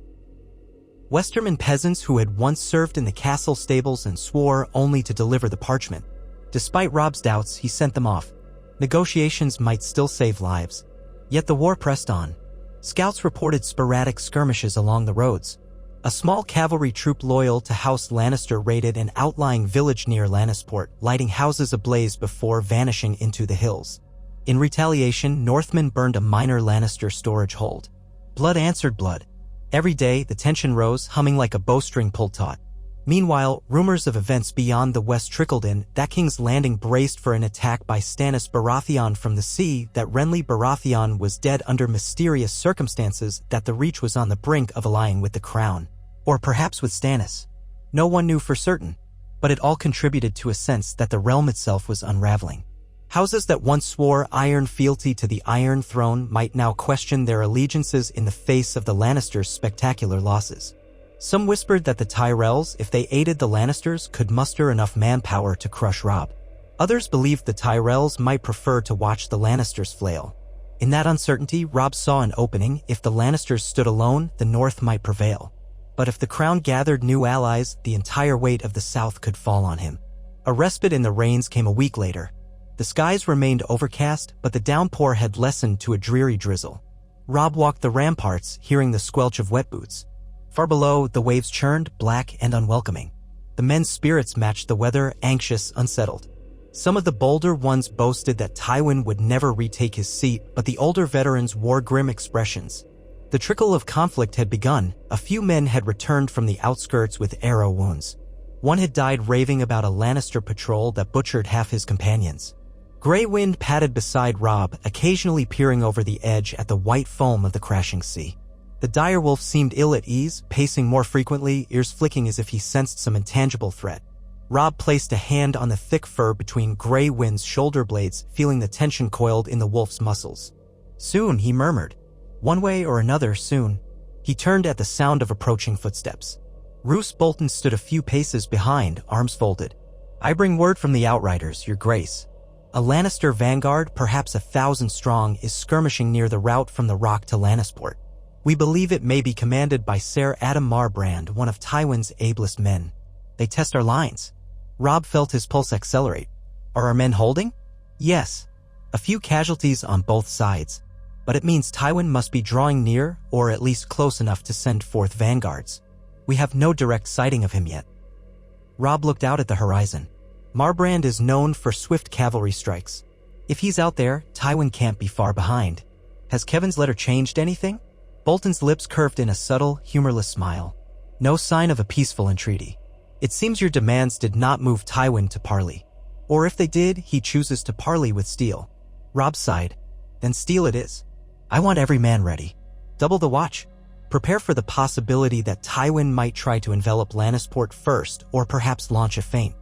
Westerman peasants who had once served in the castle stables and swore only to deliver the parchment. Despite Robb's doubts, he sent them off. Negotiations might still save lives. Yet the war pressed on. Scouts reported sporadic skirmishes along the roads. A small cavalry troop loyal to House Lannister raided an outlying village near Lannisport, lighting houses ablaze before vanishing into the hills. In retaliation, Northmen burned a minor Lannister storage hold. Blood answered blood. Every day, the tension rose, humming like a bowstring pulled taut. Meanwhile, rumors of events beyond the west trickled in, that King's Landing braced for an attack by Stannis Baratheon from the sea, that Renly Baratheon was dead under mysterious circumstances, that the Reach was on the brink of allying with the Crown. Or perhaps with Stannis. No one knew for certain, but it all contributed to a sense that the realm itself was unraveling. Houses that once swore iron fealty to the Iron Throne might now question their allegiances in the face of the Lannisters' spectacular losses. Some whispered that the Tyrells, if they aided the Lannisters, could muster enough manpower to crush Robb. Others believed the Tyrells might prefer to watch the Lannisters flail. In that uncertainty, Robb saw an opening. If the Lannisters stood alone, the North might prevail. But if the Crown gathered new allies, the entire weight of the South could fall on him. A respite in the rains came a week later. The skies remained overcast, but the downpour had lessened to a dreary drizzle. Robb walked the ramparts, hearing the squelch of wet boots. Far below, the waves churned, black and unwelcoming. The men's spirits matched the weather, anxious, unsettled. Some of the bolder ones boasted that Tywin would never retake his seat, but the older veterans wore grim expressions. The trickle of conflict had begun. A few men had returned from the outskirts with arrow wounds. One had died raving about a Lannister patrol that butchered half his companions. Grey Wind padded beside Robb, occasionally peering over the edge at the white foam of the crashing sea. The direwolf seemed ill at ease, pacing more frequently, ears flicking as if he sensed some intangible threat. Robb placed a hand on the thick fur between Grey Wind's shoulder blades, feeling the tension coiled in the wolf's muscles. Soon, he murmured. One way or another, soon. He turned at the sound of approaching footsteps. Roose Bolton stood a few paces behind, arms folded. I bring word from the Outriders, Your Grace. A Lannister vanguard, perhaps 1,000 strong, is skirmishing near the route from the Rock to Lannisport. We believe it may be commanded by Ser Adam Marbrand, one of Tywin's ablest men. They test our lines. Robb felt his pulse accelerate. Are our men holding? Yes. A few casualties on both sides. But it means Tywin must be drawing near, or at least close enough to send forth vanguards. We have no direct sighting of him yet. Robb looked out at the horizon. Marbrand is known for swift cavalry strikes. If he's out there, Tywin can't be far behind. Has Kevin's letter changed anything? Bolton's lips curved in a subtle, humorless smile. No sign of a peaceful entreaty. It seems your demands did not move Tywin to parley. Or if they did, he chooses to parley with steel. Robb sighed. Then steel it is. I want every man ready. Double the watch. Prepare for the possibility that Tywin might try to envelop Lannisport first, or perhaps launch a feint.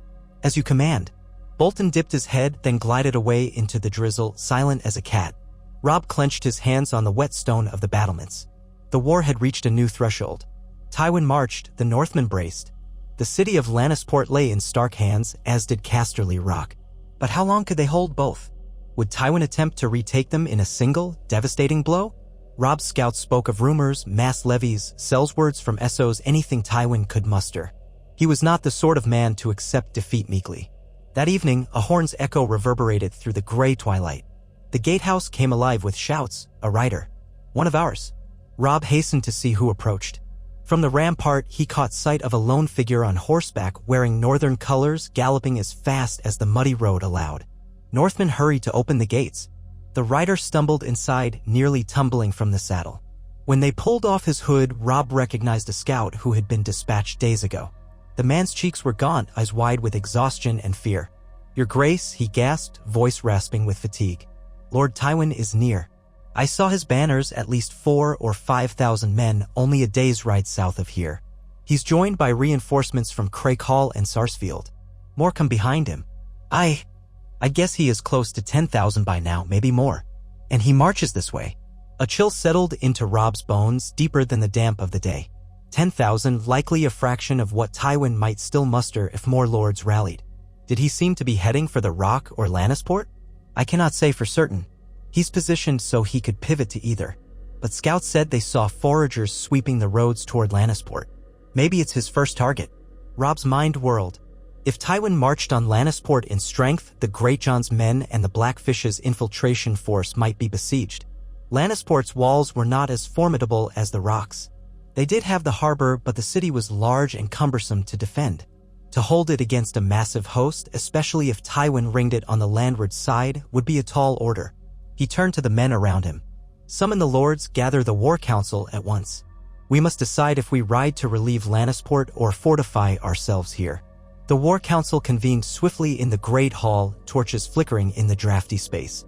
As you command. Bolton dipped his head, then glided away into the drizzle, silent as a cat. Robb clenched his hands on the whetstone of the battlements. The war had reached a new threshold. Tywin marched, the Northmen braced. The city of Lannisport lay in stark hands, as did Casterly Rock. But how long could they hold both? Would Tywin attempt to retake them in a single, devastating blow? Robb's scouts spoke of rumors, mass levies, sellswords from Essos, anything Tywin could muster. He was not the sort of man to accept defeat meekly. That evening, a horn's echo reverberated through the gray twilight. The gatehouse came alive with shouts. A rider. One of ours. Robb hastened to see who approached. From the rampart, he caught sight of a lone figure on horseback wearing northern colors, galloping as fast as the muddy road allowed. Northmen hurried to open the gates. The rider stumbled inside, nearly tumbling from the saddle. When they pulled off his hood, Robb recognized a scout who had been dispatched days ago. The man's cheeks were gaunt, eyes wide with exhaustion and fear. Your Grace, he gasped, voice rasping with fatigue. Lord Tywin is near. I saw his banners, at least 4,000 or 5,000 men, only a day's ride south of here. He's joined by reinforcements from Craighall and Sarsfield. More come behind him. I guess he is close to 10,000 by now, maybe more. And he marches this way. A chill settled into Robb's bones, deeper than the damp of the day. 10,000, likely a fraction of what Tywin might still muster if more lords rallied. Did he seem to be heading for the Rock or Lannisport? I cannot say for certain. He's positioned so he could pivot to either. but scouts said they saw foragers sweeping the roads toward Lannisport. Maybe it's his first target. Robb's mind whirled. If Tywin marched on Lannisport in strength, the Greatjohn's men and the Blackfish's infiltration force might be besieged. Lannisport's walls were not as formidable as the Rock's. They did have the harbor, but the city was large and cumbersome to defend. To hold it against a massive host, especially if Tywin ringed it on the landward side, would be a tall order. He turned to the men around him. Summon the lords, gather the war council at once. We must decide if we ride to relieve Lannisport or fortify ourselves here. The war council convened swiftly in the great hall, torches flickering in the drafty space.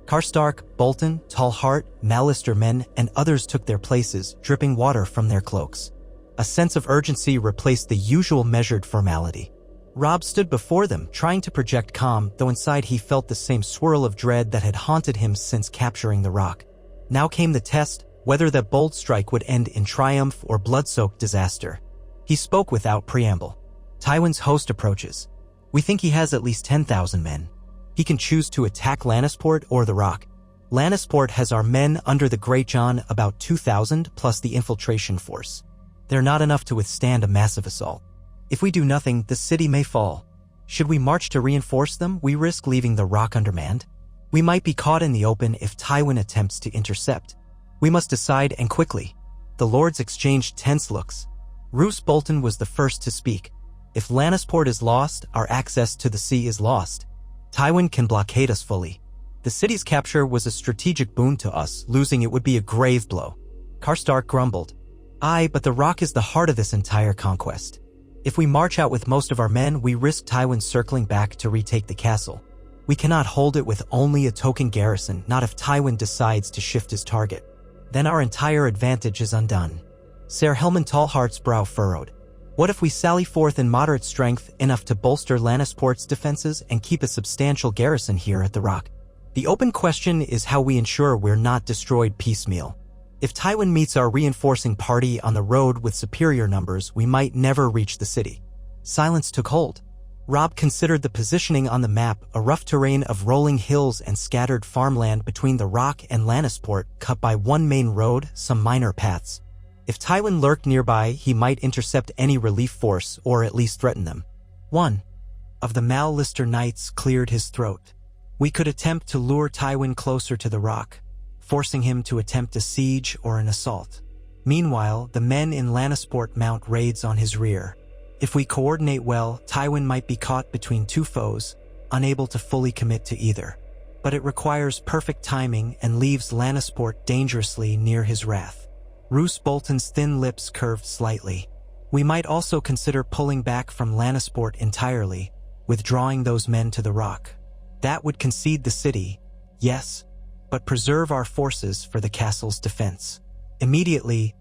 Karstark, Bolton, Tallhart, Mallister men, and others took their places, dripping water from their cloaks. A sense of urgency replaced the usual measured formality. Robb stood before them, trying to project calm, though inside he felt the same swirl of dread that had haunted him since capturing the Rock. Now came the test, whether that bold strike would end in triumph or blood-soaked disaster. He spoke without preamble. Tywin's host approaches. We think he has at least 10,000 men. He can choose to attack Lannisport or the Rock. Lannisport has our men under the Greatjon, about 2,000 plus the infiltration force. They're not enough to withstand a massive assault. If we do nothing, the city may fall. Should we march to reinforce them, we risk leaving the Rock undermanned. We might be caught in the open if Tywin attempts to intercept. We must decide, and quickly. The lords exchanged tense looks. Roose Bolton was the first to speak. If Lannisport is lost, our access to the sea is lost. Tywin can blockade us fully. The city's capture was a strategic boon to us. Losing it would be a grave blow. Karstark grumbled. Aye, but the Rock is the heart of this entire conquest. If we march out with most of our men, we risk Tywin circling back to retake the castle. We cannot hold it with only a token garrison, not if Tywin decides to shift his target. Then our entire advantage is undone. Ser Helman Tallhart's brow furrowed. What if we sally forth in moderate strength, enough to bolster Lannisport's defenses and keep a substantial garrison here at the Rock? The open question is how we ensure we're not destroyed piecemeal. If Tywin meets our reinforcing party on the road with superior numbers, we might never reach the city. Silence took hold. Robb considered the positioning on the map, a rough terrain of rolling hills and scattered farmland between the Rock and Lannisport, cut by one main road, some minor paths. If Tywin lurked nearby, he might intercept any relief force, or at least threaten them. One of the Mallister knights cleared his throat. We could attempt to lure Tywin closer to the Rock, forcing him to attempt a siege or an assault. Meanwhile, the men in Lannisport mount raids on his rear. If we coordinate well, Tywin might be caught between two foes, unable to fully commit to either. But it requires perfect timing and leaves Lannisport dangerously near his wrath. Roose Bolton's thin lips curved slightly. We might also consider pulling back from Lannisport entirely, withdrawing those men to the Rock. That would concede the city, yes, but preserve our forces for the castle's defense. Immediately,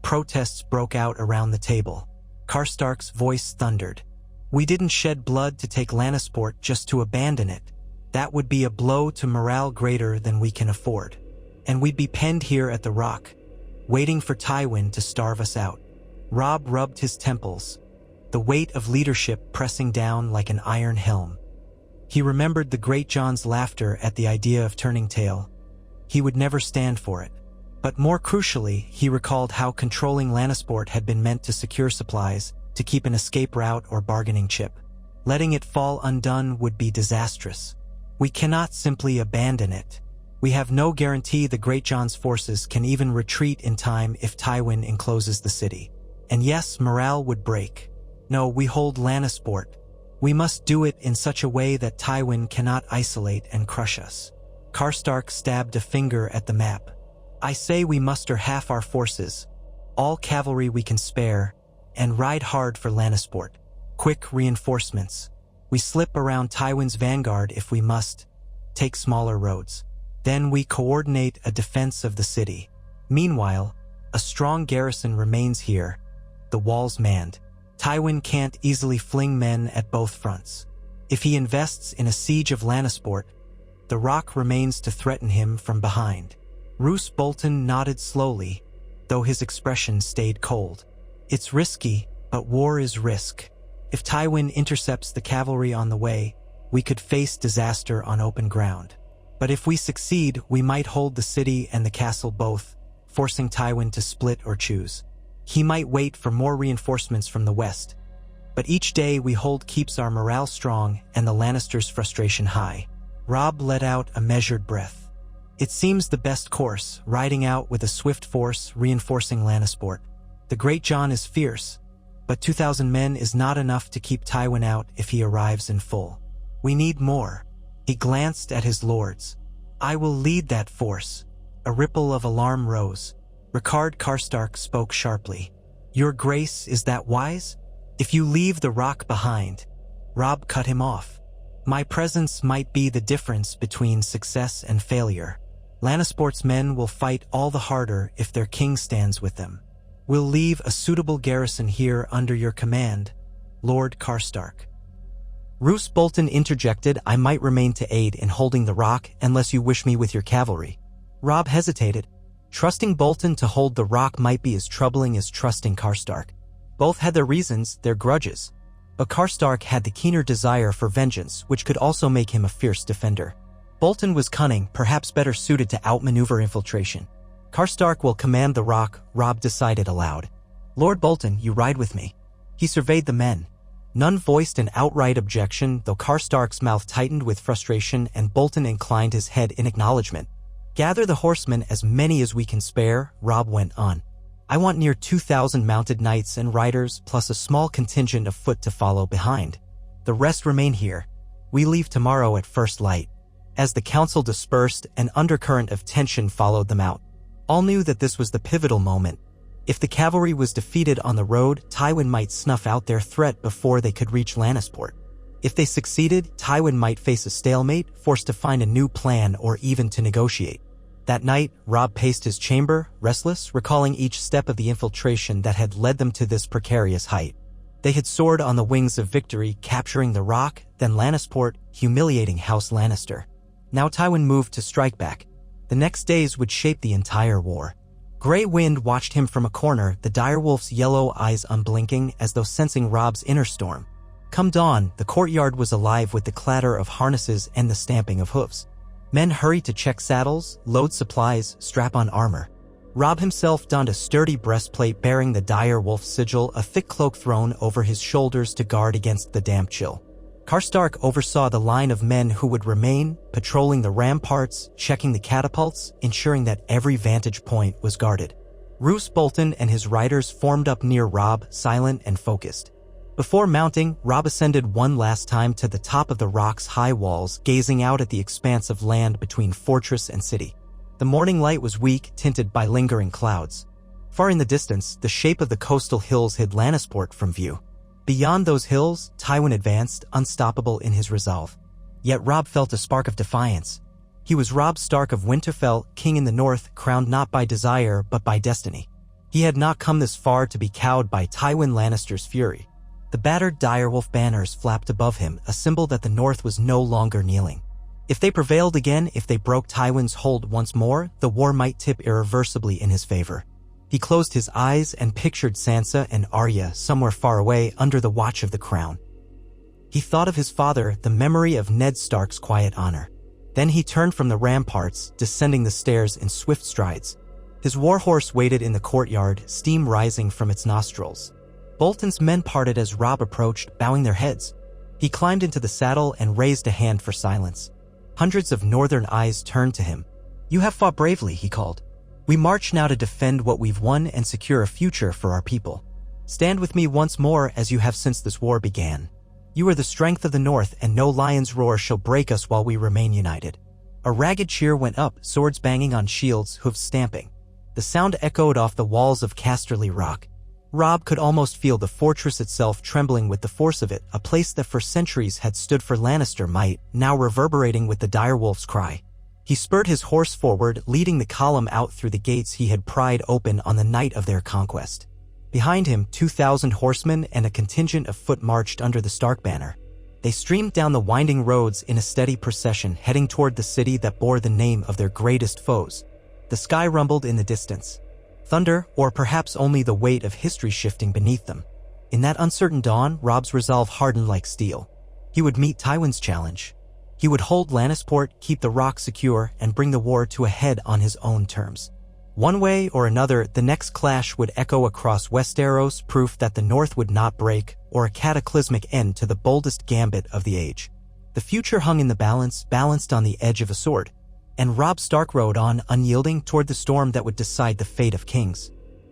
protests broke out around the table. Karstark's voice thundered. We didn't shed blood to take Lannisport just to abandon it. That would be a blow to morale greater than we can afford. And we'd be penned here at the Rock, waiting for Tywin to starve us out. Robb rubbed his temples, the weight of leadership pressing down like an iron helm. He remembered the Greatjon's laughter at the idea of turning tail. He would never stand for it. But more crucially, he recalled how controlling Lannisport had been meant to secure supplies, to keep an escape route or bargaining chip. Letting it fall undone would be disastrous. We cannot simply abandon it. We have no guarantee the Greatjon's forces can even retreat in time if Tywin encloses the city. And yes, morale would break. No, we hold Lannisport. We must do it in such a way that Tywin cannot isolate and crush us. Karstark stabbed a finger at the map. I say we muster half our forces, all cavalry we can spare, and ride hard for Lannisport. Quick reinforcements. We slip around Tywin's vanguard if we must. Take smaller roads. Then we coordinate a defense of the city. Meanwhile, a strong garrison remains here, the walls manned. Tywin can't easily fling men at both fronts. If he invests in a siege of Lannisport, the Rock remains to threaten him from behind. Roose Bolton nodded slowly, though his expression stayed cold. It's risky, but war is risk. If Tywin intercepts the cavalry on the way, we could face disaster on open ground. But if we succeed, we might hold the city and the castle both, forcing Tywin to split or choose. He might wait for more reinforcements from the west. But each day we hold keeps our morale strong and the Lannisters' frustration high. Robb let out a measured breath. It seems the best course, riding out with a swift force, reinforcing Lannisport. The Great John is fierce, but 2,000 men is not enough to keep Tywin out if he arrives in full. We need more. He glanced at his lords. I will lead that force. A ripple of alarm rose. Rickard Karstark spoke sharply. Your grace, is that wise? If you leave the rock behind. Robb cut him off. My presence might be the difference between success and failure. Lannisport's men will fight all the harder if their king stands with them. We'll leave a suitable garrison here under your command, Lord Karstark. Roose Bolton interjected, I might remain to aid in holding the rock unless you wish me with your cavalry. Robb hesitated. Trusting Bolton to hold the rock might be as troubling as trusting Karstark. Both had their reasons, their grudges. But Karstark had the keener desire for vengeance, which could also make him a fierce defender. Bolton was cunning, perhaps better suited to outmaneuver infiltration. Karstark will command the rock, Robb decided aloud. Lord Bolton, you ride with me. He surveyed the men. None voiced an outright objection, though Karstark's mouth tightened with frustration and Bolton inclined his head in acknowledgement. Gather the horsemen, as many as we can spare, Robb went on. I want near 2,000 mounted knights and riders, plus a small contingent of foot to follow behind. The rest remain here. We leave tomorrow at first light. As the council dispersed, an undercurrent of tension followed them out. All knew that this was the pivotal moment. If the cavalry was defeated on the road, Tywin might snuff out their threat before they could reach Lannisport. If they succeeded, Tywin might face a stalemate, forced to find a new plan or even to negotiate. That night, Robb paced his chamber, restless, recalling each step of the infiltration that had led them to this precarious height. They had soared on the wings of victory, capturing the rock, then Lannisport, humiliating House Lannister. Now Tywin moved to strike back. The next days would shape the entire war. Grey Wind watched him from a corner, the direwolf's yellow eyes unblinking as though sensing Robb's inner storm. Come dawn, the courtyard was alive with the clatter of harnesses and the stamping of hoofs. Men hurried to check saddles, load supplies, strap on armor. Robb himself donned a sturdy breastplate bearing the direwolf sigil, a thick cloak thrown over his shoulders to guard against the damp chill. Karstark oversaw the line of men who would remain, patrolling the ramparts, checking the catapults, ensuring that every vantage point was guarded. Roose Bolton and his riders formed up near Robb, silent and focused. Before mounting, Robb ascended one last time to the top of the rock's high walls, gazing out at the expanse of land between fortress and city. The morning light was weak, tinted by lingering clouds. Far in the distance, the shape of the coastal hills hid Lannisport from view. Beyond those hills, Tywin advanced, unstoppable in his resolve. Yet Robb felt a spark of defiance. He was Robb Stark of Winterfell, king in the north, crowned not by desire but by destiny. He had not come this far to be cowed by Tywin Lannister's fury. The battered direwolf banners flapped above him, a symbol that the north was no longer kneeling. If they prevailed again, if they broke Tywin's hold once more, the war might tip irreversibly in his favor. He closed his eyes and pictured Sansa and Arya somewhere far away under the watch of the crown. He thought of his father, the memory of Ned Stark's quiet honor. Then he turned from the ramparts, descending the stairs in swift strides. His warhorse waited in the courtyard, steam rising from its nostrils. Bolton's men parted as Robb approached, bowing their heads. He climbed into the saddle and raised a hand for silence. Hundreds of northern eyes turned to him. You have fought bravely, he called. We march now to defend what we've won and secure a future for our people. Stand with me once more as you have since this war began. You are the strength of the north, and no lion's roar shall break us while we remain united. A ragged cheer went up, swords banging on shields, hooves stamping. The sound echoed off the walls of Casterly Rock. Robb could almost feel the fortress itself trembling with the force of it, a place that for centuries had stood for Lannister might, now reverberating with the direwolf's cry. He spurred his horse forward, leading the column out through the gates he had pried open on the night of their conquest. Behind him, 2,000 horsemen and a contingent of foot marched under the Stark banner. They streamed down the winding roads in a steady procession, heading toward the city that bore the name of their greatest foes. The sky rumbled in the distance. Thunder, or perhaps only the weight of history shifting beneath them. In that uncertain dawn, Robb's resolve hardened like steel. He would meet Tywin's challenge. He would hold Lannisport, keep the rock secure, and bring the war to a head on his own terms. One way or another, the next clash would echo across Westeros, proof that the North would not break, or a cataclysmic end to the boldest gambit of the age. The future hung in the balance, balanced on the edge of a sword, and Robb Stark rode on, unyielding toward the storm that would decide the fate of kings.